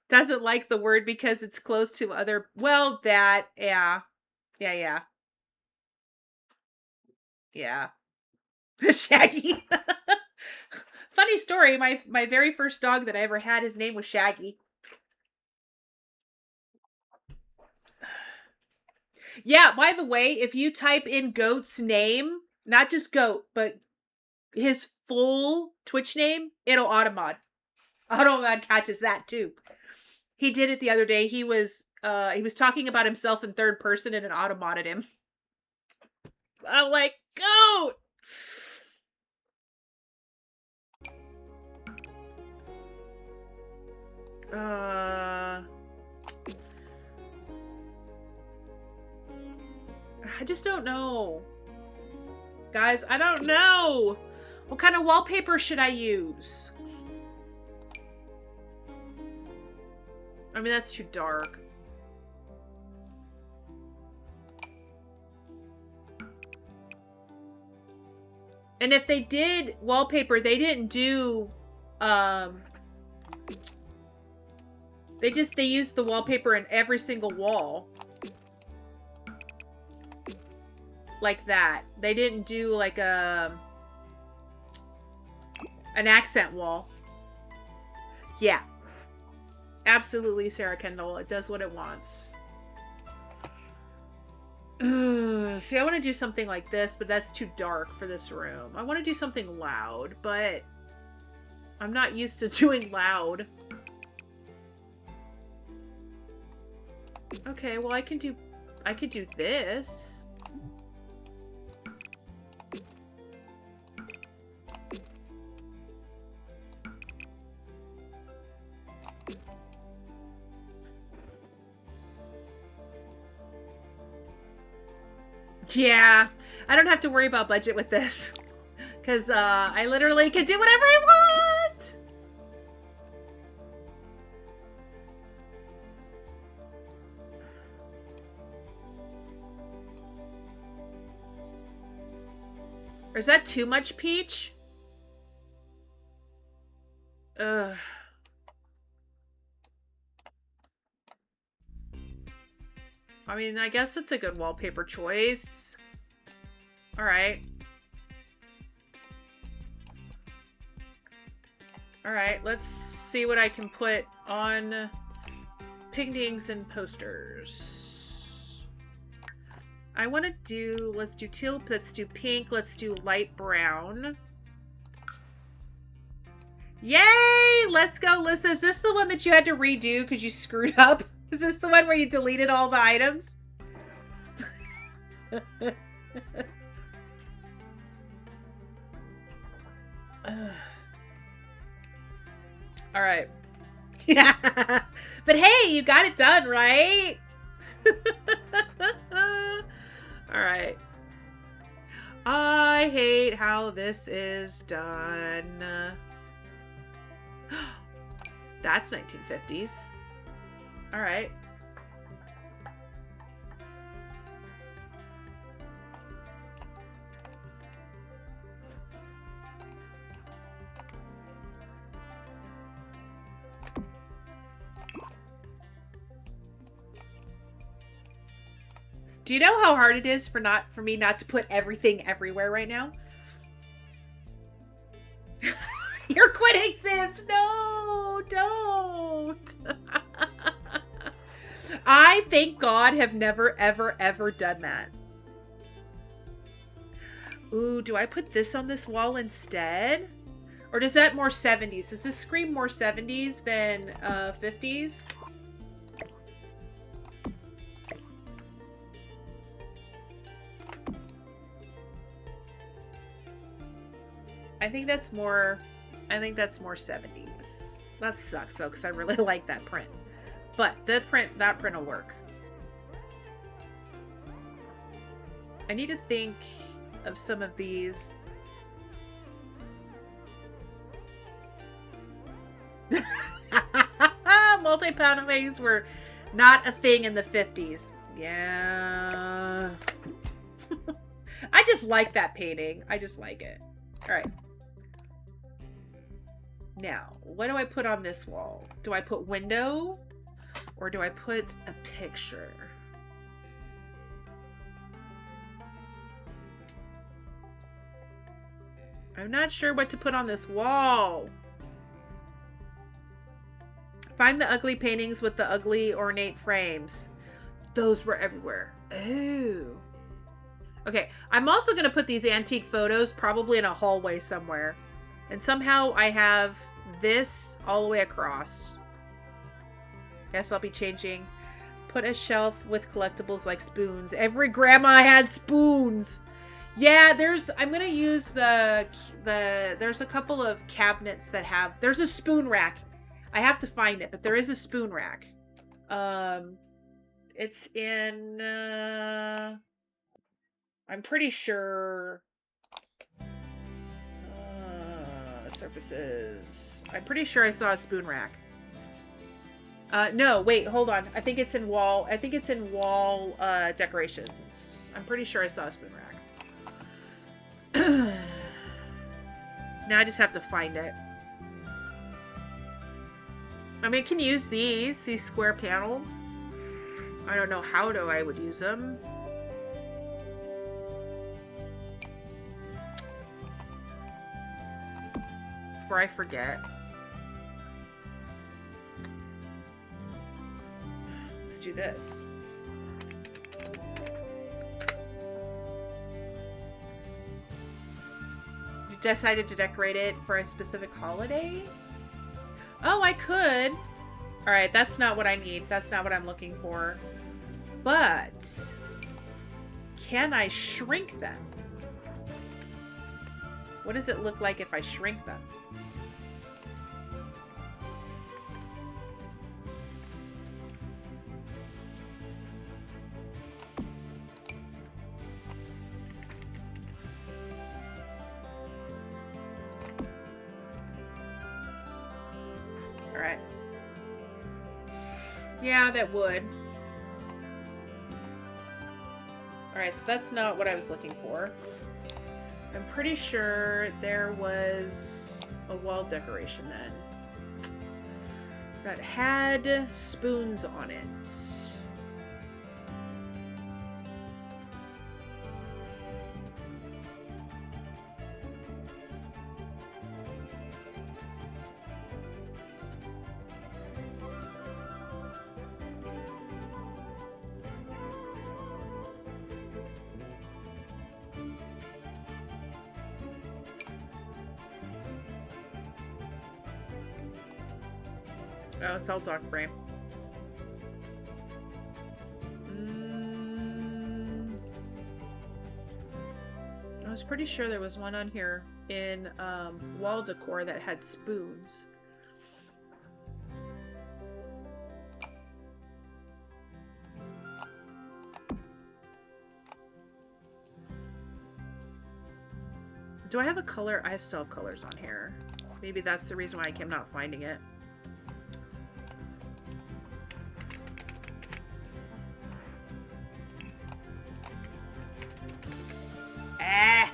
Doesn't like the word because it's close to other. Well, that, yeah. Yeah. Shaggy. Funny story. My very first dog that I ever had, his name was Shaggy. Yeah, by the way, if you type in Goat's name, not just Goat, but his full Twitch name, it'll automod. Automod catches that too. He did it the other day. He was talking about himself in third person and it automodded him. I'm like, Goat! I just don't know. Guys, I don't know. What kind of wallpaper should I use? I mean, that's too dark. And if they did wallpaper, they didn't do, they used the wallpaper in every single wall. Like that. They didn't do like an accent wall. Yeah. Absolutely, Sarah Kendall. It does what it wants. See, I want to do something like this, but that's too dark for this room. I want to do something loud, but I'm not used to doing loud. Okay, well, I could do this. Yeah, I don't have to worry about budget with this. Because I literally can do whatever I want! Or is that too much peach? Ugh. I mean, I guess it's a good wallpaper choice. All right. All right, let's see what I can put on paintings and posters. I want to do, let's do teal, let's do pink, let's do light brown. Yay! Let's go, Lissa. Is this the one that you had to redo because you screwed up? Is this the one where you deleted all the items? All right. Yeah. But hey, you got it done, right? All right. I hate how this is done. That's 1950s. All right. Do you know how hard it is for me not to put everything everywhere right now? You're quitting, Sims. No, don't. I, thank God, have never, ever, ever done that. Ooh, do I put this on this wall instead? Or does that more 70s? Does this scream more 70s than 50s? I think that's more 70s. That sucks though, because I really like that print. But that print will work. I need to think of some of these. Multi-pound wigs were not a thing in the 50s. Yeah. I just like that painting. I just like it. All right. Now, what do I put on this wall? Do I put window or do I put a picture? I'm not sure what to put on this wall. Find the ugly paintings with the ugly ornate frames. Those were everywhere. Ooh. Okay, I'm also going to put these antique photos probably in a hallway somewhere. And somehow I have this all the way across. Guess I'll be changing. Put a shelf with collectibles like spoons. Every grandma had spoons. Yeah, I'm going to use there's a couple of cabinets that have, there's a spoon rack. I have to find it, but there is a spoon rack. It's in, I'm pretty sure... surfaces. I'm pretty sure I saw a spoon rack. No, wait, hold on. I think it's in wall decorations. I'm pretty sure I saw a spoon rack. Now I just have to find it. I mean, I can use these square panels. I don't know how I would use them. Before I forget. Let's do this. You decided to decorate it for a specific holiday? Oh, I could. All right, that's not what I need. That's not what I'm looking for. But can I shrink them? What does it look like if I shrink them? All right. Yeah, that would. All right, so that's not what I was looking for. I'm pretty sure there was a wall decoration then that had spoons on it. Oh, it's all dark frame. I was pretty sure there was one on here in wall decor that had spoons. Do I have a color? I still have colors on here. Maybe that's the reason why I'm not finding it. Ah!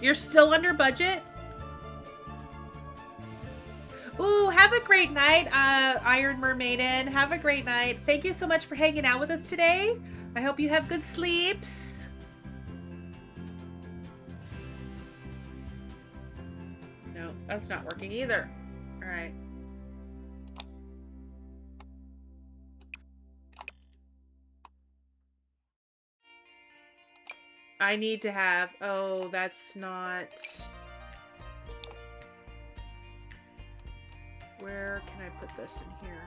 You're still under budget? Ooh, have a great night, Iron Mermaiden. Have a great night. Thank you so much for hanging out with us today. I hope you have good sleeps. No, that's not working either. All right. I need to have... Oh, that's not... Where can I put this in here?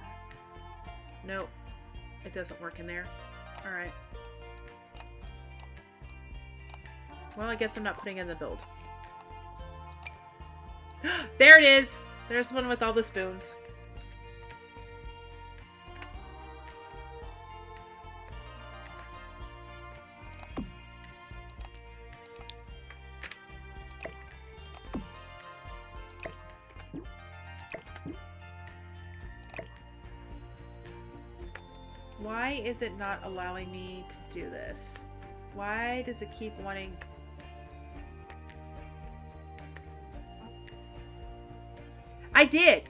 Nope. It doesn't work in there. Alright. Well, I guess I'm not putting in the build. There it is! There's one with all the spoons. Why is it not allowing me to do this? Why does it keep wanting... I did!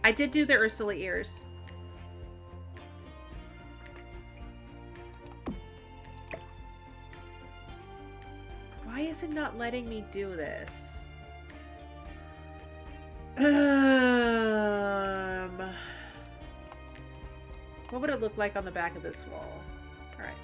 I did do the Ursula ears. Why is it not letting me do this? What would it look like on the back of this wall? All right.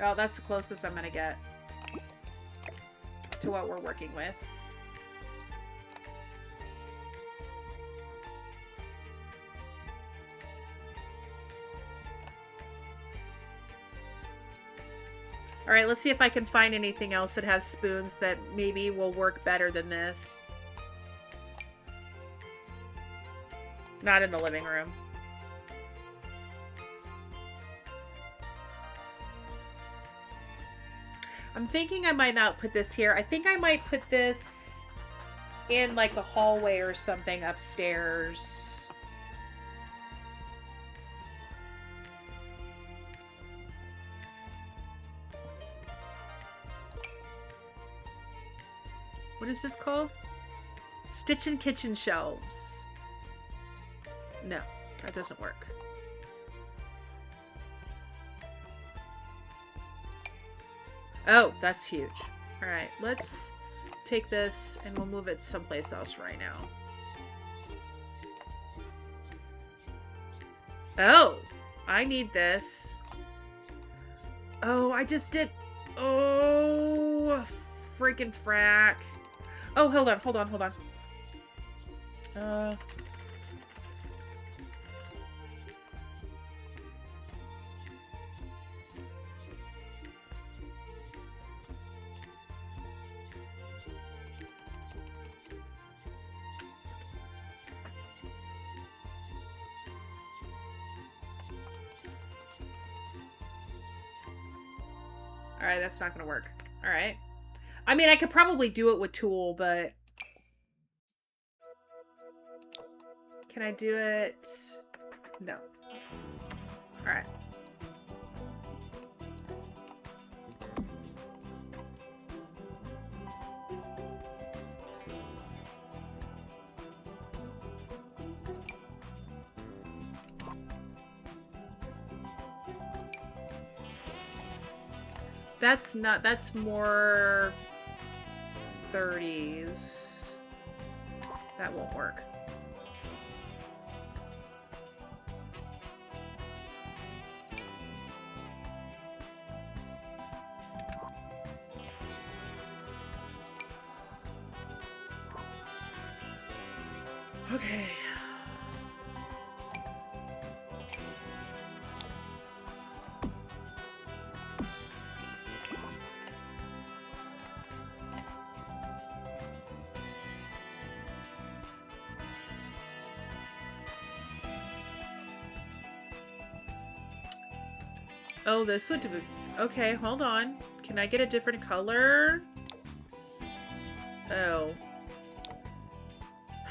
Oh, that's the closest I'm gonna get to what we're working with. All right, let's see if I can find anything else that has spoons that maybe will work better than this. Not in the living room. I'm thinking I might not put this here. I think I might put this in like a hallway or something upstairs. What is this called? Stitch and kitchen shelves. No, that doesn't work. Oh, that's huge. All right, let's take this and we'll move it someplace else right now. Oh, I need this. Oh, I just did. Oh, freaking frack. Oh, hold on. All right, that's not gonna work. All right. I mean, I could probably do it with Tool, but can I do it? No. All right. That's not, that's more 30s. That won't work. Okay. Oh, this would be... Okay, hold on. Can I get a different color? Oh.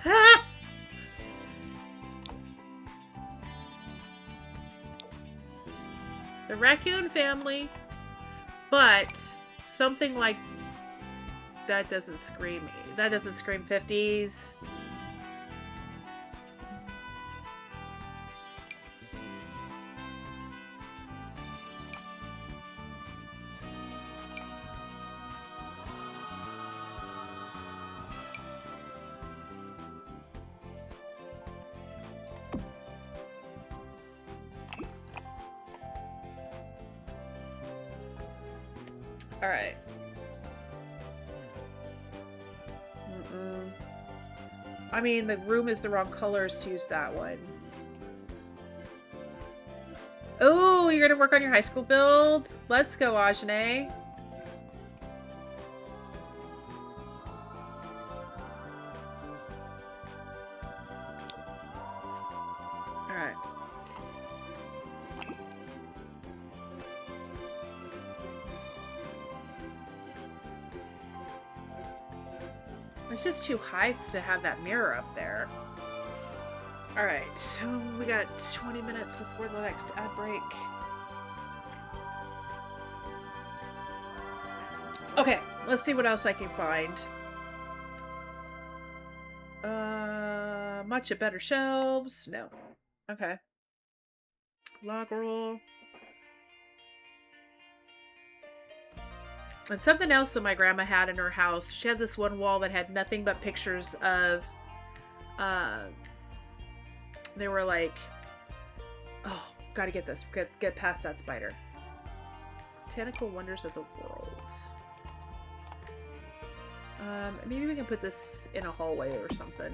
Ha! The raccoon family. But something like... That doesn't scream... That doesn't scream 50s. All right. I mean, the room is the wrong colors to use that one. Oh, you're gonna work on your high school build? Let's go, Ajane. All right. It's just too high to have that mirror up there. All right, so we got 20 minutes before the next ad break. Okay, let's see what else I can find. Much better shelves. No. Okay. Log roll. And something else that my grandma had in her house. She had this one wall that had nothing but pictures of, they were like, oh, gotta get this. Get past that spider. Botanical wonders of the world. Maybe we can put this in a hallway or something.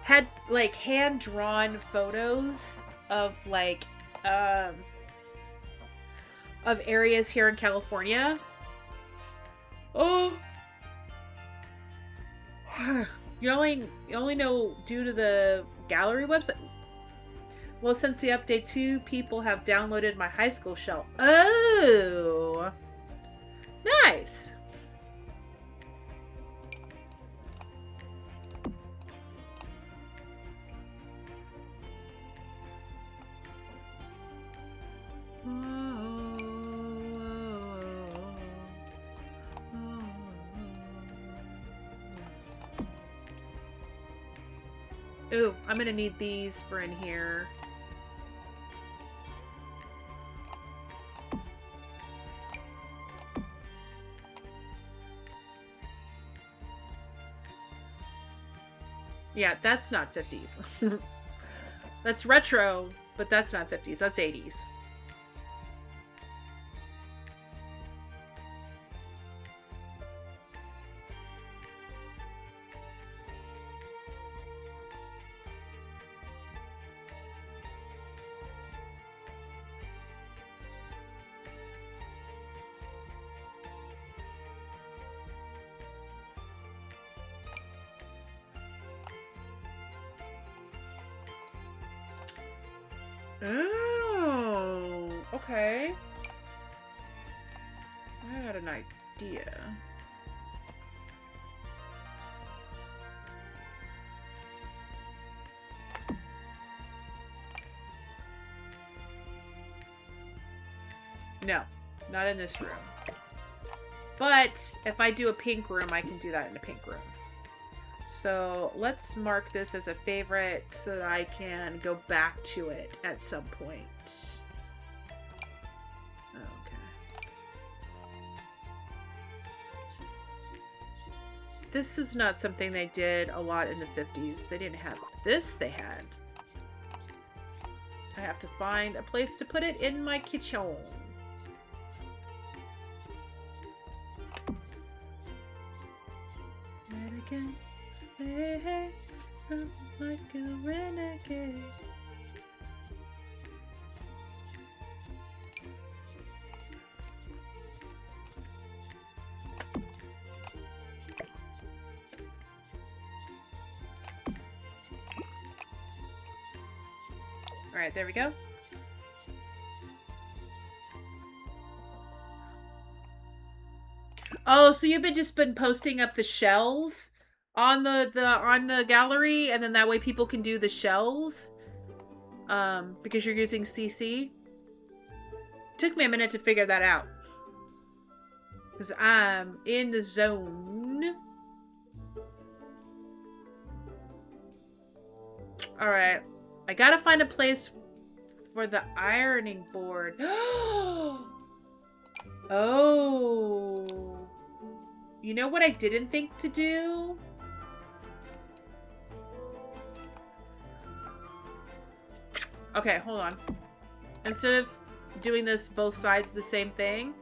Had like hand-drawn photos of like of areas here in California. Oh, you only know due to the gallery website. Well, since the update, 2 people have downloaded my high school shell. Oh, nice. Ooh, I'm gonna need these for in here. Yeah, that's not 50s. That's retro, but that's not 50s. That's 80s. Oh, okay. I got an idea. No, not in this room. But if I do a pink room, I can do that in a pink room. So let's mark this as a favorite so that I can go back to it at some point. Okay. This is not something they did a lot in the 50s. They didn't have this, they had. I have to find a place to put it in my kitchen. Again. Hey, hey, I'm like a renegade. All right, there we go. Oh, so you've just been posting up the shells on the gallery, and then that way people can do the shells because you're using CC. Took me a minute to figure that out because I'm in the zone. All right, I gotta find a place for the ironing board. Oh, you know what I didn't think to do? Okay, hold on. Instead of doing this both sides the same thing,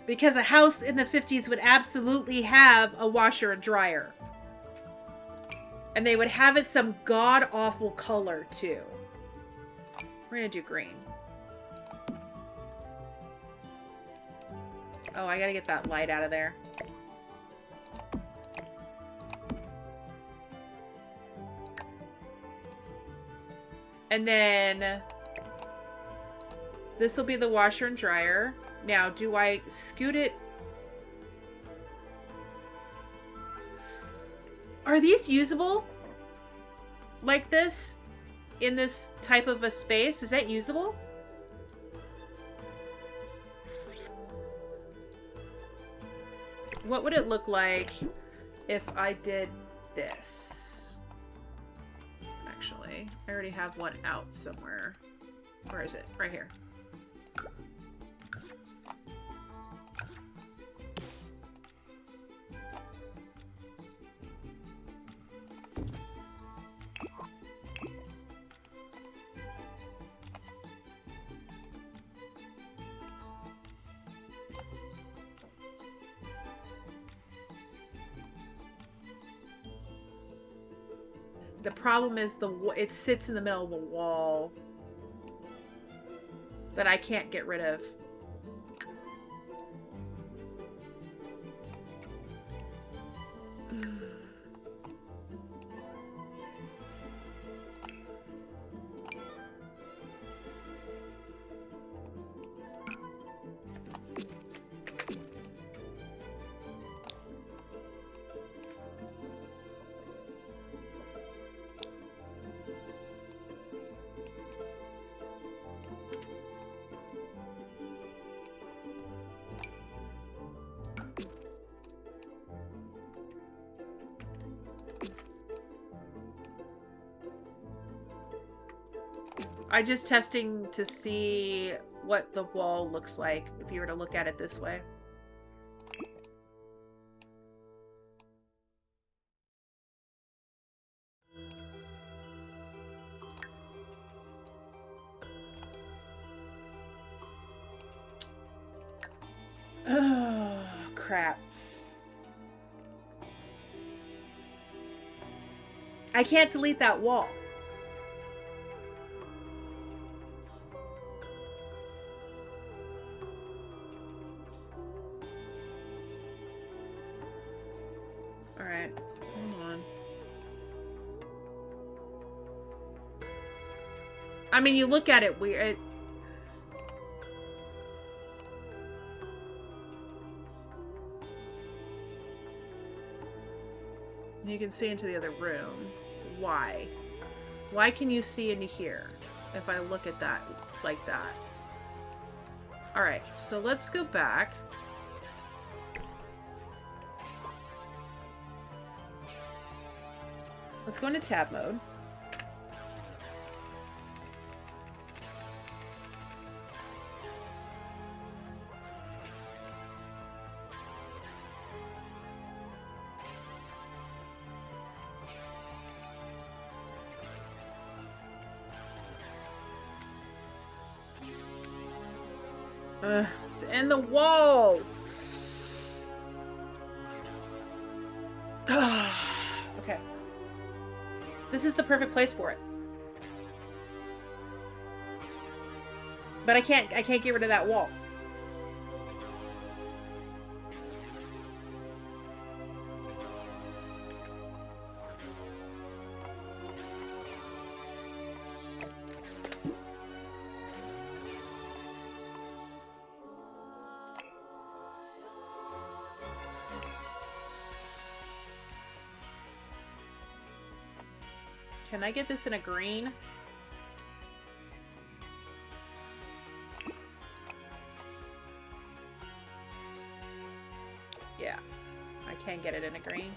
because a house in the 50s would absolutely have a washer and dryer. And they would have it some god-awful color, too. We're gonna do green. Oh, I gotta get that light out of there. And then this will be the washer and dryer. Now, do I scoot it? Are these usable? Like this? In this type of a space? Is that usable? What would it look like if I did this? Actually, I already have one out somewhere. Where is it? Right here. The problem is it sits in the middle of the wall that I can't get rid of. I'm just testing to see what the wall looks like if you were to look at it this way. Oh, crap. I can't delete that wall. Alright, hold on. I mean, you look at it weird. You can see into the other room. Why? Why can you see into here if I look at that like that? Alright, so let's go back. Let's go into tab mode. It's in the wall. Okay. This is the perfect place for it. But I can't get rid of that wall. Can I get this in a green? Yeah, I can get it in a green.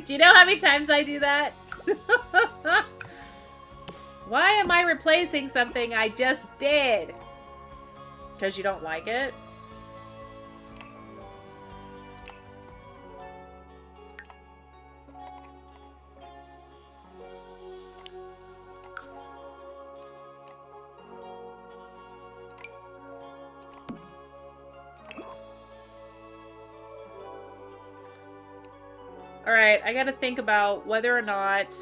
Do you know how many times I do that? Why am I replacing something I just did? Because you don't like it? Alright, I gotta think about whether or not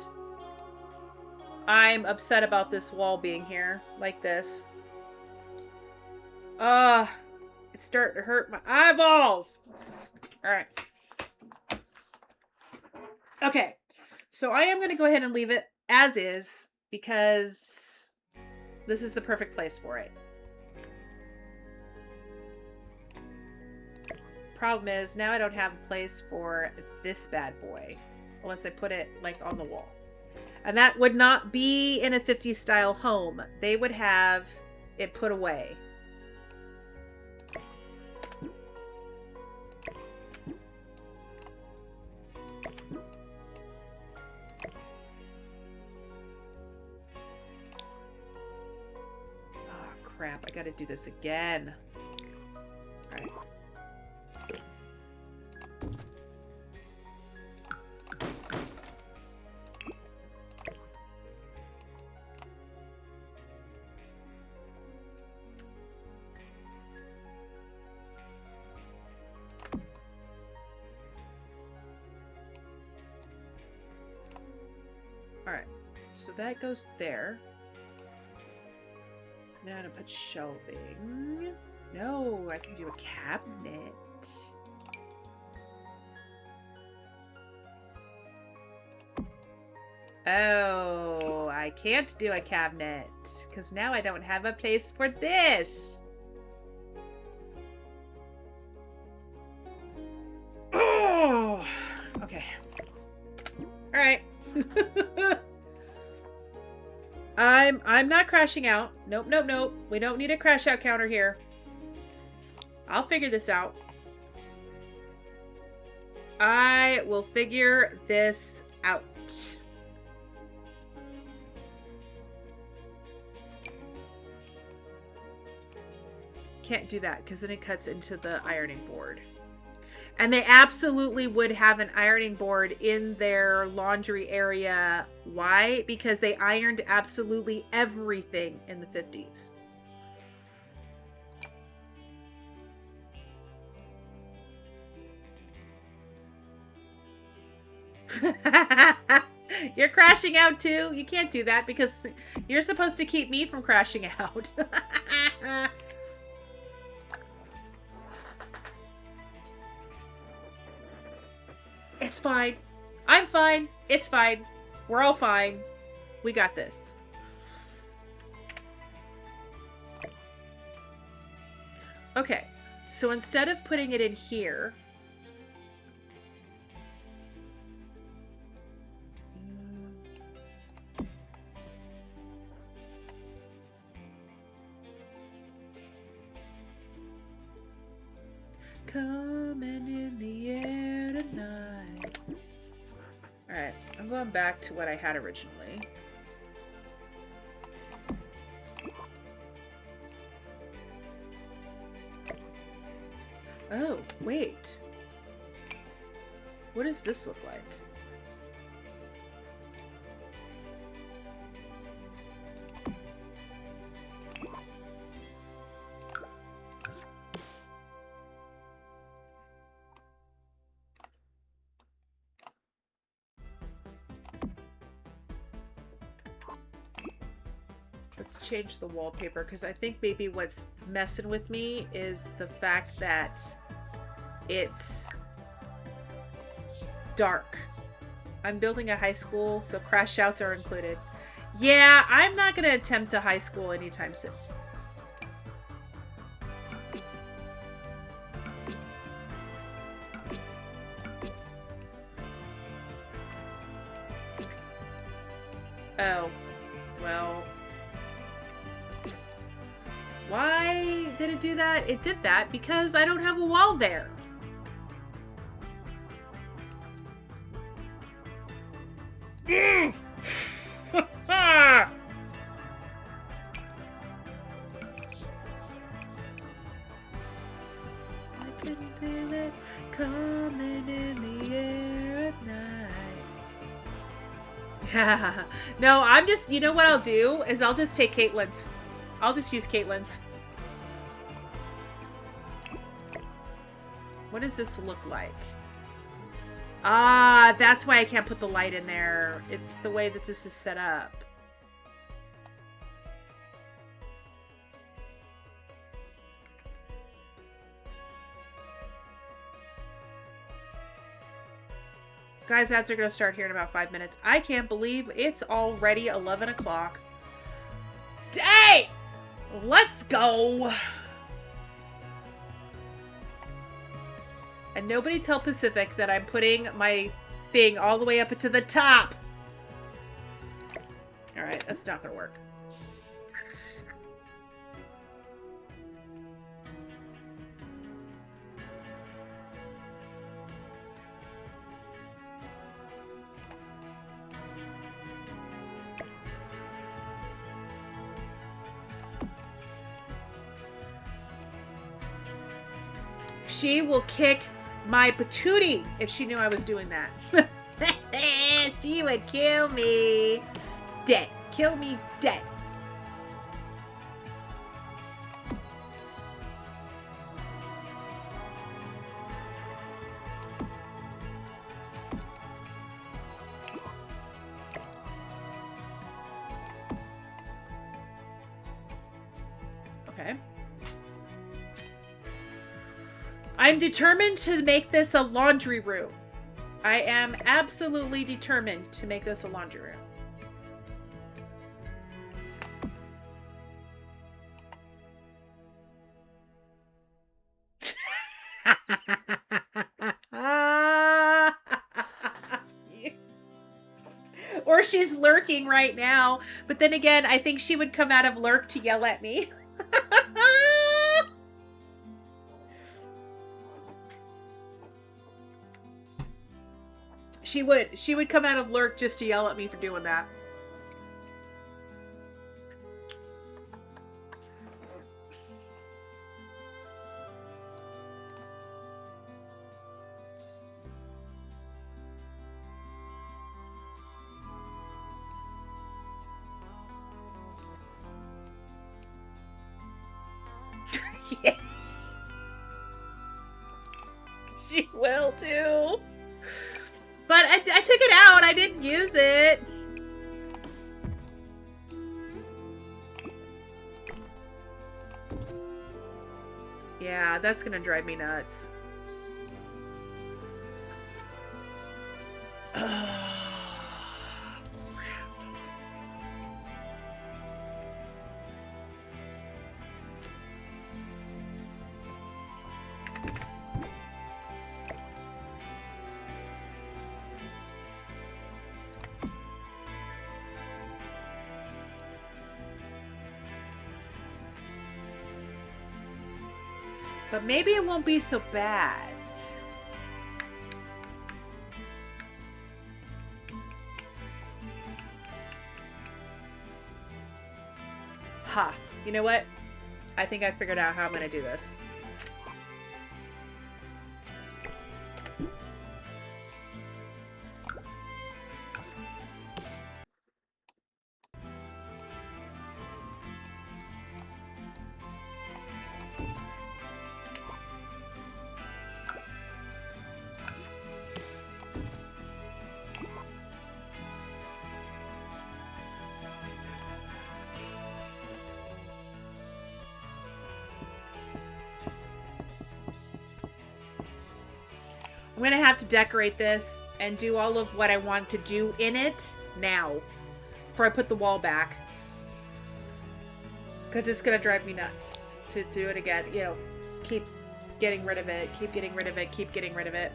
I'm upset about this wall being here, like this. It's starting to hurt my eyeballs. Alright. Okay, so I am going to go ahead and leave it as is, because this is the perfect place for it. Problem is, now I don't have a place for this bad boy, unless I put it, like, on the wall. And that would not be in a 50s style home. They would have it put away. Oh, crap. I gotta do this again. All right. Alright, so that goes there. Now I'm gonna put shelving. No, I can do a cabinet. Oh, I can't do a cabinet because now I don't have a place for this. Oh, okay. All right. I'm not crashing out. Nope, nope, nope. We don't need a crash out counter here. I'll figure this out. I will figure this out. Can't do that because then it cuts into the ironing board. And they absolutely would have an ironing board in their laundry area. Why? Because they ironed absolutely everything in the 50s. You're crashing out too? You can't do that because you're supposed to keep me from crashing out. It's fine. I'm fine. It's fine. We're all fine. We got this. Okay. So instead of putting it in here, coming in the air tonight. Alright, I'm going back to what I had originally. Oh, wait. What does this look like? Let's change the wallpaper because I think maybe what's messing with me is the fact that it's dark. I'm building a high school, so crash outs are included. Yeah, I'm not going to attempt a high school anytime soon. Oh, well. Why did it do that? It did that because I don't have a wall there. I can feel it coming in the air at night. Yeah. No, I'm just, you know what I'll do is I'll just take Caitlin's. I'll just use Caitlin's. What does this look like? Ah, that's why I can't put the light in there. It's the way that this is set up. Guys, ads are going to start here in about 5 minutes. I can't believe it's already 11 o'clock. Hey! Let's go! And nobody tell Pacific that I'm putting my thing all the way up to the top. Alright, that's not going to work. She will kick my patootie if she knew I was doing that. She would kill me dead. Kill me dead. Okay. I'm determined to make this a laundry room. I am absolutely determined to make this a laundry room. Or she's lurking right now. But then again, I think she would come out of lurk to yell at me. She would. She would come out of lurk just to yell at me for doing that. Yeah. She will too. But I took it out. I didn't use it. Yeah, that's gonna drive me nuts. But maybe it won't be so bad. Ha. You know what? I think I figured out how I'm going to do this. I'm going to have to decorate this and do all of what I want to do in it now before I put the wall back. Because it's going to drive me nuts to do it again. You know, keep getting rid of it, keep getting rid of it, keep getting rid of it.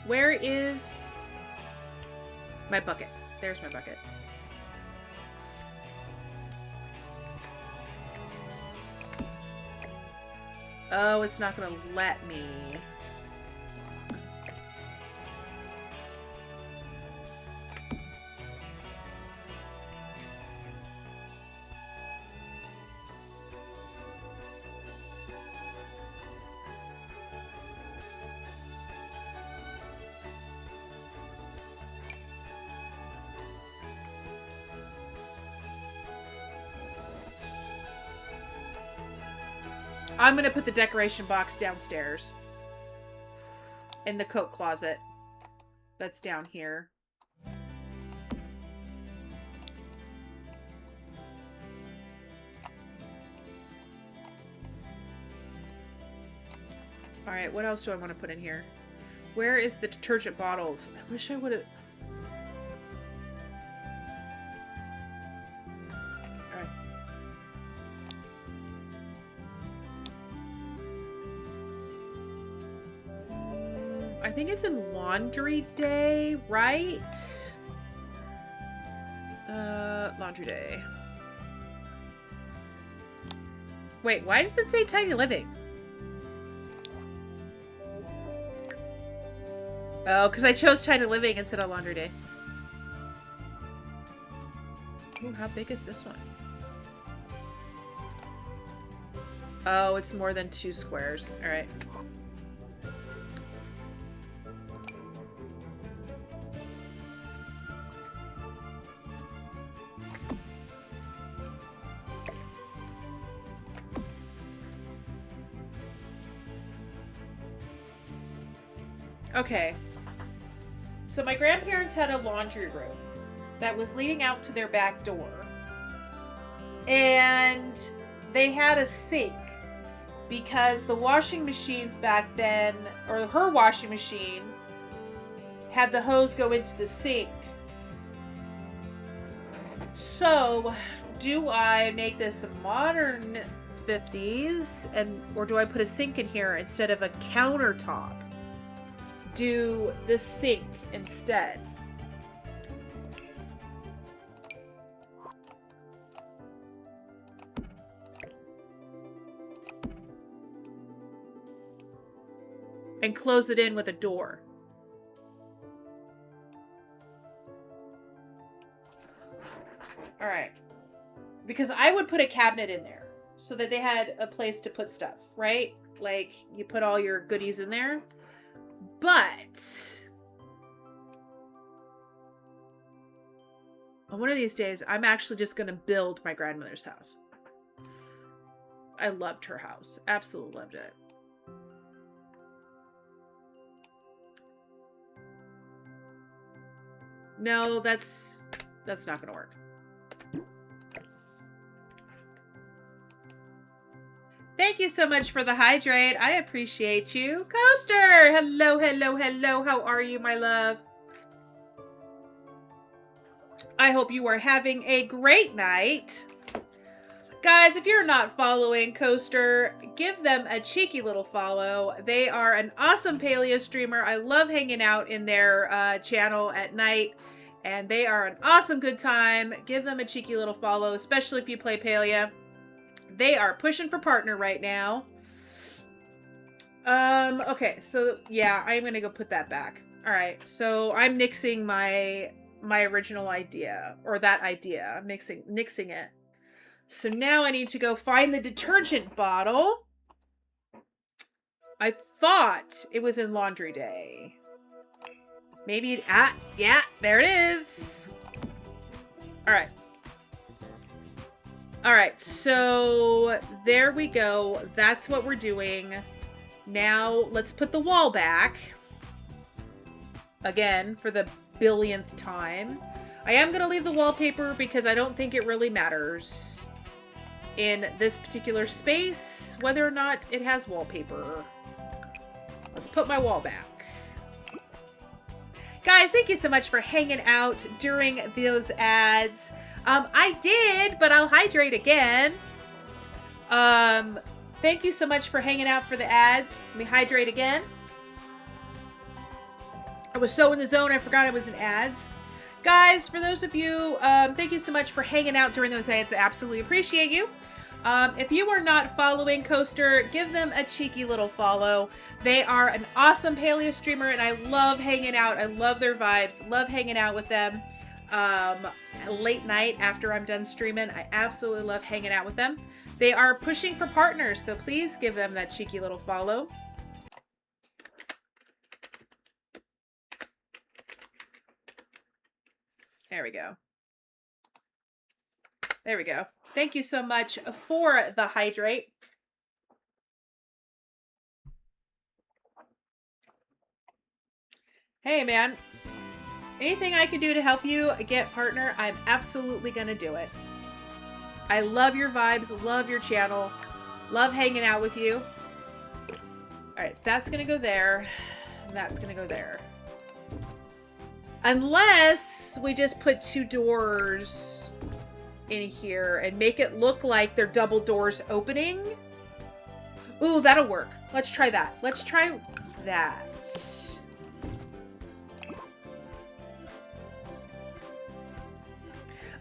Where is my bucket? There's my bucket. Oh, it's not gonna let me. I'm gonna put the decoration box downstairs in the coat closet that's down here. All right, what else do I want to put in here? Where is the detergent bottles? I wish I would have. I think it's in laundry day, right? Laundry day. Wait, why does it say tiny living? Oh, because I chose tiny living instead of laundry day. Ooh, how big is this one? Oh, it's more than 2 squares. All right. Okay. So my grandparents had a laundry room that was leading out to their back door. And they had a sink because the washing machines back then, or her washing machine, had the hose go into the sink. So, do I make this a modern 50s, or do I put a sink in here instead of a countertop? Do the sink instead. And close it in with a door. All right. Because I would put a cabinet in there so that they had a place to put stuff, right? Like you put all your goodies in there. But one of these days, I'm actually just going to build my grandmother's house. I loved her house. Absolutely loved it. No, that's not going to work. Thank you so much for the hydrate. I appreciate you. Coaster! Hello, hello, hello. How are you, my love? I hope you are having a great night. Guys, if you're not following Coaster, give them a cheeky little follow. They are an awesome paleo streamer. I love hanging out in their channel at night, and they are an awesome good time. Give them a cheeky little follow, especially if you play paleo. They are pushing for partner right now. Okay, so yeah, I'm gonna go put that back. All right, so I'm nixing my original idea, or that idea. I'm nixing it. So now I need to go find the detergent bottle. I thought it was in laundry day. Maybe yeah, there it is. All right. All right, so there we go. That's what we're doing. Now let's put the wall back. Again, for the billionth time. I am going to leave the wallpaper because I don't think it really matters in this particular space whether or not it has wallpaper. Let's put my wall back. Guys, thank you so much for hanging out during those ads. I did, but I'll hydrate again. Thank you so much for hanging out for the ads. Let me hydrate again. I was so in the zone, I forgot I was in ads. Guys, for those of you, thank you so much for hanging out during those ads. I absolutely appreciate you. If you are not following Coaster, give them a cheeky little follow. They are an awesome paleo streamer, and I love hanging out. I love their vibes. Love hanging out with them. Late night after I'm done streaming. I absolutely love hanging out with them. They are pushing for partners, so please give them that cheeky little follow. There we go. There we go. Thank you so much for the hydrate. Hey, man. Anything I can do to help you get partner, I'm absolutely going to do it. I love your vibes, love your channel, love hanging out with you. All right, that's going to go there, and that's going to go there. Unless we just put 2 doors in here and make it look like they're double doors opening. Ooh, that'll work. Let's try that. Let's try that.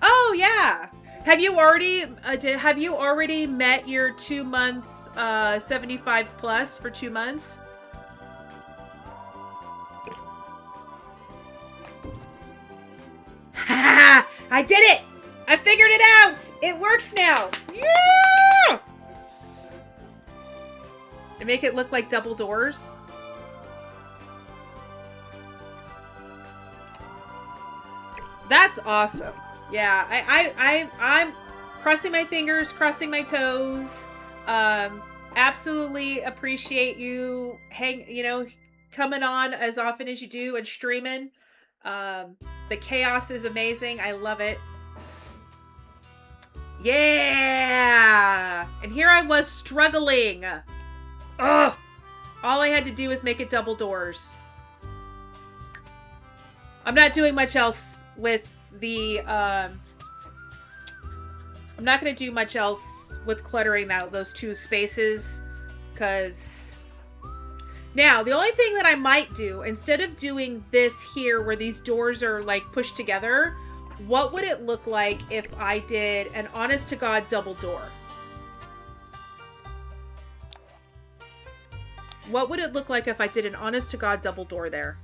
Oh yeah. Have you already met your 2-month 75 plus for 2 months? I did it! I figured it out! It works now! Yeah! And make it look like double doors. That's awesome. Yeah, I'm crossing my fingers, crossing my toes. Absolutely appreciate you coming on as often as you do and streaming. The chaos is amazing. I love it. Yeah! And here I was struggling. Ugh! All I had to do was make it double doors. I'm not doing much else with the, I'm not going to do much else with cluttering out those two spaces, because now the only thing that I might do, instead of doing this here where these doors are like pushed together, what would it look like if I did an honest to God double door? What would it look like if I did an honest to God double door there?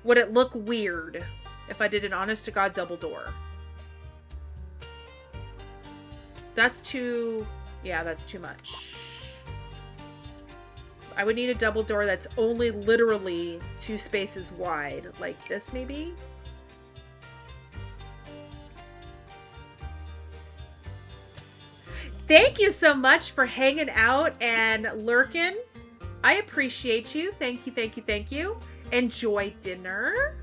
Would it look weird if I did an honest to God double door? That's too... yeah, that's too much. I would need a double door that's only literally 2 spaces wide. Like this, maybe? Thank you so much for hanging out and lurking. I appreciate you. Thank you, thank you, thank you. Enjoy dinner.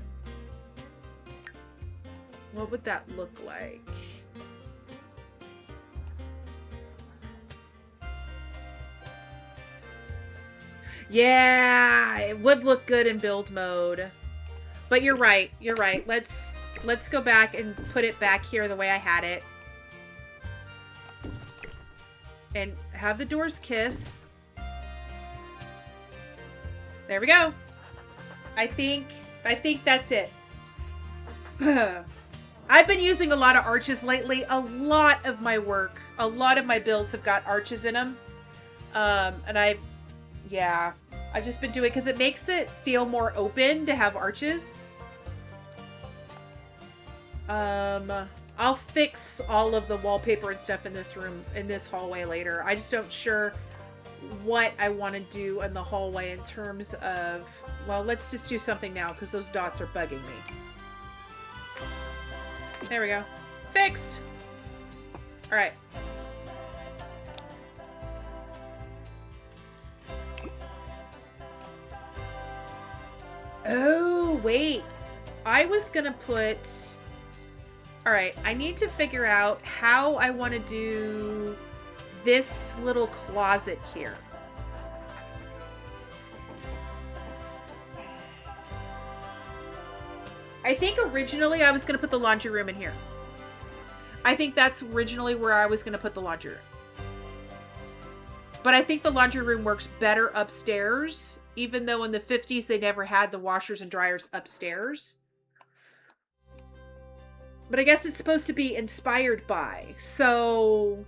What would that look like? Yeah, it would look good in build mode. But you're right. You're right. Let's go back and put it back here the way I had it. And have the doors kiss. There we go. I think that's it. I've been using a lot of arches lately. A lot of my work, a lot of my builds have got arches in them. And I've just been doing it because it makes it feel more open to have arches. I'll fix all of the wallpaper and stuff in this room, in this hallway later. I just don't sure what I want to do in the hallway in terms of, well, let's just do something now because those dots are bugging me. There we go. Fixed. All right. Oh, wait. I was going to put... All right, I need to figure out how I want to do this little closet here. I think originally I was going to put the laundry room in here. I think that's originally where I was going to put the laundry room. But I think the laundry room works better upstairs, even though in the 50s they never had the washers and dryers upstairs. But I guess it's supposed to be inspired by, so...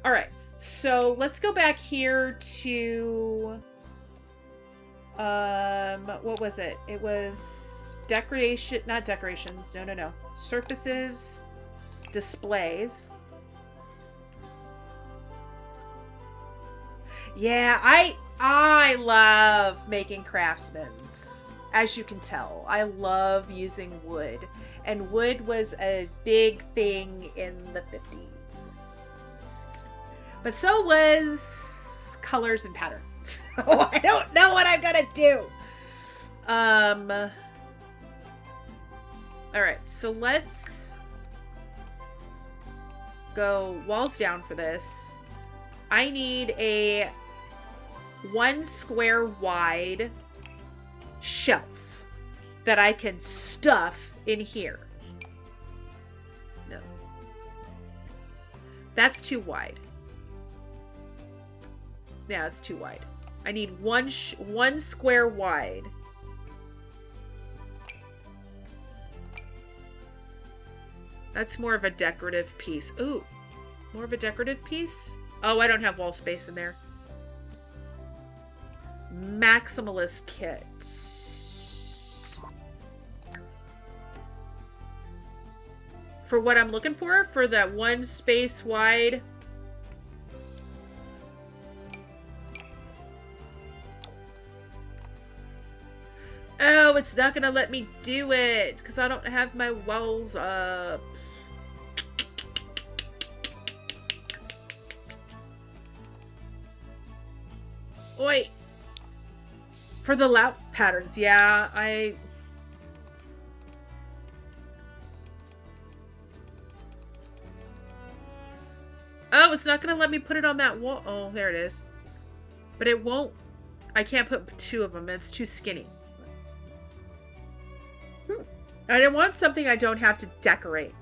Alright, so let's go back here to... what was it? It was decoration, not decorations, no. Surfaces, displays. Yeah, I love making craftsmans, as you can tell. I love using wood, and wood was a big thing in the 50s. But so was colors and patterns. Oh, I don't know what I'm gonna do. All right, so let's go walls down for this. I need a 1 square wide shelf that I can stuff in here. No. That's too wide. Yeah, it's too wide. I need one square wide. That's more of a decorative piece. Ooh, more of a decorative piece? Oh, I don't have wall space in there. Maximalist kit. For what I'm looking for that one space wide. Oh, it's not gonna let me do it because I don't have my walls up. Oi! For the layout patterns, yeah, Oh, it's not gonna let me put it on that wall. Oh, there it is. But it won't. I can't put two of them. It's too skinny. I want something I don't have to decorate.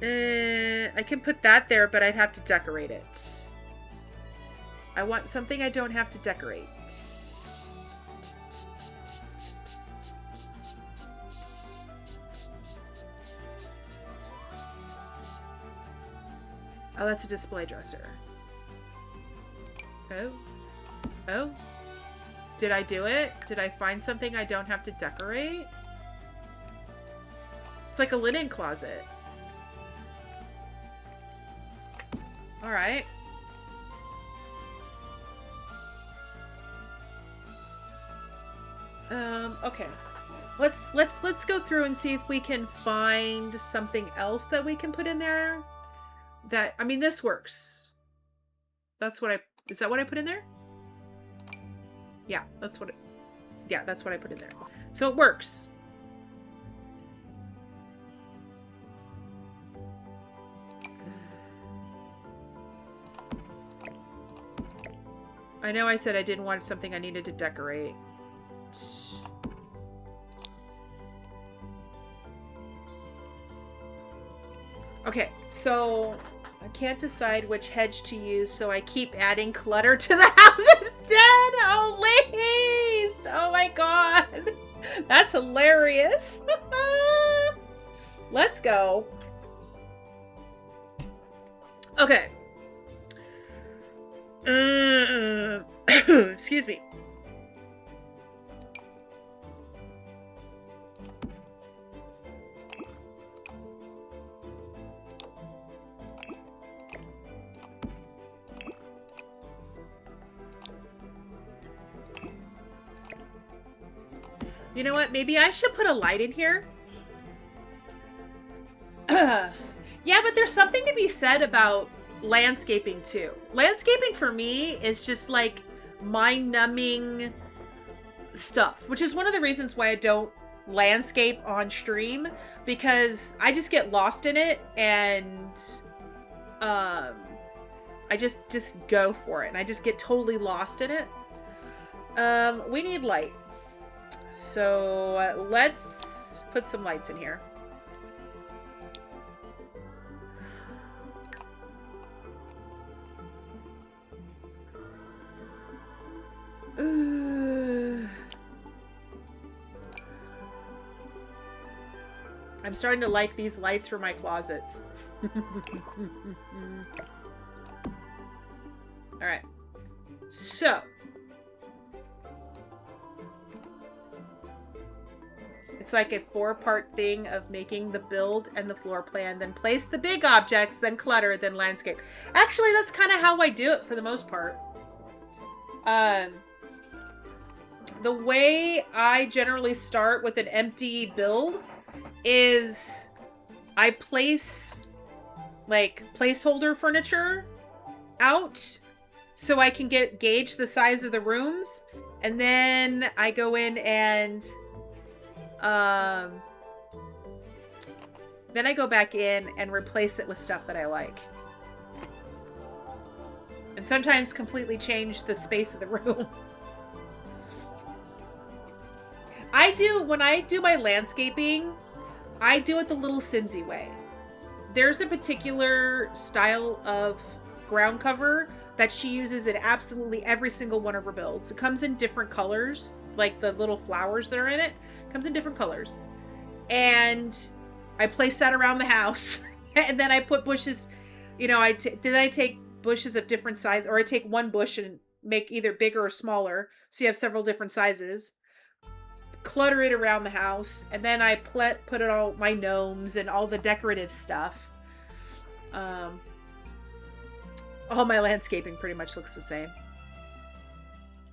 I can put that there, but I'd have to decorate it. I want something I don't have to decorate. Oh, that's a display dresser. Oh. Oh. Did I do it? Did I find something I don't have to decorate? It's like a linen closet. All right. Okay. Let's go through and see if we can find something else that we can put in there. That, I mean, this works. That's what is that what I put in there? Yeah, that's what that's what I put in there. So it works. I know I said I didn't want something I needed to decorate. Okay, so I can't decide which hedge to use, so I keep adding clutter to the house instead. Oh, least! Oh my god. That's hilarious. Let's go. Okay. Excuse me. You know what? Maybe I should put a light in here. Yeah, but there's something to be said about landscaping too. Landscaping for me is just like mind-numbing stuff, which is one of the reasons why I don't landscape on stream, because I just get lost in it and I just go for it and I just get totally lost in it. We need light. So let's put some lights in here. I'm starting to like these lights for my closets. All right. So it's like a 4-part thing of making the build and the floor plan, then place the big objects, then clutter, then landscape. Actually, that's kind of how I do it for the most part. The way I generally start with an empty build is I place like placeholder furniture out so I can gauge the size of the rooms, and then I go in and then I go back in and replace it with stuff that I like. And sometimes completely change the space of the room. When I do my landscaping, I do it the little Simsy way. There's a particular style of ground cover that she uses in absolutely every single one of her builds. It comes in different colors, like the little flowers that are in it. Comes in different colors. And I place that around the house. And then I put bushes, you know, then I take bushes of different sizes, or I take one bush and make either bigger or smaller, so you have several different sizes. Clutter it around the house, and then I put it all my gnomes and all the decorative stuff. All my landscaping pretty much looks the same.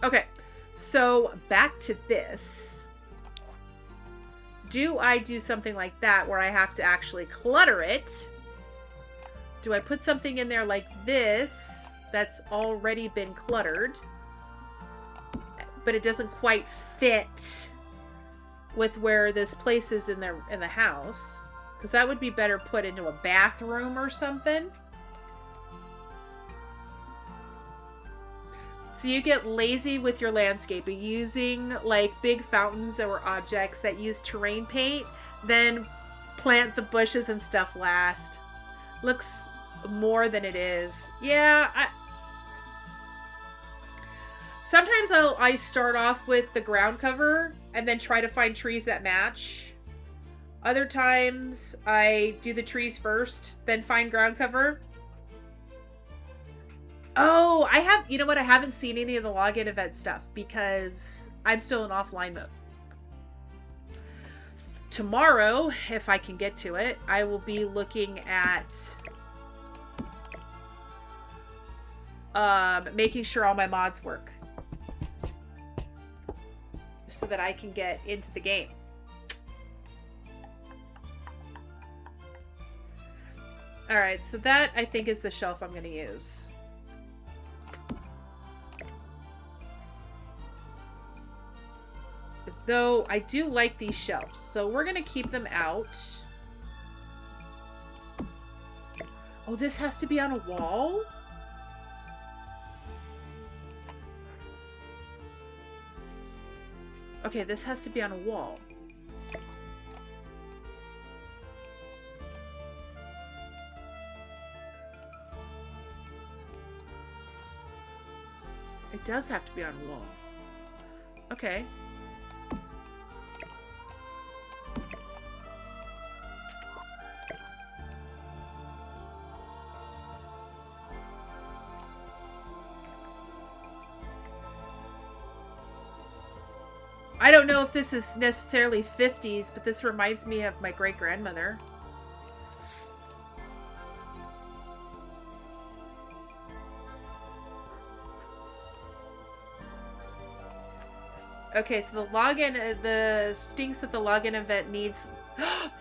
Okay, so back to this. Do I do something like that where I have to actually clutter it? Do I put something in there like this that's already been cluttered, but it doesn't quite fit with where this place is in the house? Because that would be better put into a bathroom or something. So you get lazy with your landscaping, using like big fountains or objects that use terrain paint, then plant the bushes and stuff last. Looks more than it is. Yeah, sometimes I start off with the ground cover and then try to find trees that match. Other times I do the trees first, then find ground cover. Oh, you know what? I haven't seen any of the login event stuff because I'm still in offline mode. Tomorrow, if I can get to it, I will be looking at making sure all my mods work so that I can get into the game. All right, so that I think is the shelf I'm going to use. Though I do like these shelves, so we're going to keep them out. Oh, this has to be on a wall? Okay, this has to be on a wall. It does have to be on a wall. Okay. I don't know if this is necessarily 50s, but this reminds me of my great-grandmother. Okay, so the stinks that the login event needs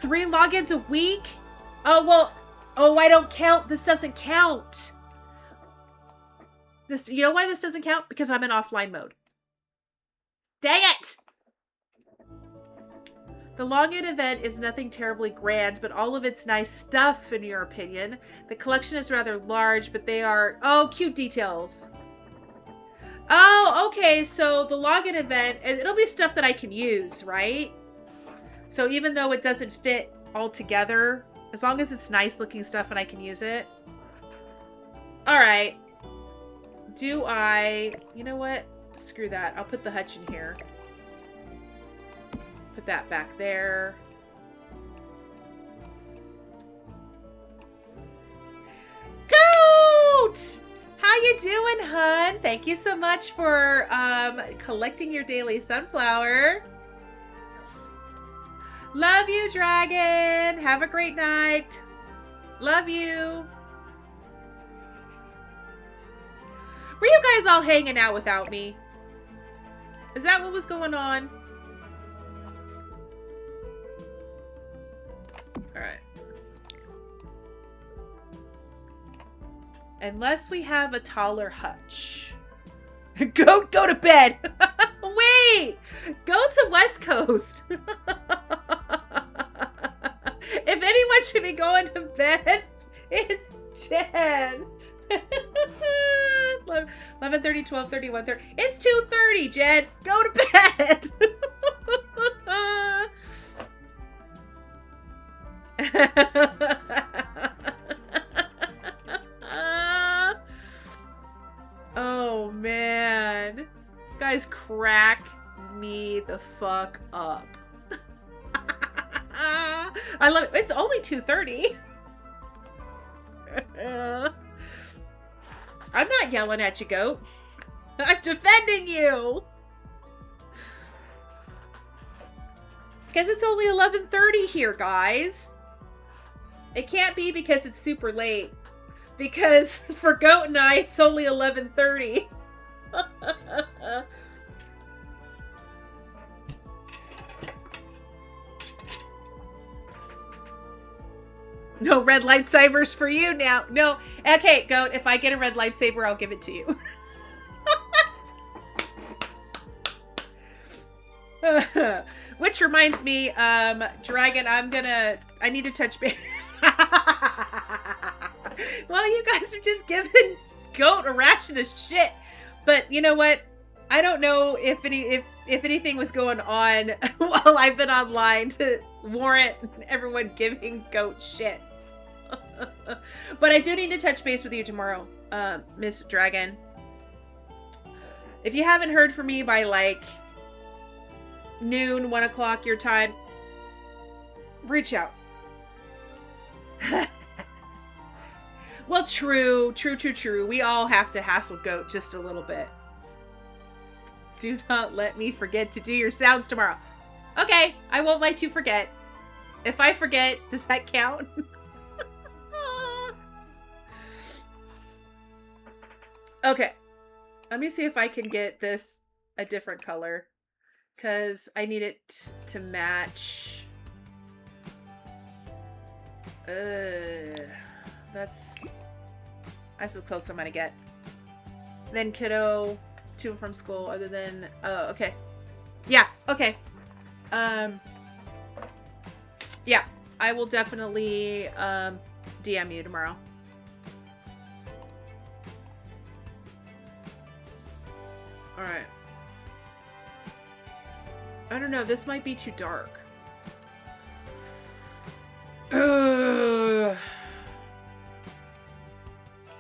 3 logins a week? Oh, well, oh, I don't count. This doesn't count. You know why this doesn't count? Because I'm in offline mode. Dang it! The login event is nothing terribly grand, but all of it's nice stuff, in your opinion. The collection is rather large, but they are... Oh, cute details. Oh, okay, so the login event, it'll be stuff that I can use, right? So even though it doesn't fit all together, as long as it's nice looking stuff and I can use it. All right. Do I... You know what? Screw that. I'll put the hutch in here. Put that back there. Goat! How you doing, hun? Thank you so much for collecting your daily sunflower. Love you, dragon. Have a great night. Love you. Were you guys all hanging out without me? Is that what was going on? All right. Unless we have a taller hutch. Go to bed. Wait. Go to West Coast. If anyone should be going to bed, it's Jen. 11:30, 12:30, 1:30. It's 2:30, Jen. Go to bed. Oh man, guys, crack me the fuck up. I love it. It's only 2:30. I'm not yelling at you, goat. I'm defending you. Because it's only 11:30 here, guys. It can't be because it's super late. Because for Goat and I, it's only 11:30. No red lightsabers for you now. No. Okay, Goat, if I get a red lightsaber, I'll give it to you. Which reminds me, Dragon, I need to touch base. Well, you guys are just giving Goat a ration of shit. But you know what? I don't know if anything was going on while I've been online to warrant everyone giving Goat shit. But I do need to touch base with you tomorrow, Miss Dragon. If you haven't heard from me by like noon, 1 o'clock your time, reach out. Well, true. We all have to hassle Goat just a little bit. Do not let me forget to do your sounds tomorrow. Okay, I won't let you forget. If I forget, does that count? Okay, let me see if I can get this a different color. Because I need it to match. That's as close as I'm gonna get. Then kiddo to and from school other than okay. Yeah, okay. Yeah, I will definitely DM you tomorrow. Alright. I don't know, this might be too dark.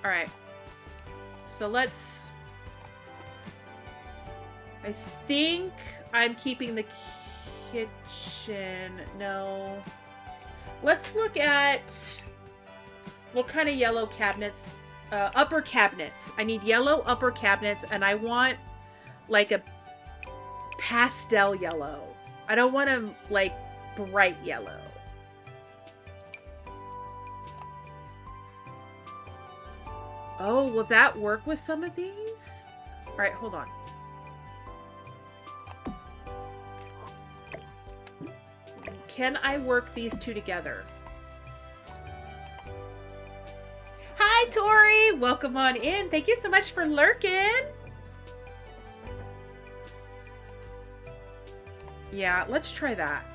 Alright. So let's... I think I'm keeping the kitchen. No. Let's look at what kind of yellow cabinets. Upper cabinets. I need yellow upper cabinets, and I want like a pastel yellow. I don't want them like bright yellow. Oh, will that work with some of these? All right, hold on. Can I work these two together? Hi, Tori. Welcome on in. Thank you so much for lurking. Yeah, let's try that.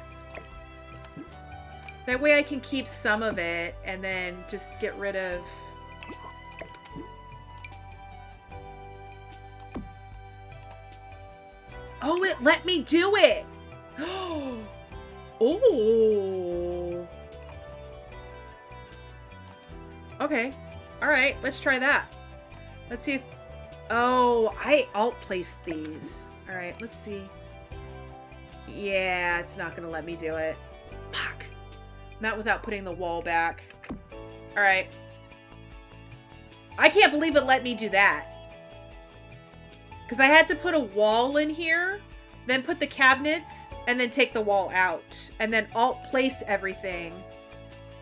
That way I can keep some of it and then just get rid of... Oh, it let me do it! Oh! Okay. Alright, let's try that. Let's see if... Oh, I alt-placed these. Alright, let's see. Yeah, it's not gonna let me do it. Fuck. Not without putting the wall back. Alright. I can't believe it let me do that. Because I had to put a wall in here, then put the cabinets, and then take the wall out. And then alt-place everything.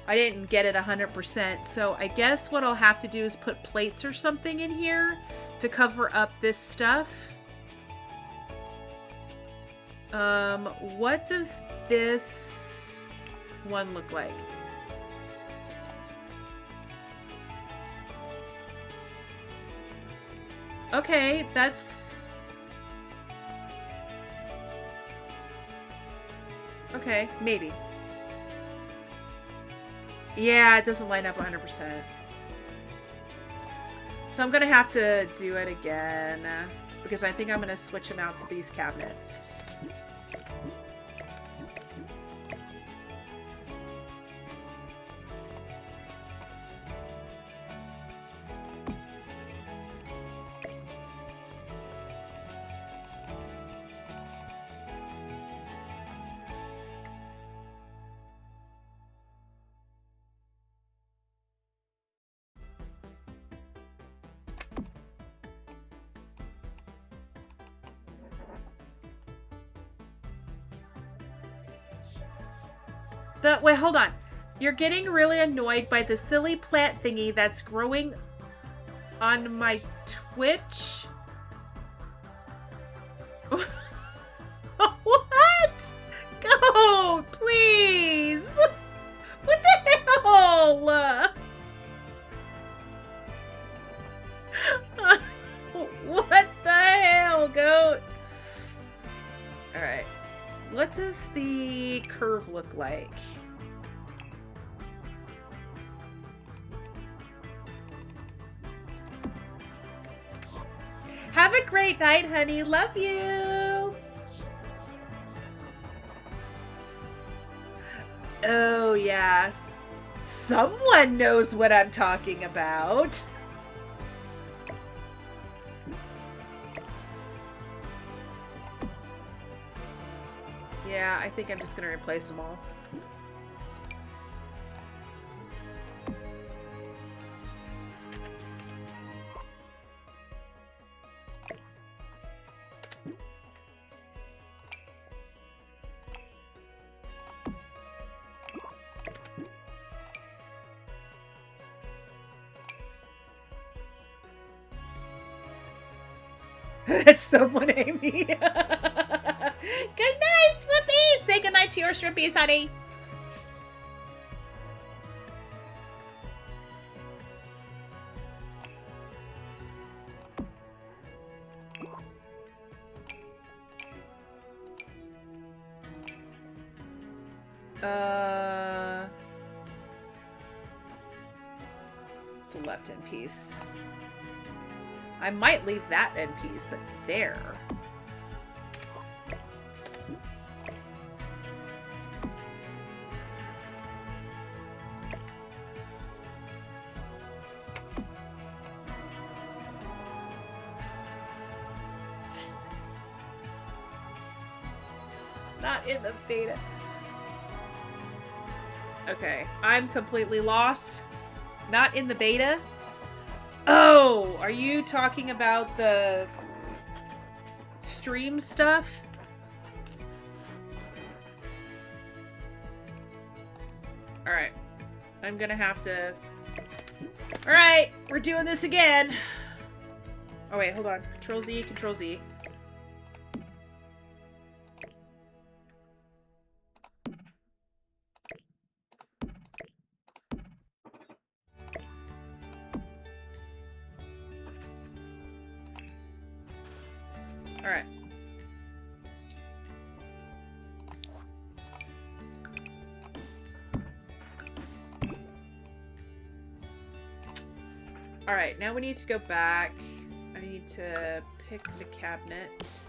I didn't get it 100%. So I guess what I'll have to do is put plates or something in here to cover up this stuff. What does this one look like? Okay, that's... Okay, maybe. Yeah, it doesn't line up 100%. So I'm gonna have to do it again, because I think I'm gonna switch them out to these cabinets. Wait, hold on. You're getting really annoyed by the silly plant thingy that's growing on my Twitch? What? Go, please. What the hell? What the hell, goat? All right. What does the curve look like? Have a great night, honey. Love you. Oh, yeah. Someone knows what I'm talking about. Yeah, I think I'm just going to replace them all. That's someone, Amy. Good night, Swippies. Say goodnight to your strippies, honey. It's a left end piece. I might leave that end piece that's there. Not in the beta. Okay, I'm completely lost. Not in the beta? Oh, are you talking about the stream stuff? All right. I'm gonna have to... All right, we're doing this again. Oh, wait, hold on. Control Z, Control Z. All right. All right, now we need to go back. I need to pick the cabinet.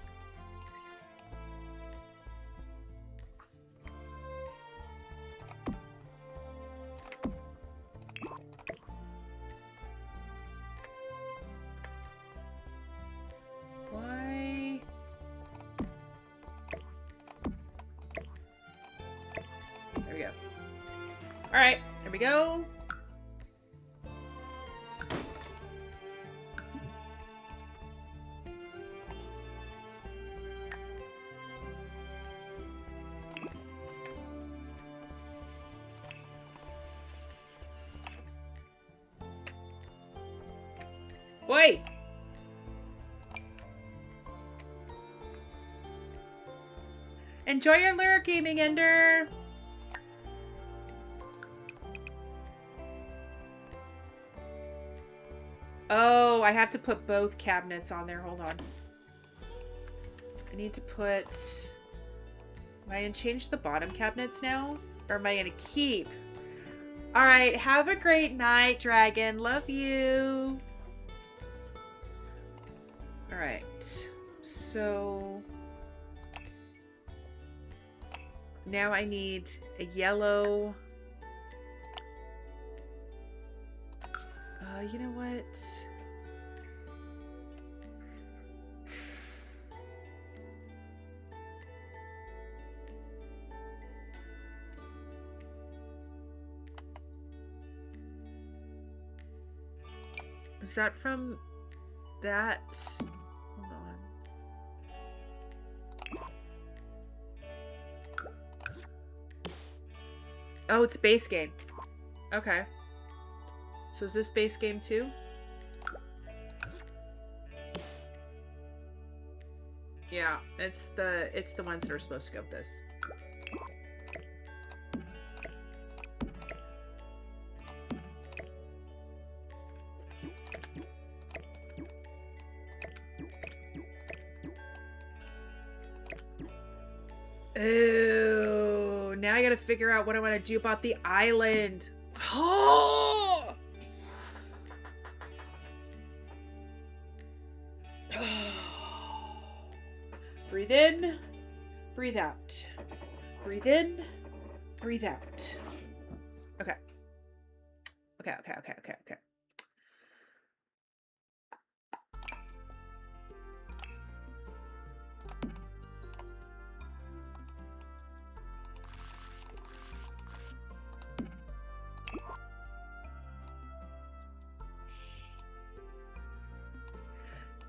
Why? There we go. All right, here we go. Wait. Enjoy your lyric gaming, Ender. Oh, I have to put both cabinets on there. Hold on. I need to put... Am I going to change the bottom cabinets now? Or am I going to keep? All right. Have a great night, Dragon. Love you. All right. So... Now I need a yellow... you know what? Is that from that? Hold on. Oh, it's base game. Okay. So is this base game too? Yeah, it's the ones that are supposed to go with this. Oh, now I gotta figure out what I want to do about the island. Oh! Breathe in, breathe out. Breathe in, breathe out. Okay. Okay.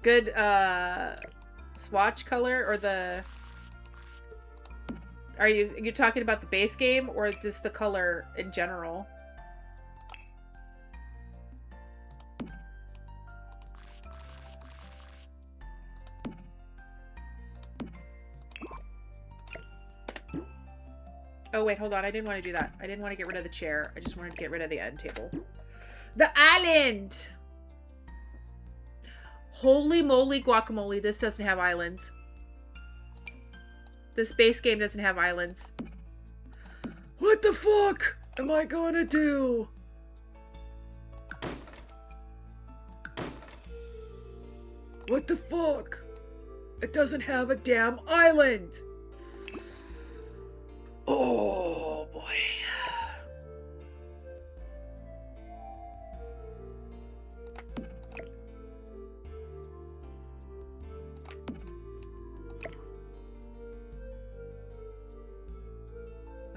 Good swatch color, or the... Are you talking about the base game or just the color in general? Oh wait, hold on. I didn't want to do that. I didn't want to get rid of the chair. I just wanted to get rid of the end table. The island! Holy moly guacamole, this doesn't have islands. This base game doesn't have islands. What the fuck am I gonna do? What the fuck? It doesn't have a damn island. Oh boy.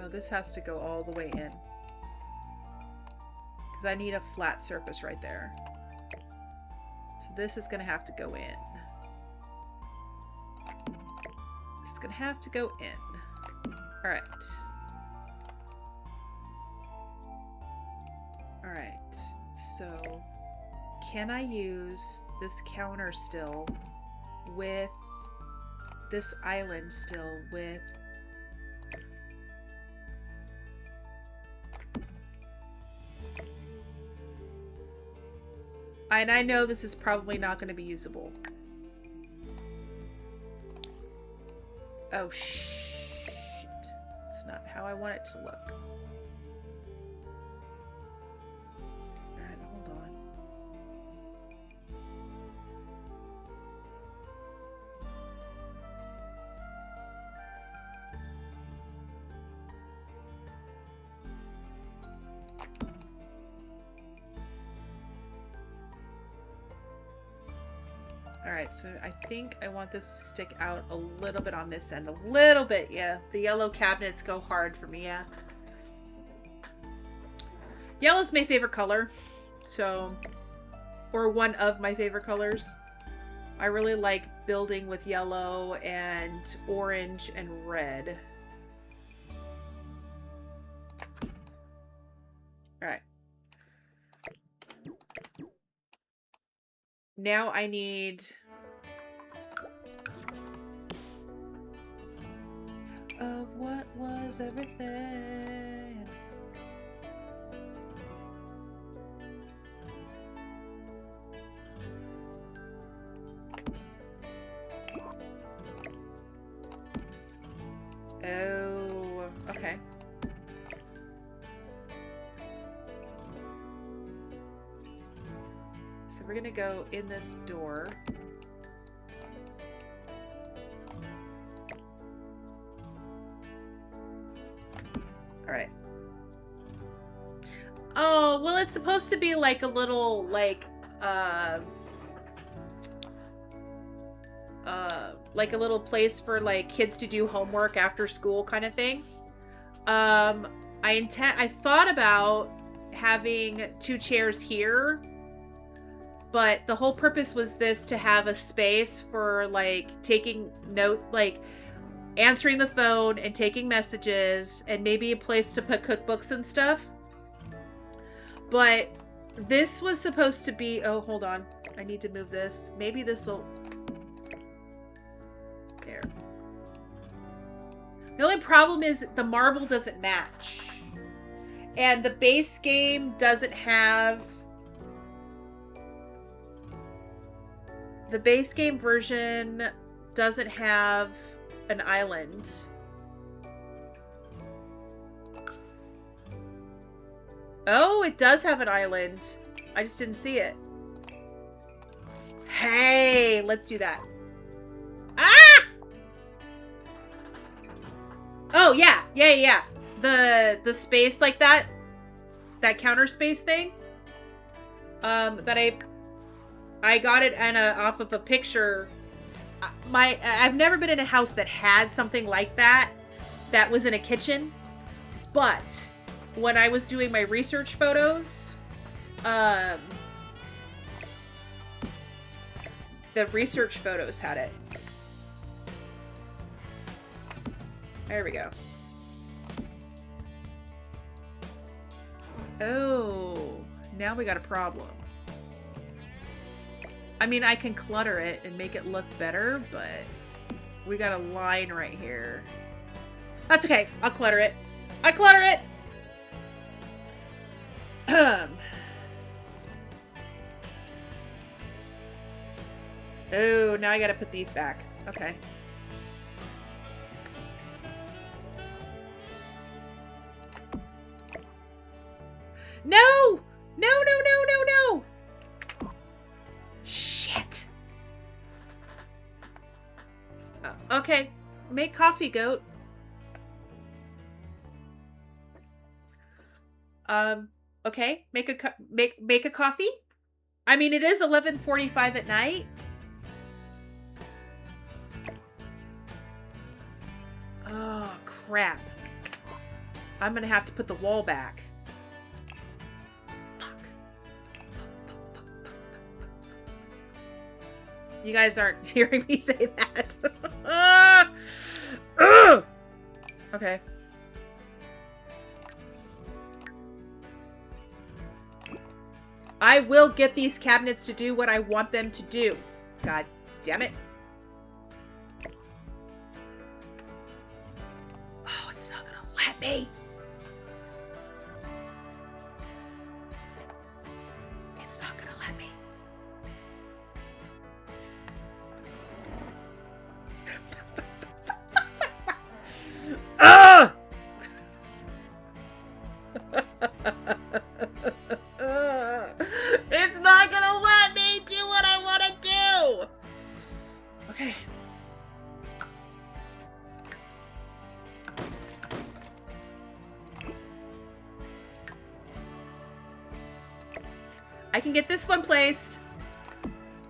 Oh, this has to go all the way in. Because I need a flat surface right there. So this is going to have to go in. This is going to have to go in. All right. All right. So can I use this counter still with this island still with... And I know this is probably not going to be usable. Oh, shit. It's not how I want it to look. Alright, hold on. Alright, so I think I want this to stick out a little bit on this end. A little bit, yeah. The yellow cabinets go hard for me, yeah. Yellow's my favorite color. So, or one of my favorite colors. I really like building with yellow and orange and red. Alright. Now I need... Of what was everything. Oh, okay. So we're gonna go in this door. Alright. Oh, well, it's supposed to be like a little, like a little place for, like, kids to do homework after school kind of thing. I thought about having 2 chairs here, but the whole purpose was this to have a space for, like, taking notes, like... answering the phone and taking messages and maybe a place to put cookbooks and stuff. But this was supposed to be, oh, hold on. I need to move this. Maybe this will, there. The only problem is the marble doesn't match. And the base game doesn't have, the base game version doesn't have an island. Oh, it does have an island. I just didn't see it. Hey, let's do that. Ah! Oh, yeah. Yeah. The space like that counter space thing. That I got it off of a picture. I've never been in a house that had something like that was in a kitchen, but when I was doing my research photos, the research photos had it. There we go. Oh, now we got a problem. I mean, I can clutter it and make it look better, but we got a line right here. That's okay. I'll clutter it. I clutter it! Oh, now I gotta put these back. Okay. No! No! Shit. Okay. Make coffee, goat. Okay. Make a coffee? I mean, it is 11:45 at night. Oh, crap. I'm gonna have to put the wall back. You guys aren't hearing me say that. Okay. I will get these cabinets to do what I want them to do. God damn it. Oh, it's not gonna let me. It's not gonna let me. Ah! It's not gonna let me do what I want to do. Okay. I can get this one placed,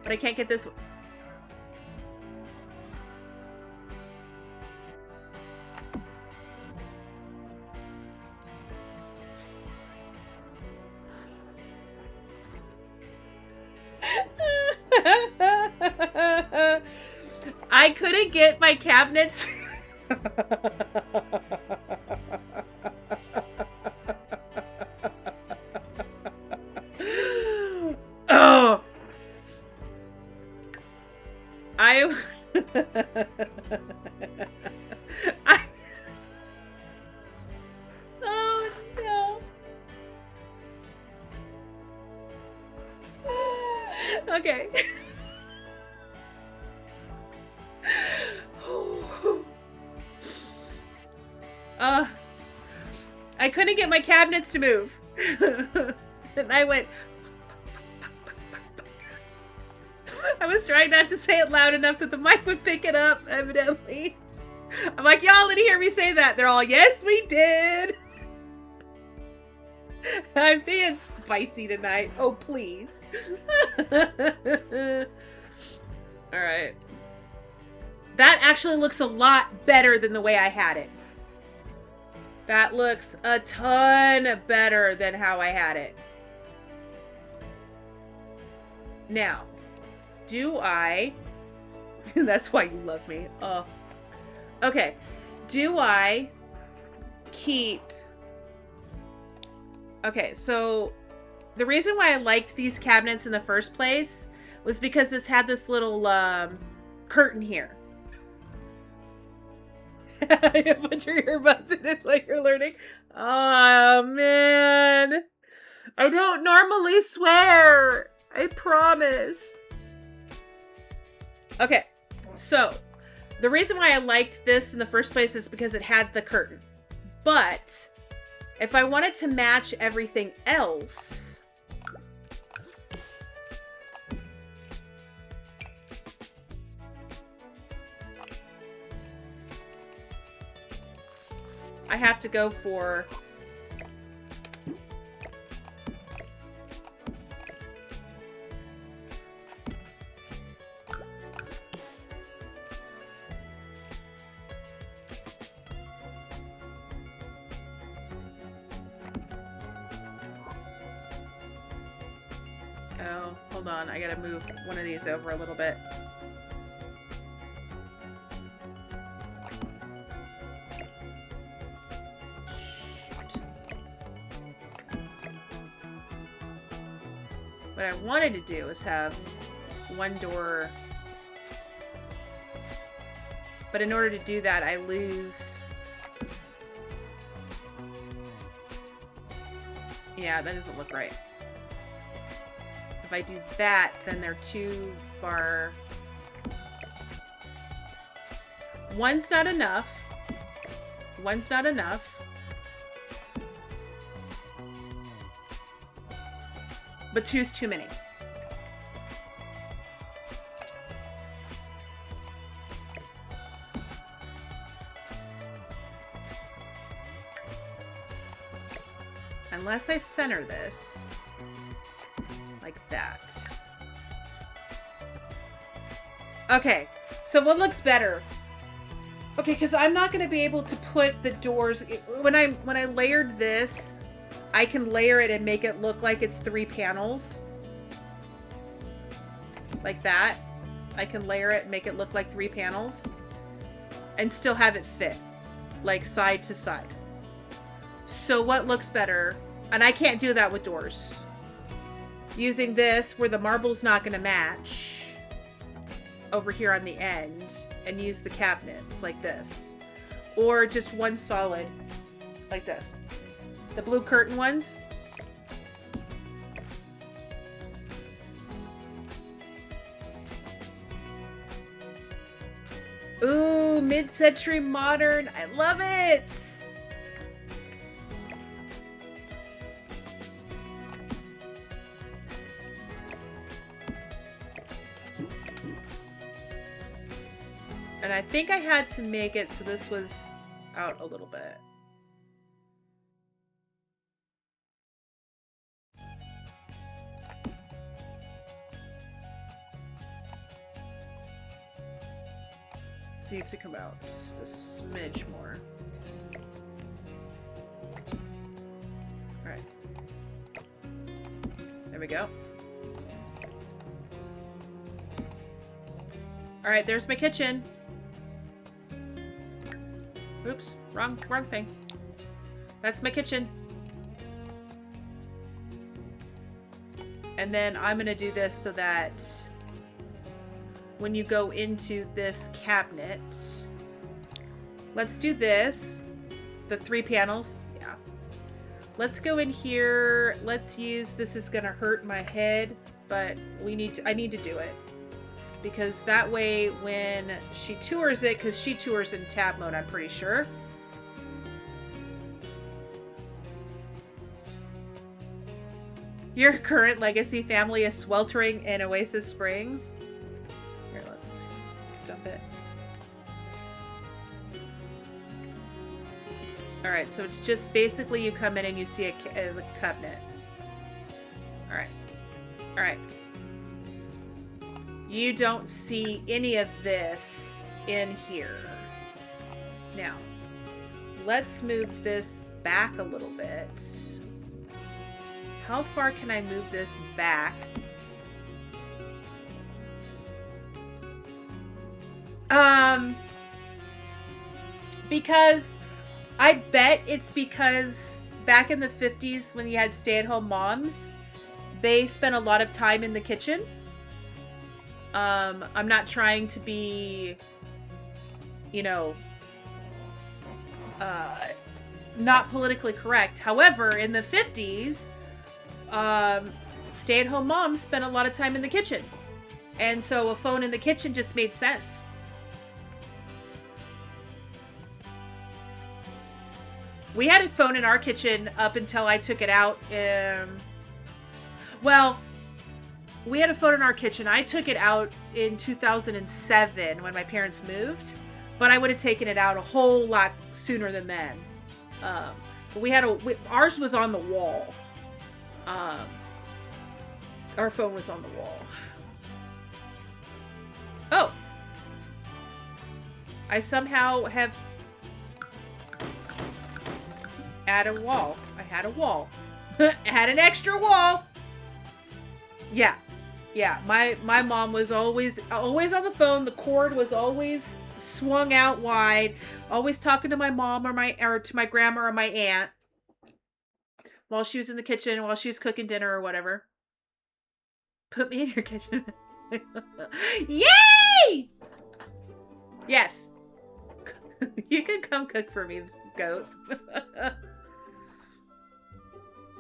but I can't get this one. I couldn't get my cabinets. Oh. Oh no. Okay. I couldn't get my cabinets to move. And I went. I was trying not to say it loud enough that the mic would pick it up, evidently. I'm like, y'all didn't hear me say that. They're all, yes, we did. I'm being spicy tonight. Oh, please. All right. That actually looks a lot better than the way I had it. That looks a ton better than how I had it. Now, do I... That's why you love me. Oh. Okay. Do I keep... Okay, so the reason why I liked these cabinets in the first place was because this had this little curtain here. You put your earbuds in, it's like you're learning. Oh, man. I don't normally swear. I promise. Okay, so the reason why I liked this in the first place is because it had the curtain. But if I wanted to match everything else, I have to go for... Oh, hold on. I gotta move one of these over a little bit. What I wanted to do is have one door, but in order to do that, I lose... Yeah, that doesn't look right. If I do that, then they're too far. One's not enough. One's not enough. But two's too many. Unless I center this like that. Okay, so what looks better? Okay, because I'm not going to be able to put the doors... When I layered this, I can layer it and make it look like it's 3 panels. Like that. I can layer it and make it look like 3 panels. And still have it fit. Like side to side. So what looks better? And I can't do that with doors. Using this where the marble's not going to match. Over here on the end. And use the cabinets like this. Or just one solid. Like this. The blue curtain ones. Ooh, mid-century modern. I love it. And I think I had to make it so this was out a little bit. This needs to come out just a smidge more. All right. There we go. All right, there's my kitchen. Oops, wrong thing. That's my kitchen. And then I'm gonna do this so that when you go into this cabinet, let's do this, the 3 panels. Yeah. Let's go in here. Let's use, this is gonna hurt my head, but I need to do it. Because that way when she tours it, because she tours in tab mode, I'm pretty sure. Your current legacy family is sweltering in Oasis Springs. Here, let's dump it. Alright, so it's just basically you come in and you see a cabinet. Alright. Alright. You don't see any of this in here. Now, let's move this back a little bit. How far can I move this back? Because I bet it's because back in the 50s when you had stay-at-home moms, they spent a lot of time in the kitchen. I'm not trying to be, you know, not politically correct. However, in the 50s, stay-at-home moms spent a lot of time in the kitchen. And so a phone in the kitchen just made sense. We had a phone in our kitchen up until I took it out. Well, we had a phone in our kitchen. I took it out in 2007 when my parents moved, but I would have taken it out a whole lot sooner than then. But we had ours was on the wall. Our phone was on the wall. Oh, I somehow have added a wall. I had a wall. Had an extra wall. Yeah. Yeah, my mom was always on the phone. The cord was always swung out wide. Always talking to my mom or to my grandma or my aunt while she was in the kitchen, while she was cooking dinner or whatever. Put me in your kitchen. Yay! Yes. You can come cook for me, goat.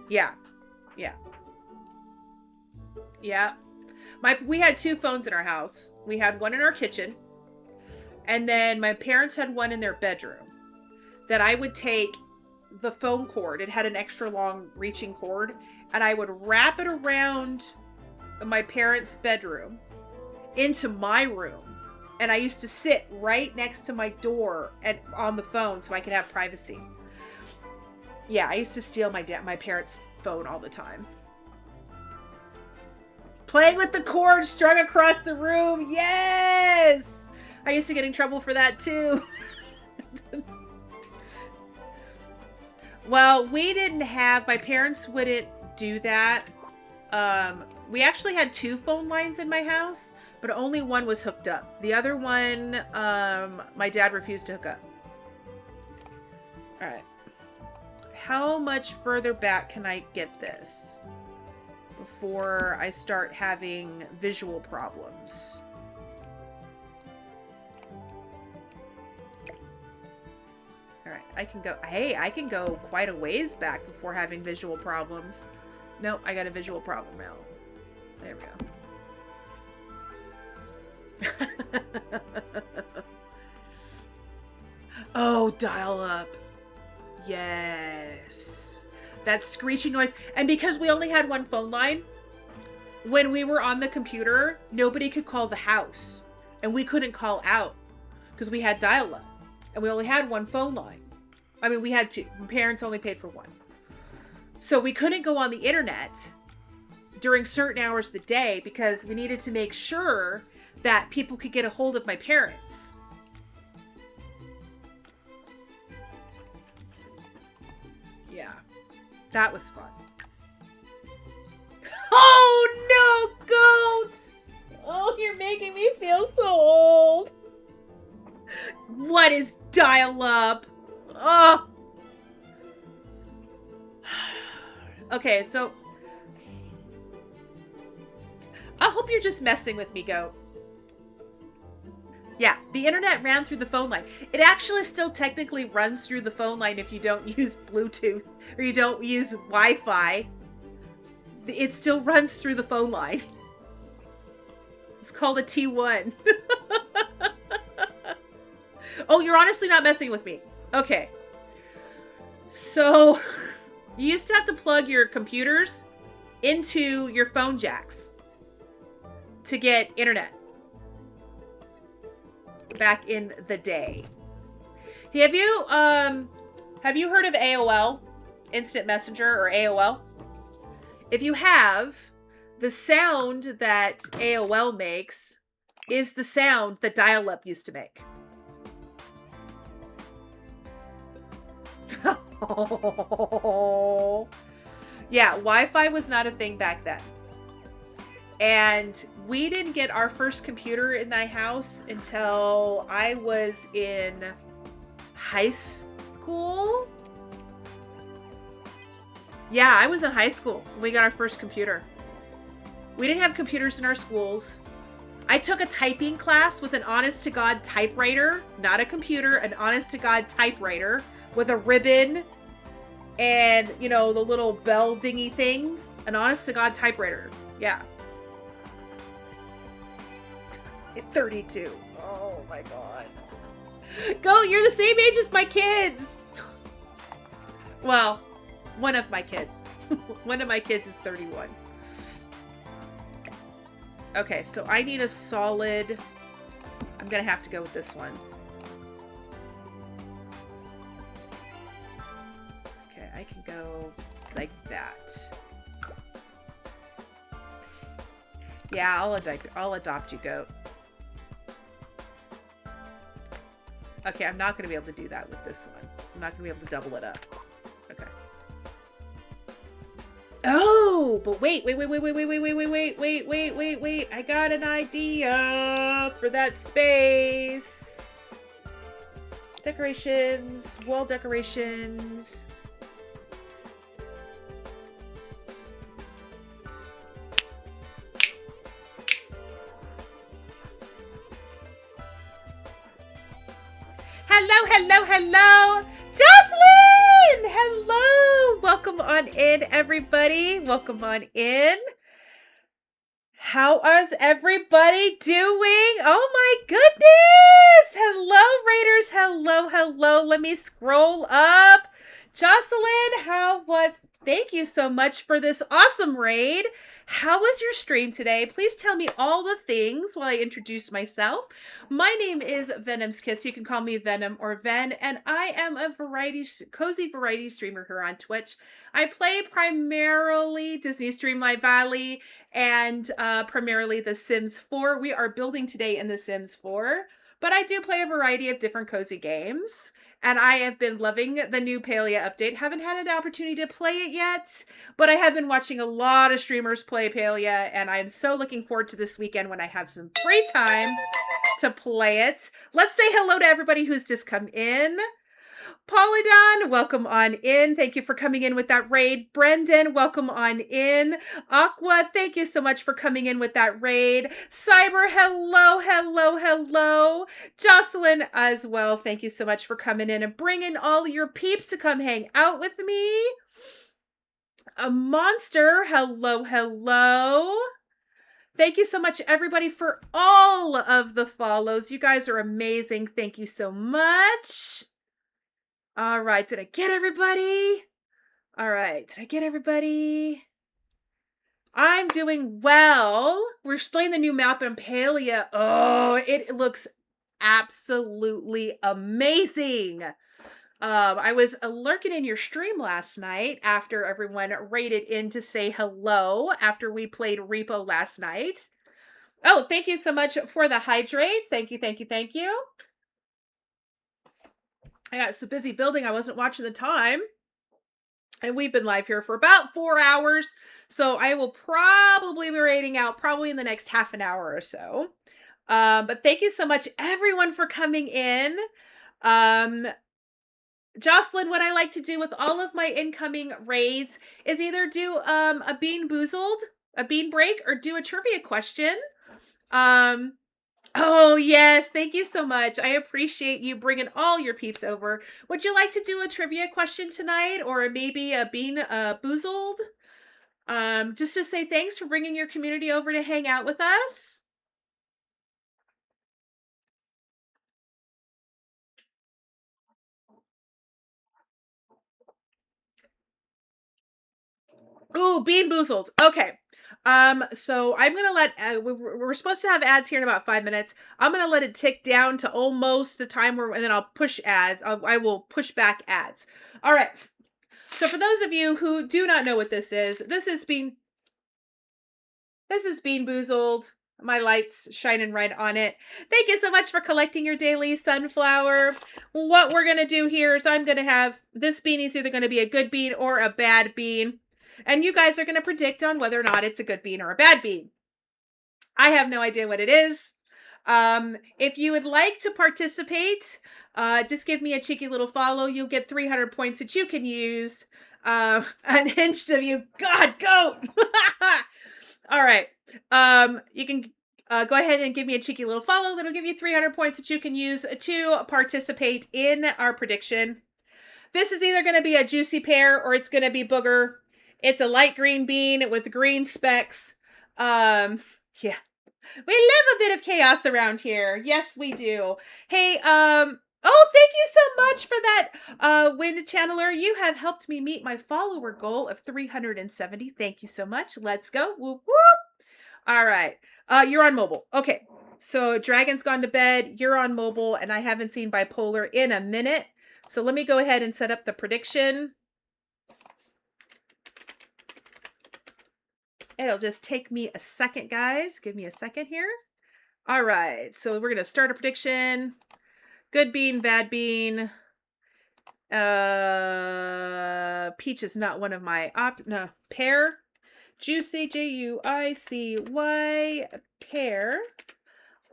Yeah. Yeah. Yeah. We had two phones in our house. We had one in our kitchen, and then my parents had one in their bedroom that I would take the phone cord. It had an extra long reaching cord, and I would wrap it around my parents' bedroom into my room. And I used to sit right next to my door and on the phone so I could have privacy. Yeah, I used to steal my parents' phone all the time. Playing with the cord strung across the room. Yes! I used to get in trouble for that too. Well, we didn't have, my parents wouldn't do that. We actually had two phone lines in my house, but only one was hooked up. The other one, my dad refused to hook up. All right. How much further back can I get this before I start having visual problems? All right, I can go, hey, I can go quite a ways back before having visual problems. Nope, I got a visual problem now. There we go. Oh, dial up. Yes. That screeching noise. And because we only had one phone line, when we were on the computer, nobody could call the house. And we couldn't call out because we had dial up. And we only had one phone line. I mean, we had two. My parents only paid for one. So we couldn't go on the internet during certain hours of the day because we needed to make sure that people could get a hold of my parents. Yeah, that was fun. Oh no, goats! Oh, you're making me feel so old. What is dial-up? Oh. Okay, so I hope you're just messing with me, goat. Yeah, the internet ran through the phone line. It actually still technically runs through the phone line if you don't use Bluetooth or you don't use Wi-Fi. It still runs through the phone line. It's called a T1. Oh, you're honestly not messing with me. Okay. So, you used to have to plug your computers into your phone jacks to get internet. Back in the day. Have you heard of AOL, Instant Messenger, or AOL? If you have, the sound that AOL makes is the sound that dial-up used to make. Yeah, Wi-Fi was not a thing back then. And we didn't get our first computer in my house until I was in high school. Yeah, I was in high school when we got our first computer. We didn't have computers in our schools. I took a typing class with an honest to God typewriter, not a computer, an honest to God typewriter with a ribbon and, you know, the little bell dingy things. An honest to God typewriter. Yeah. 32. Oh my God. Go, you're the same age as my kids. Well, one of my kids. One of my kids is 31. Okay, so I need a solid... I'm gonna have to go with this one. Okay, I can go like that. Yeah, I'll adopt you, goat. Okay, I'm not gonna be able to do that with this one. I'm not gonna be able to double it up. Okay. Oh, but wait. I got an idea for that space. Decorations, wall decorations. Hello. Jocelyn! Hello! Welcome on in, everybody. Welcome on in. How is everybody doing? Oh my goodness! Hello, Raiders. Hello. Let me scroll up. Jocelyn, thank you so much for this awesome raid. How was your stream today? Please tell me all the things while I introduce myself. My name is Venom's Kiss. You can call me Venom or Ven, and I am a cozy variety streamer here on Twitch. I play primarily Disney Streamlight Valley and primarily The Sims 4. We are building today in The Sims 4, but I do play a variety of different cozy games. And I have been loving the new Palia update. Haven't had an opportunity to play it yet, but I have been watching a lot of streamers play Palia, and I'm so looking forward to this weekend when I have some free time to play it. Let's say hello to everybody who's just come in. Polydon, welcome on in. Thank you for coming in with that raid. Brendan, welcome on in. Aqua, thank you so much for coming in with that raid. Cyber, hello. Jocelyn as well, thank you so much for coming in and bringing all your peeps to come hang out with me. A Monster, hello. Thank you so much, everybody, for all of the follows. You guys are amazing. Thank you so much. All right. Did I get everybody? All right. Did I get everybody? I'm doing well. We're explaining the new map in Palia. Oh, it looks absolutely amazing. I was lurking in your stream last night after everyone raided in to say hello after we played Repo last night. Oh, thank you so much for the hydrate. Thank you. I got so busy building, I wasn't watching the time. And we've been live here for about 4 hours. So I will probably be raiding out probably in the next half an hour or so. But thank you so much, everyone, for coming in. Jocelyn, what I like to do with all of my incoming raids is either do a bean boozled, a bean break, or do a trivia question. Oh, yes. Thank you so much. I appreciate you bringing all your peeps over. Would you like to do a trivia question tonight or maybe a bean boozled? Just to say thanks for bringing your community over to hang out with us. Ooh, bean boozled. Okay. So I'm gonna let we're supposed to have ads here in about 5 minutes. I'm gonna let it tick down to almost the time where, and then I'll push ads. I will push back ads. All right. So for those of you who do not know what this is bean boozled. My light's shining right on it. Thank you so much for collecting your daily sunflower. What we're gonna do here is I'm gonna have this bean is either gonna be a good bean or a bad bean. And you guys are going to predict on whether or not it's a good bean or a bad bean. I have no idea what it is. If you would like to participate, just give me a cheeky little follow. You'll get 300 points that you can use. Unhinged of you. God, goat. All right. You can go ahead and give me a cheeky little follow. That'll give you 300 points that you can use to participate in our prediction. This is either going to be a juicy pear or it's going to be booger. It's a light green bean with green specks. Yeah. We love a bit of chaos around here. Yes, we do. Hey, oh, thank you so much for that, Wind Channeler. You have helped me meet my follower goal of 370. Thank you so much. Let's go. Whoop, whoop. All right. You're on mobile. Okay. So Dragon's gone to bed. You're on mobile, and I haven't seen bipolar in a minute. So let me go ahead and set up the prediction. It'll just take me a second, guys. Give me a second here. All right. So we're going to start a prediction. Good bean, bad bean. Peach is not one of my no, pear. Juicy, Juicy, pear.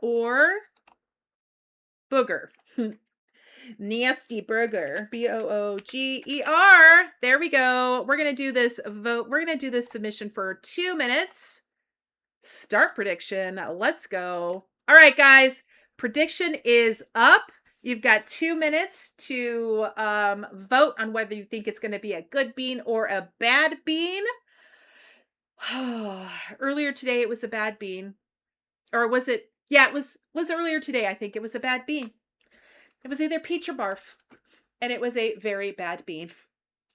Or booger. Nasty burger. Booger. There we go. We're going to do this vote. We're going to do this submission for 2 minutes. Start prediction. Let's go. All right, guys. Prediction is up. You've got 2 minutes to vote on whether you think it's going to be a good bean or a bad bean. Earlier today, it was a bad bean. Or was it? Yeah, it was earlier today. I think it was a bad bean. It was either peach or barf, and it was a very bad bean.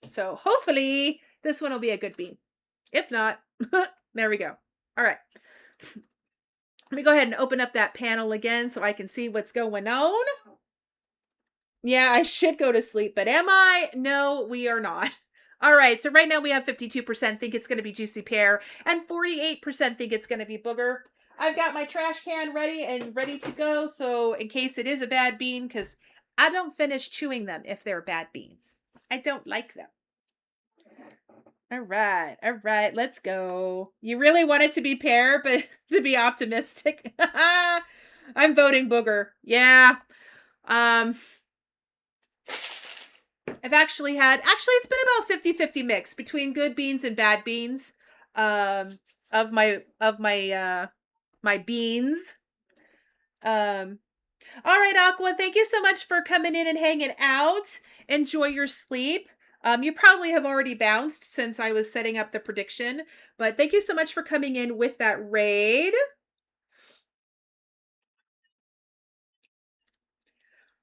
So hopefully this one will be a good bean. If not, there we go. All right. Let me go ahead and open up that panel again so I can see what's going on. Yeah, I should go to sleep, but am I? No, we are not. All right, so right now we have 52% think it's going to be juicy pear and 48% think it's going to be booger. I've got my trash can ready to go, so in case it is a bad bean, because I don't finish chewing them if they're bad beans. I don't like them. All right, let's go. You really want it to be pear, but to be optimistic, I'm voting booger. Yeah. I've actually it's been about 50-50 mix between good beans and bad beans. Of my beans. All right, Aqua, thank you so much for coming in and hanging out. Enjoy your sleep. You probably have already bounced since I was setting up the prediction, but thank you so much for coming in with that raid.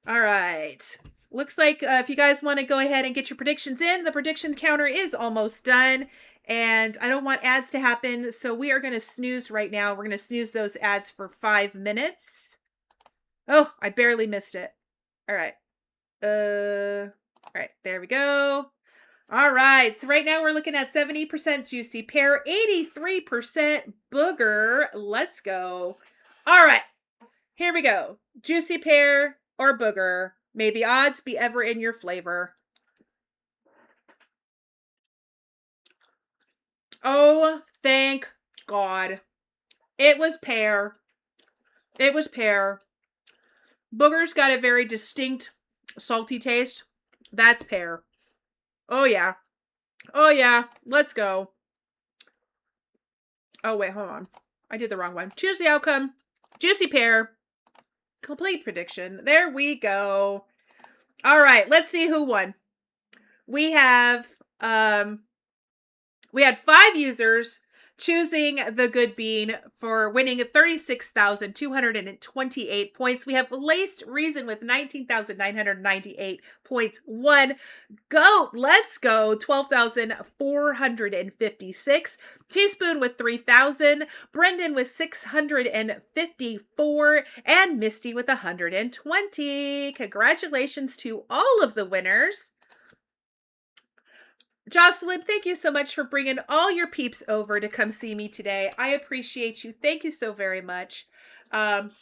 All right. Looks like if you guys want to go ahead and get your predictions in, the prediction counter is almost done. And I don't want ads to happen, so we are going to snooze right now. We're going to snooze those ads for 5 minutes. Oh, I barely missed it. All right. All right, there we go. All right, so right now we're looking at 70% juicy pear, 83% booger. Let's go. All right, here we go. Juicy pear or booger. May the odds be ever in your flavor. Oh, thank God. It was pear. It was pear. Booger's got a very distinct salty taste. That's pear. Oh, yeah. Oh, yeah. Let's go. Oh, wait, hold on. I did the wrong one. Choose the outcome. Juicy pear. Complete prediction. There we go. All right, let's see who won. We have we had 5 users choosing the good bean for winning 36,228 points. We have Laced Reason with 19,998 points. One Goat, let's go, 12,456. Teaspoon with 3,000. Brendan with 654. And Misty with 120. Congratulations to all of the winners. Jocelyn, thank you so much for bringing all your peeps over to come see me today. I appreciate you. Thank you so very much. Thank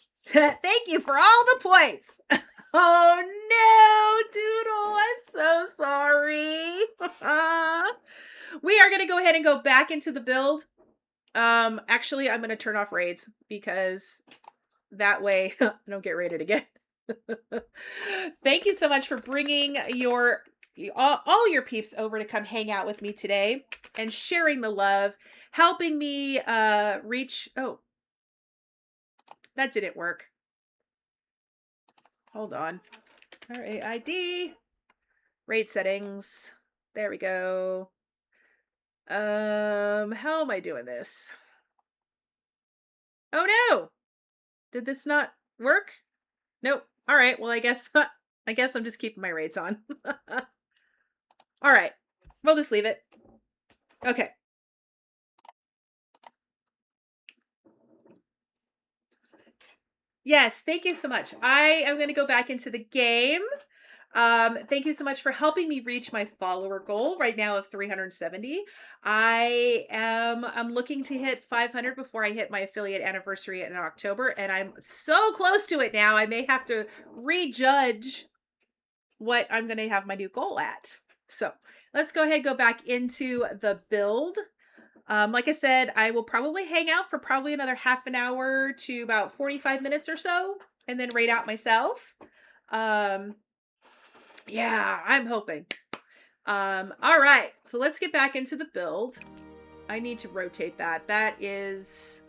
you for all the points. Oh no, Doodle, I'm so sorry. We are going to go ahead and go back into the build. Actually, I'm going to turn off raids because That way I don't get raided again. Thank you so much for bringing all your peeps over to come hang out with me today and sharing the love, helping me reach. Oh, that didn't work. Hold on. RAID. Raid settings. There we go. How am I doing this? Oh no! Did this not work? Nope. All right. Well, I guess I'm just keeping my raids on. All right. We'll just leave it. Okay. Yes, thank you so much. I am going to go back into the game. Thank you so much for helping me reach my follower goal right now of 370. I'm looking to hit 500 before I hit my affiliate anniversary in October, and I'm so close to it now. I may have to rejudge what I'm going to have my new goal at. So let's go ahead and go back into the build. Like I said, I will probably hang out for probably another half an hour to about 45 minutes or so, and then raid out myself. Yeah, I'm hoping. All right, so let's get back into the build. I need to rotate that. That is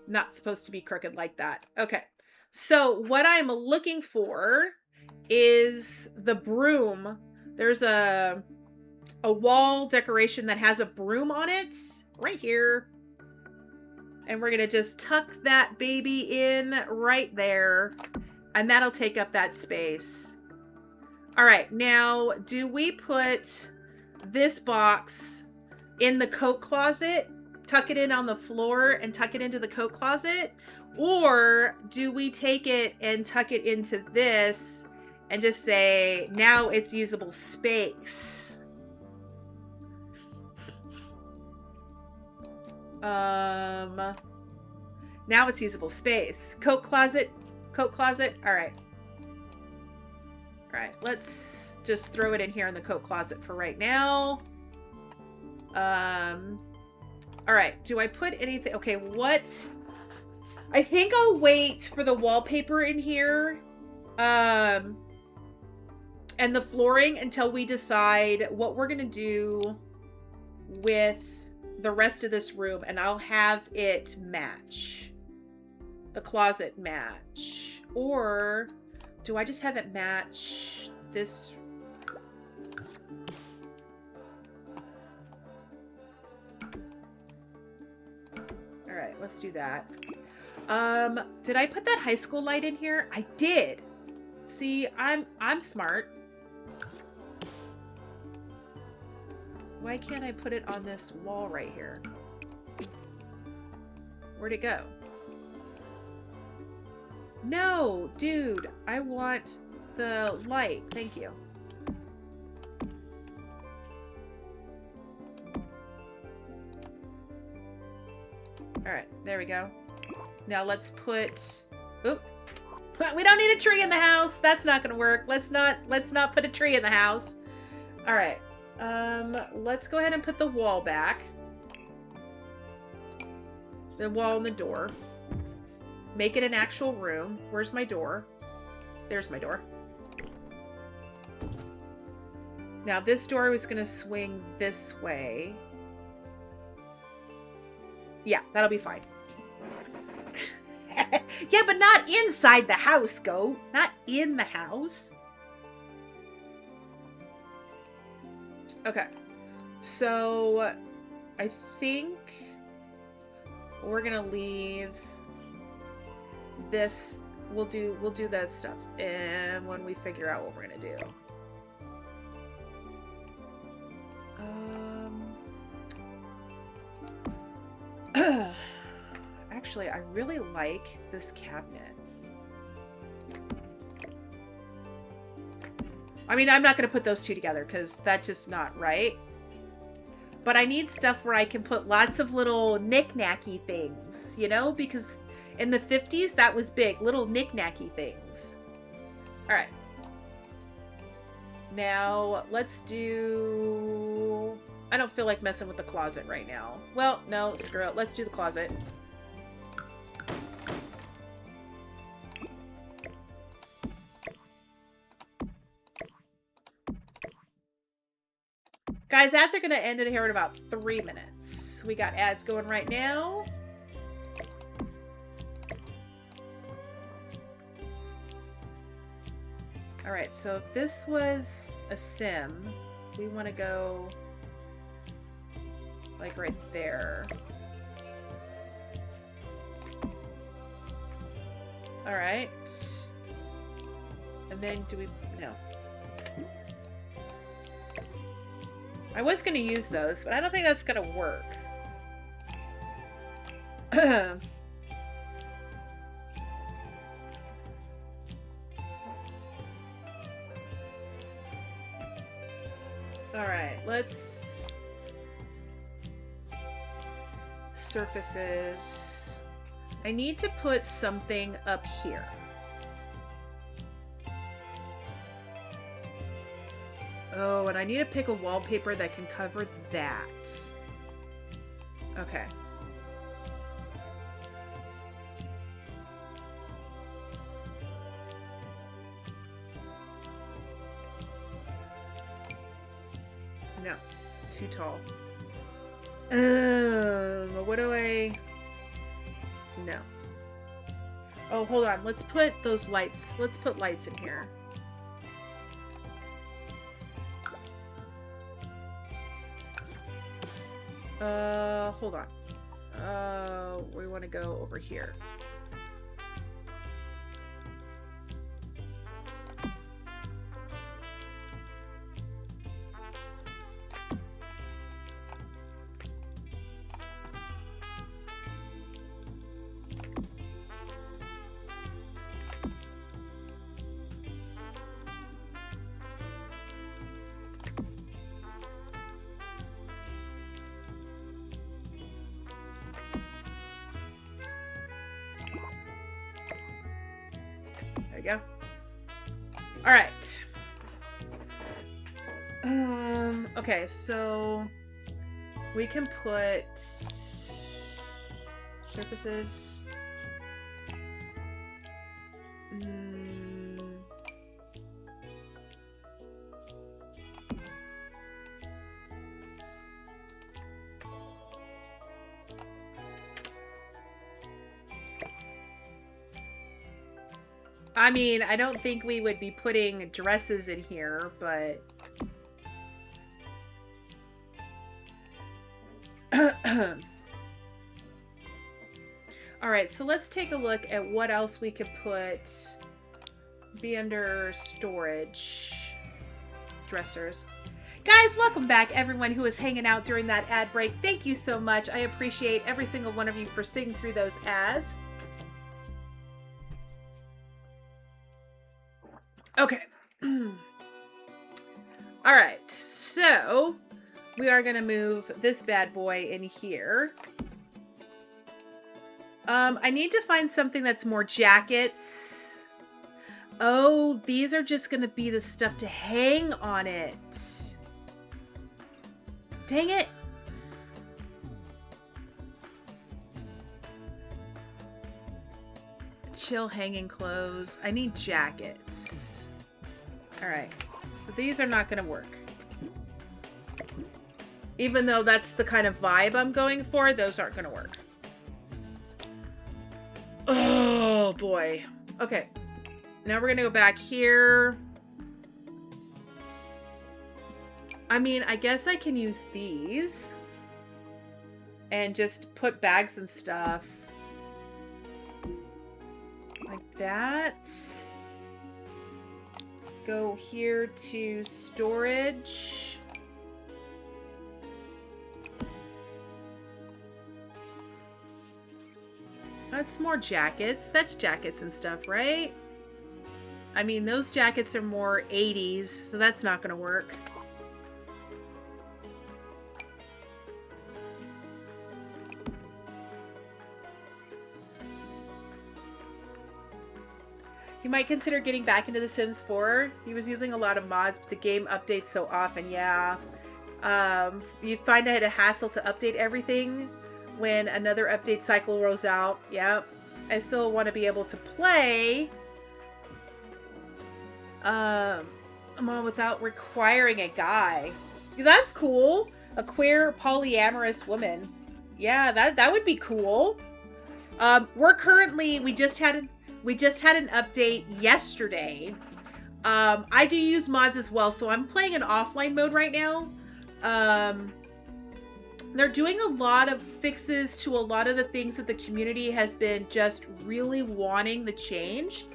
not supposed to be crooked like that. Okay, so what I'm looking for is the broom. There's a wall decoration that has a broom on it right here. And we're going to just tuck that baby in right there. And that'll take up that space. All right. Now, do we put this box in the coat closet, tuck it in on the floor and tuck it into the coat closet? Or do we take it and tuck it into this and just say, now it's usable space? Now it's usable space. Coat closet. All right. All right. Let's just throw it in here in the coat closet for right now. All right. Do I put anything? Okay. What? I think I'll wait for the wallpaper in here. And the flooring until we decide what we're going to do with the rest of this room, and I'll have it match the closet match. Or do I just have it match this? All right, let's do that. Did I put that high school light in here? I did. See, I'm smart. Why can't I put it on this wall right here? Where'd it go? No, dude, I want the light. Thank you. All right, there we go. Now let's put, oop. We don't need a tree in the house. That's not gonna work. Let's not put a tree in the house. All right. Let's go ahead and put the wall back. The wall and the door. Make it an actual room. Where's my door? There's my door. Now this door was gonna swing this way. Yeah, that'll be fine. Yeah, but not inside the house, Goat. Not in the house. Okay, so I think we're gonna leave this. We'll do that stuff, and when we figure out what we're gonna do. Actually, I really like this cabinet. I mean, I'm not going to put those two together because that's just not right. But I need stuff where I can put lots of little knick-knacky things, you know? Because in the 50s, that was big. Little knick-knacky things. All right. Now, let's do... I don't feel like messing with the closet right now. Well, no, screw it. Let's do the closet. Guys, ads are going to end in here in about 3 minutes. We got ads going right now. All right, so if this was a sim, we want to go like right there. All right. And then do we, no. I was going to use those, but I don't think that's going to work. All right, let's surfaces. I need to put something up here. Oh, and I need to pick a wallpaper that can cover that. Okay. No, too tall. What do I... No. Oh, hold on. Let's put those lights. Let's put lights in here. Hold on. We want to go over here. Go. All right. Okay, so we can put surfaces. I mean, I don't think we would be putting dresses in here, but... Alright, so let's take a look at what else we could put. Be under storage. Dressers. Guys, welcome back, everyone who was hanging out during that ad break. Thank you so much. I appreciate every single one of you for sitting through those ads. Okay. All right. So we are going to move this bad boy in here. I need to find something that's more jackets. Oh, these are just going to be the stuff to hang on it. Dang it. Chill hanging clothes. I need jackets. All right, so these are not going to work. Even though that's the kind of vibe I'm going for, those aren't going to work. Oh, boy. Okay, now we're going to go back here. I mean, I guess I can use these and just put bags and stuff like that. Go here to storage. That's more jackets. That's jackets and stuff, right? I mean, those jackets are more 80s, so that's not going to work. You might consider getting back into The Sims 4. He was using a lot of mods, but the game updates so often, yeah. You find it a hassle to update everything when another update cycle rolls out. Yep. I still want to be able to play without requiring a guy. That's cool. A queer polyamorous woman. Yeah, that would be cool. We're currently we just had an update yesterday. I do use mods as well, so I'm playing in offline mode right now. Um, they're doing a lot of fixes to a lot of the things that the community has been just really wanting the change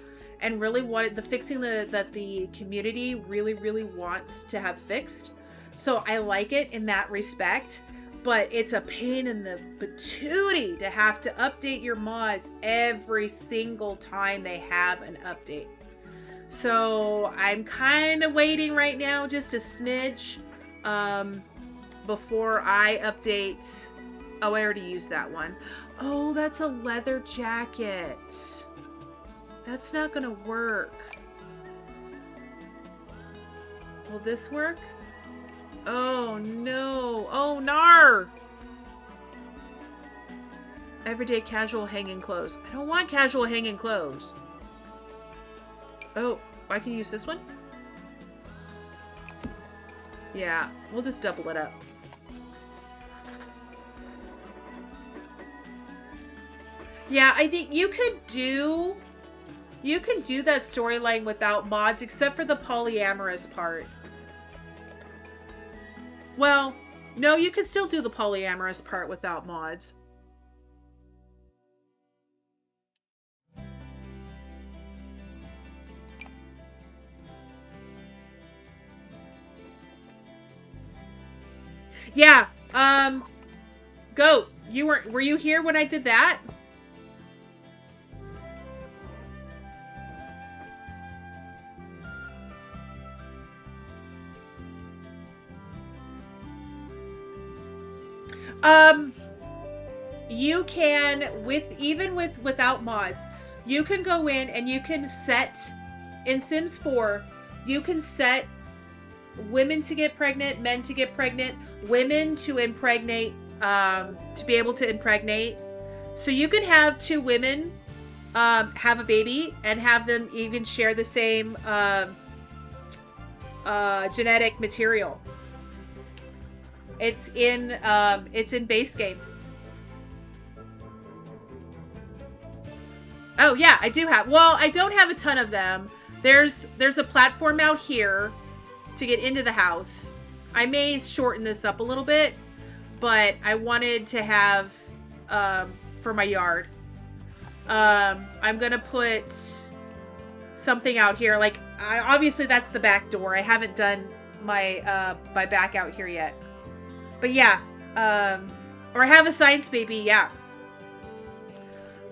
and really wanted the fixing that the community really wants to have fixed. So I like it in that respect, but it's a pain in the patootie to have to update your mods every single time they have an update. So I'm kind of waiting right now, just a smidge, before I update. Oh, I already used that one. Oh, that's a leather jacket. That's not gonna work. Will this work? Oh no. Oh, nar. Everyday casual hanging clothes. I don't want casual hanging clothes. Oh, I can use this one? Yeah, we'll just double it up. Yeah, I think you can do that storyline without mods, except for the polyamorous part. Well, no, you can still do the polyamorous part without mods. Yeah, Goat, were you here when I did that? Um, you can without mods, you can go in and you can set in Sims 4, you can set women to get pregnant, men to get pregnant, women to impregnate, to be able to impregnate. So you can have two women have a baby and have them even share the same genetic material. It's in base game. Oh yeah, I do have. Well, I don't have a ton of them. There's a platform out here to get into the house. I may shorten this up a little bit, but I wanted to have for my yard. I'm gonna put something out here. Like, obviously that's the back door. I haven't done my my back out here yet. But yeah, or have a science baby. Yeah.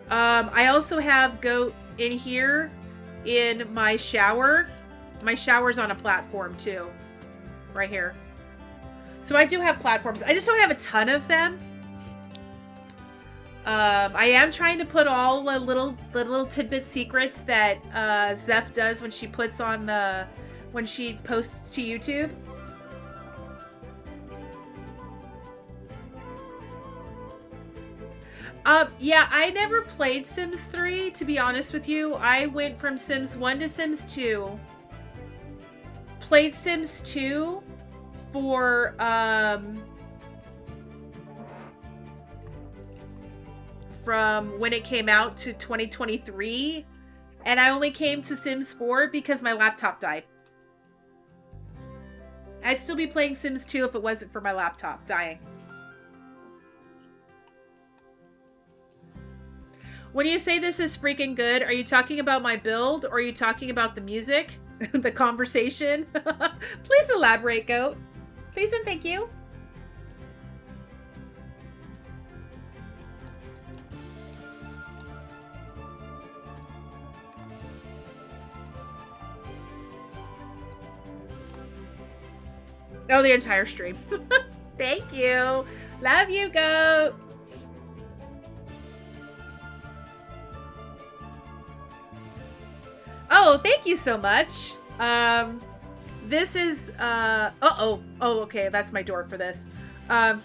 I also have Goat in here in my shower. My shower's on a platform too, right here. So I do have platforms. I just don't have a ton of them. I am trying to put all the little tidbit secrets that Zeph does when she posts to YouTube. Yeah, I never played Sims 3, to be honest with you. I went from Sims 1 to Sims 2. Played Sims 2 for, from when it came out to 2023. And I only came to Sims 4 because my laptop died. I'd still be playing Sims 2 if it wasn't for my laptop dying. When you say this is freaking good, are you talking about my build or are you talking about the music? The conversation? Please elaborate, Goat. Please and thank you. Oh, the entire stream. Thank you. Love you, Goat. Oh, thank you so much. This is, oh, okay, that's my door for this. I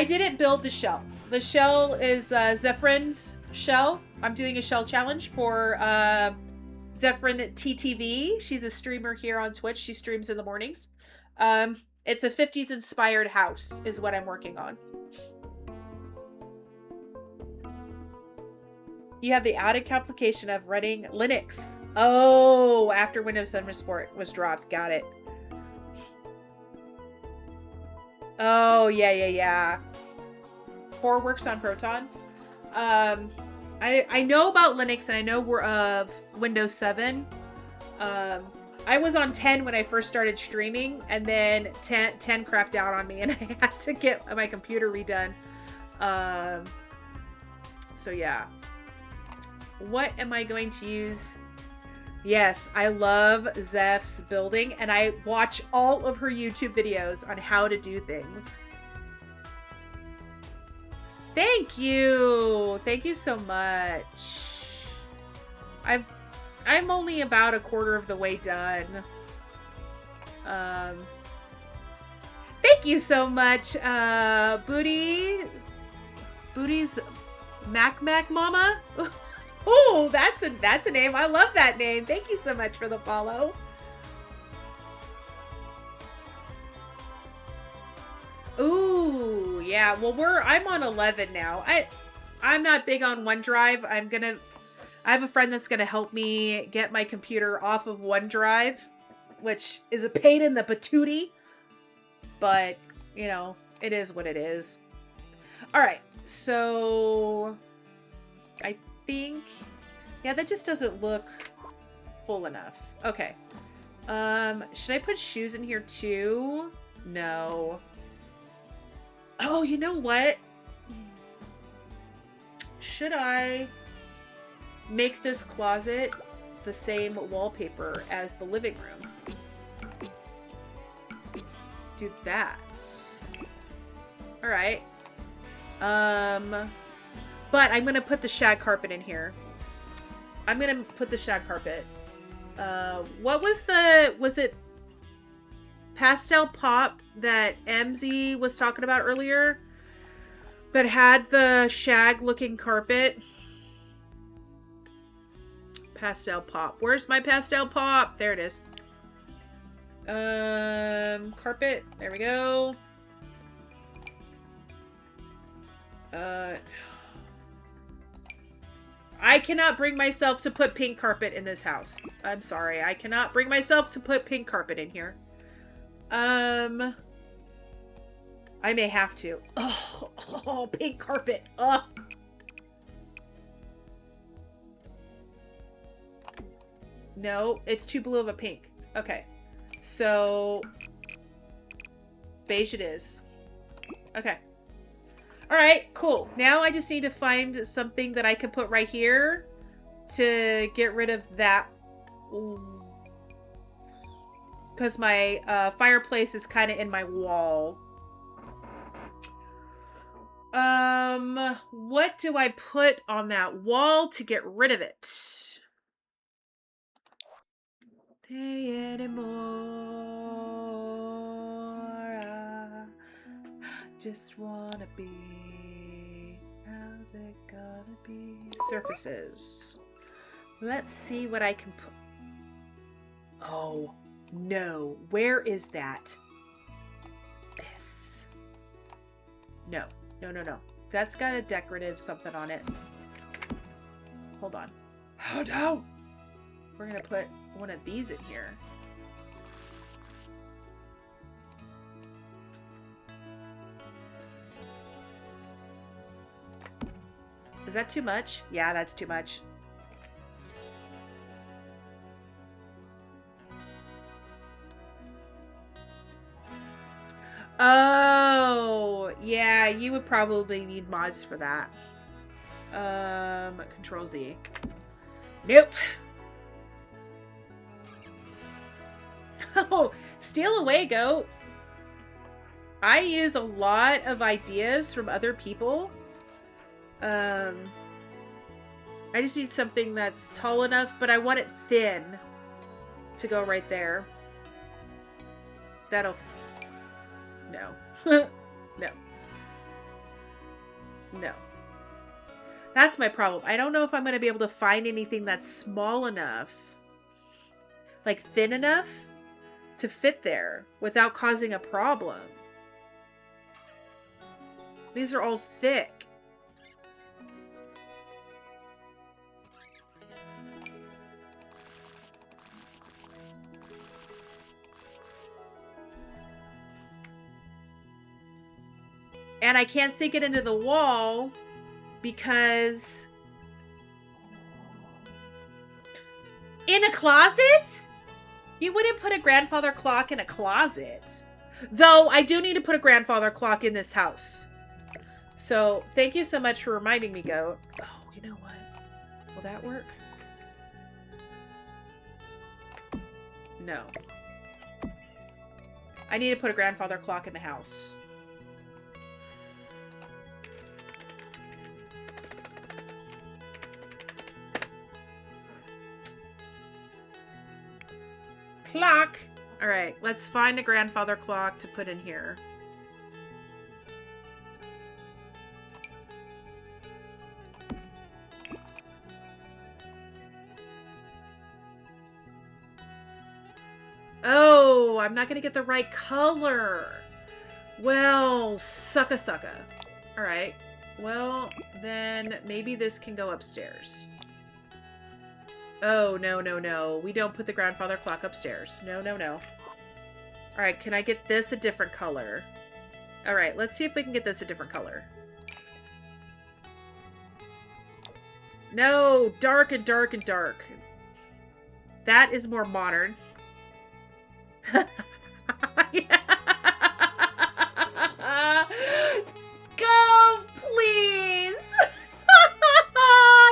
didn't build the shell. The shell is, Zefrine's shell. I'm doing a shell challenge for, Zefrine TTV. She's a streamer here on Twitch. She streams in the mornings. It's a 50s inspired house is what I'm working on. You have the added complication of running Linux. Oh, after Windows 7 support was dropped. Got it. Oh, yeah. 4 works on Proton. I know about Linux and I know we're of Windows 7. I was on 10 when I first started streaming, and then 10 crapped out on me and I had to get my computer redone. So yeah. What am I going to use? Yes, I love Zeph's building, and I watch all of her YouTube videos on how to do things. Thank you. Thank you so much. I'm only about a quarter of the way done. Thank you so much, Booty's Mac Mama. Oh, that's a name. I love that name. Thank you so much for the follow. Ooh, yeah. Well, I'm on 11 now. I'm not big on OneDrive. I have a friend that's gonna help me get my computer off of OneDrive, which is a pain in the patootie. But, you know, it is what it is. All right. So I think, yeah, that just doesn't look full enough. Okay. Should I put shoes in here too? No. Oh, you know what? Should I make this closet the same wallpaper as the living room? Do that. All right. But I'm going to put the shag carpet in here. I'm going to put the shag carpet. What was it Pastel Pop that MZ was talking about earlier? That had the shag looking carpet? Pastel Pop. Where's my Pastel Pop? There it is. Carpet. There we go. I cannot bring myself to put pink carpet in this house. I'm sorry. I cannot bring myself to put pink carpet in here. I may have to. Oh, pink carpet. Oh. No, it's too blue of a pink. Okay. So, beige it is. Okay. All right, cool. Now I just need to find something that I can put right here to get rid of that. Because my fireplace is kind of in my wall. What do I put on that wall to get rid of it? Hey, anymore. I just wanna be. How's it gonna be? Surfaces. Let's see what I can put. Oh, no. Where is that? This. No. No. That's got a decorative something on it. Hold on. Hold on. We're going to put one of these in here. Is that too much? Yeah, that's too much. Oh, yeah, you would probably need mods for that. Control Z. Nope. Oh, steal away, goat. I use a lot of ideas from other people. I just need something that's tall enough, but I want it thin to go right there. That'll... No. No. No. That's my problem. I don't know if I'm going to be able to find anything that's small enough. Like thin enough to fit there without causing a problem. These are all thick. And I can't sink it into the wall because... In a closet? You wouldn't put a grandfather clock in a closet. Though I do need to put a grandfather clock in this house. So thank you so much for reminding me, Goat. Oh, you know what? Will that work? No. I need to put a grandfather clock in the house. Clock. All right, let's find a grandfather clock to put in here. Oh, I'm not going to get the right color. Well, sucka sucka. All right. Well, then maybe this can go upstairs. Oh, no, no, no. We don't put the grandfather clock upstairs. No, no, no. All right, can I get this a different color? All right, let's see if we can get this a different color. No, dark and dark and dark. That is more modern. Go, please.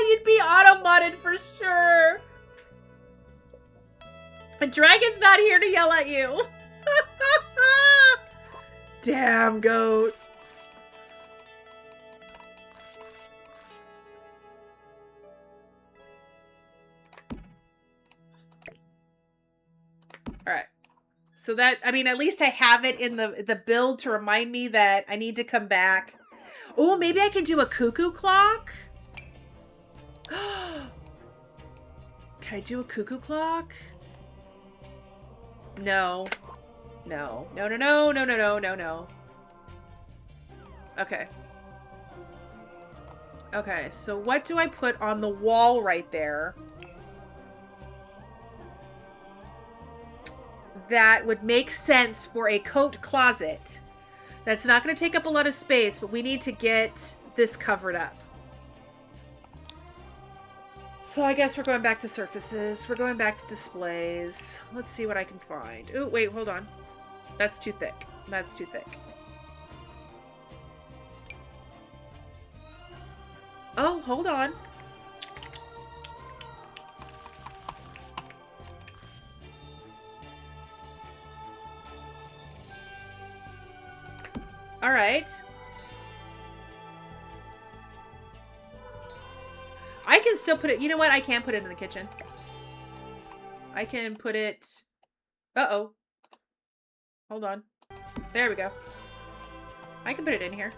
You'd be auto-modded for sure. A dragon's not here to yell at you. Damn, Goat. All right. So that, I mean, at least I have it in the build to remind me that I need to come back. Oh, maybe I can do a cuckoo clock? Can I do a cuckoo clock? No. No. No, no, no, no, no, no, no, no. Okay. Okay, so what do I put on the wall right there that would make sense for a coat closet? That's not going to take up a lot of space, but we need to get this covered up. So I guess we're going back to surfaces. We're going back to displays. Let's see what I can find. Oh, wait, hold on. That's too thick. That's too thick. Oh, hold on. All right. I can still put it... You know what? I can put it in the kitchen. I can put it... Uh-oh. Hold on. There we go. I can put it in here.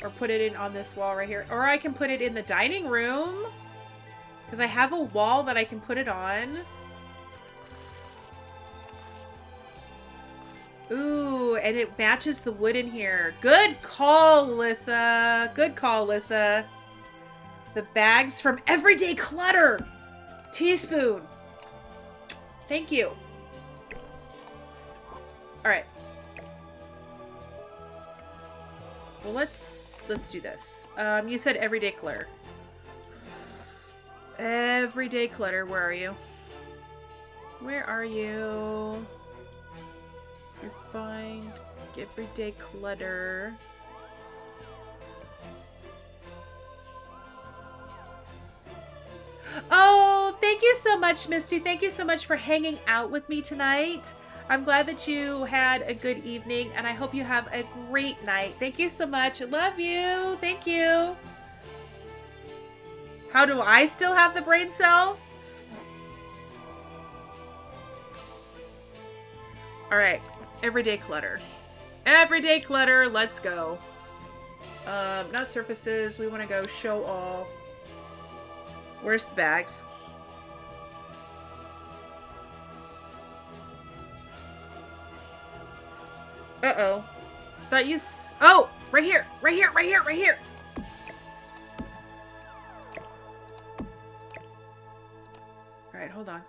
Or put it in on this wall right here. Or I can put it in the dining room. Because I have a wall that I can put it on. Ooh, and it matches the wood in here. Good call, Lissa. Good call, Lissa. The bags from Everyday Clutter. Teaspoon. Thank you. All right. Well, let's do this. You said Everyday Clutter. Everyday Clutter, where are you? Where are you? You find Everyday Clutter. Oh, thank you so much, Misty. Thank you so much for hanging out with me tonight. I'm glad that you had a good evening, and I hope you have a great night. Thank you so much. I love you. Thank you. How do I still have the brain cell? All right. Everyday Clutter. Everyday Clutter. Let's go. Not surfaces. We want to go show all. Where's the bags? Uh-oh. Thought you oh! Right here! Right here! Right here! Right here! Alright, hold on.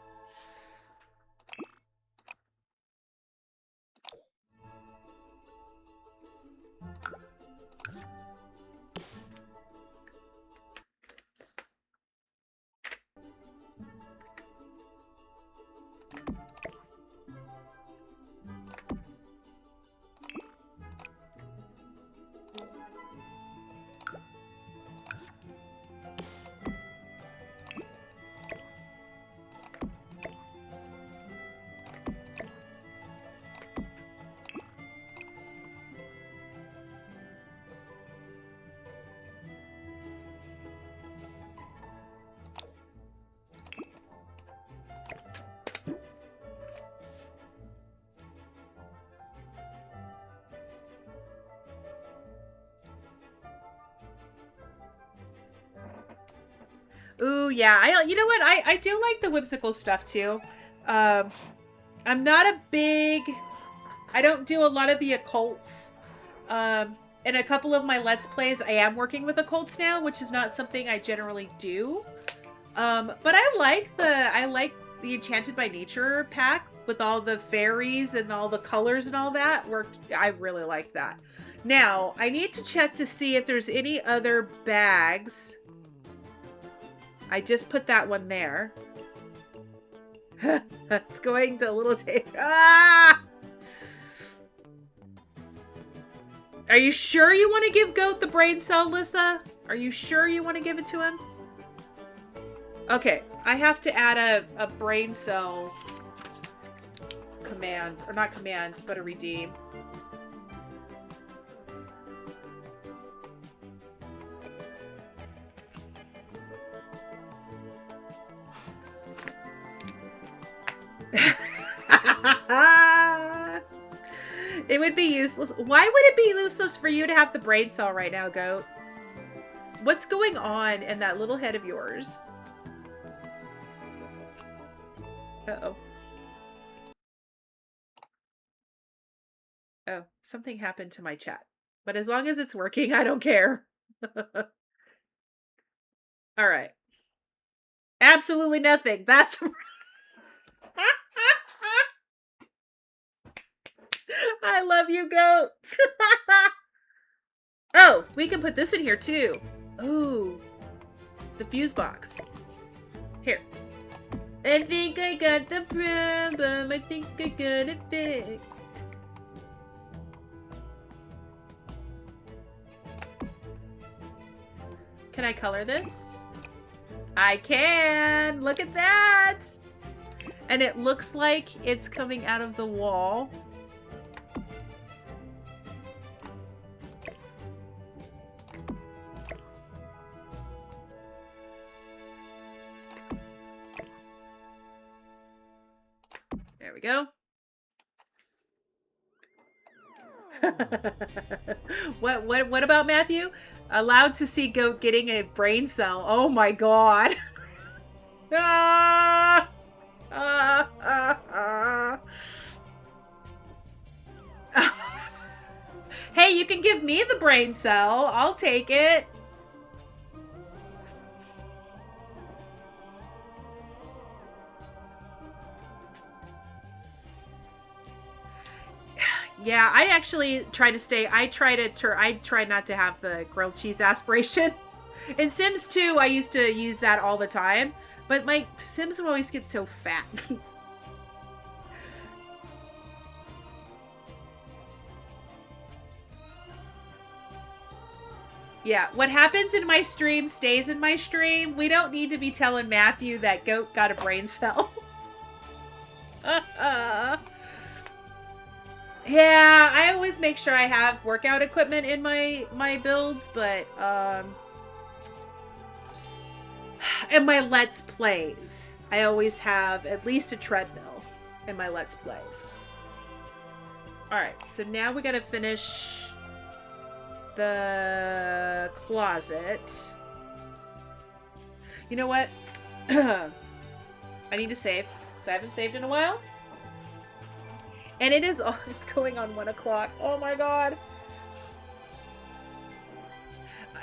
Ooh, yeah. You know what? I do like the whimsical stuff too. I'm not a big, I don't do a lot of the occults. In a couple of my Let's Plays, I am working with occults now, which is not something I generally do. But I like the Enchanted by Nature pack with all the fairies and all the colors and all that. I really like that. Now, I need to check to see if there's any other bags. I just put that one there. That's going to a little tape. Ah! Are you sure you want to give Goat the brain cell, Lissa? Are you sure you want to give it to him? Okay, I have to add a brain cell command. Or not command, but a redeem. It would be useless. Why would it be useless for you to have the brain cell right now, Goat? What's going on in that little head of yours? Uh-oh. Oh, something happened to my chat. But as long as it's working, I don't care. All right. Absolutely nothing. That's... I love you, Goat. Oh, we can put this in here too. Ooh, the fuse box. Here. I think I got the problem. I think I got it fixed. Can I color this? I can. Look at that. And it looks like it's coming out of the wall. There we go. What about Matthew? Allowed to see Goat getting a brain cell. Oh my god. Ah! Ah, ah, ah. Hey, you can give me the brain cell. I'll take it. Yeah, I actually try to stay. I try not to have the grilled cheese aspiration. In Sims 2, I used to use that all the time, but my Sims always get so fat. Yeah, what happens in my stream stays in my stream. We don't need to be telling Matthew that Goat got a brain cell. Yeah, I always make sure I have workout equipment in my builds, but in my Let's Plays, I always have at least a treadmill in my Let's Plays. Alright, so now we gotta finish the closet. You know what? I need to save because I haven't saved in a while. And it is, oh, it's going on 1 o'clock. Oh my God.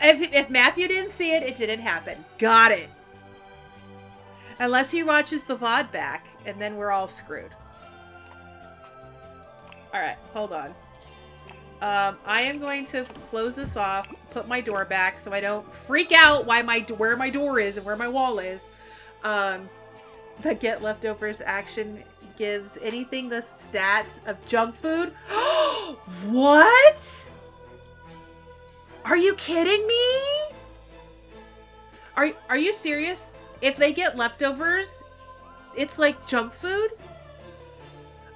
If Matthew didn't see it, it didn't happen. Got it. Unless he watches the VOD back, and then we're all screwed. Alright, hold on. I am going to close this off, put my door back so I don't freak out where my door is and where my wall is. The get leftovers action gives anything the stats of junk food. What? Are you kidding me? Are you serious? If they get leftovers, it's like junk food?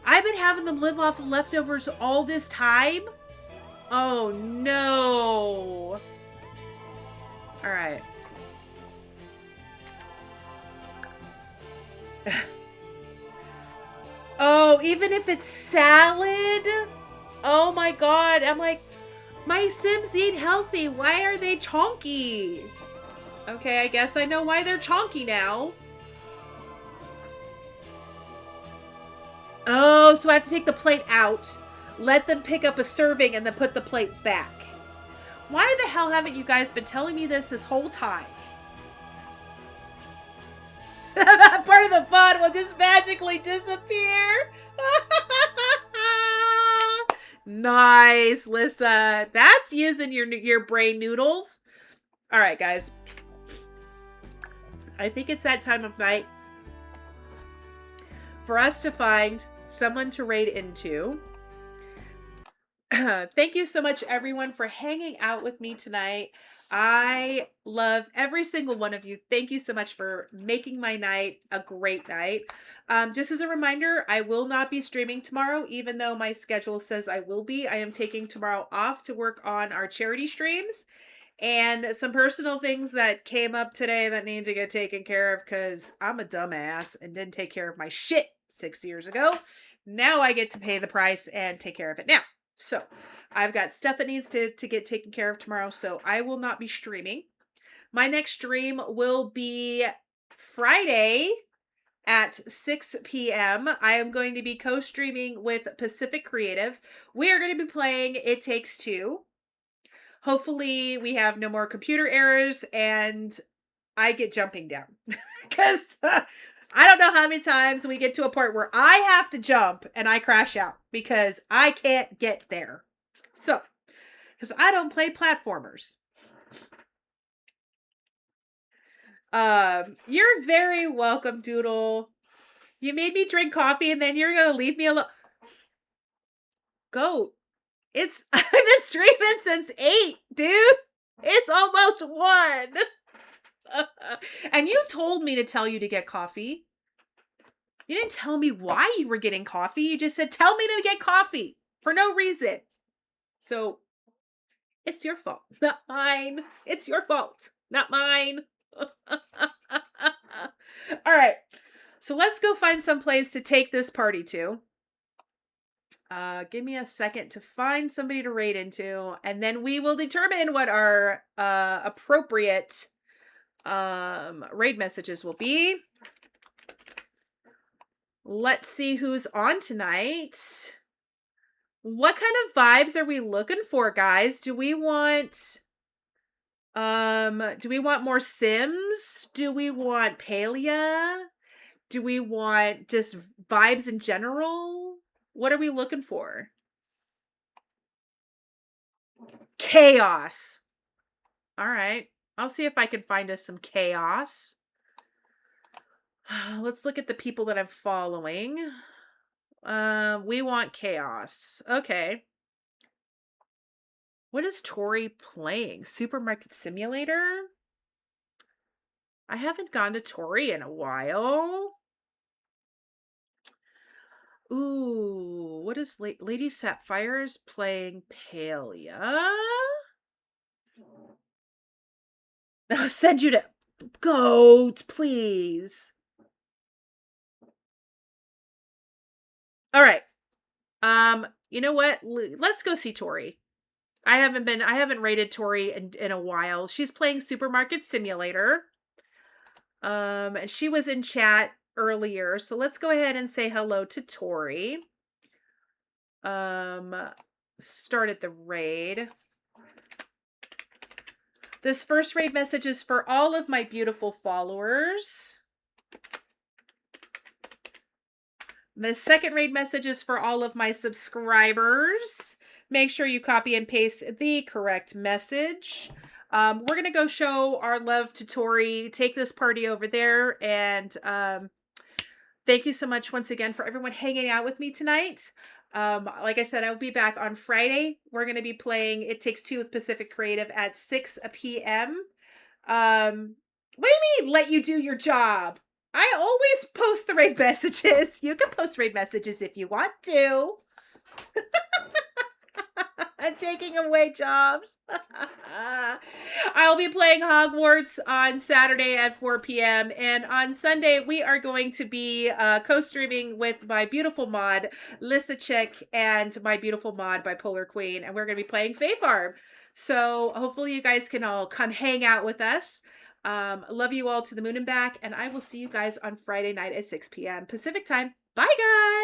I've been having them live off of leftovers all this time? Oh no. All right. Oh, even if it's salad? Oh my God. I'm like, my Sims eat healthy. Why are they chonky? Okay, I guess I know why they're chonky now. Oh, so I have to take the plate out, let them pick up a serving, and then put the plate back. Why the hell haven't you guys been telling me this whole time? That part of the fun will just magically disappear. Nice, Lissa. That's using your brain noodles. All right, guys. I think it's that time of night for us to find someone to raid into. Thank you so much, everyone, for hanging out with me tonight. I love every single one of you. Thank you so much for making my night a great night. Just as a reminder, I will not be streaming tomorrow, even though my schedule says I will be. I am taking tomorrow off to work on our charity streams and some personal things that came up today that need to get taken care of because I'm a dumbass and didn't take care of my shit 6 years ago. Now I get to pay the price and take care of it now. So I've got stuff that needs to get taken care of tomorrow, so I will not be streaming. My next stream will be Friday at 6 p.m. I am going to be co-streaming with Pacific Creative. We are going to be playing It Takes Two. Hopefully we have no more computer errors and I get jumping down. Because I don't know how many times we get to a part where I have to jump and I crash out because I can't get there. So, because I don't play platformers. You're very welcome, Doodle. You made me drink coffee and then you're going to leave me alone. Go. I've been streaming since 8, dude. It's almost 1. And you told me to tell you to get coffee. You didn't tell me why you were getting coffee. You just said, tell me to get coffee for no reason. So it's your fault, not mine. It's your fault, not mine. All right. So let's go find some place to take this party to. Give me a second to find somebody to raid into, and then we will determine what our appropriate raid messages will be. Let's see who's on tonight. What kind of vibes are we looking for, guys? Do we want more Sims? Do we want Palea? Do we want just vibes in general? What are we looking for? Chaos. All right. I'll see if I can find us some chaos. Let's look at the people that I'm following. We want chaos. Okay. What is Tori playing? Supermarket Simulator? I haven't gone to Tori in a while. Ooh, what is Lady Sapphire's playing Palea? I'll send you to Goat, please. All right. You know what? Let's go see Tori. I haven't rated Tori in a while. She's playing Supermarket Simulator. And she was in chat earlier. So let's go ahead and say hello to Tori. Um, started the raid. This first raid message is for all of my beautiful followers. The second raid message is for all of my subscribers. Make sure you copy and paste the correct message. We're going to go show our love to Tori, take this party over there. And thank you so much once again for everyone hanging out with me tonight. Like I said, I'll be back on Friday. We're going to be playing It Takes Two with Pacific Creative at 6 p.m. What do you mean, let you do your job? I always post the raid messages. You can post raid messages if you want to. I'm taking away jobs. I'll be playing Hogwarts on Saturday at 4 p.m. And on Sunday, we are going to be co-streaming with my beautiful mod, Lissa Chick, and my beautiful mod, Bipolar Queen. And we're going to be playing Fae Farm. So hopefully you guys can all come hang out with us. Love you all to the moon and back. And I will see you guys on Friday night at 6 p.m. Pacific time. Bye, guys.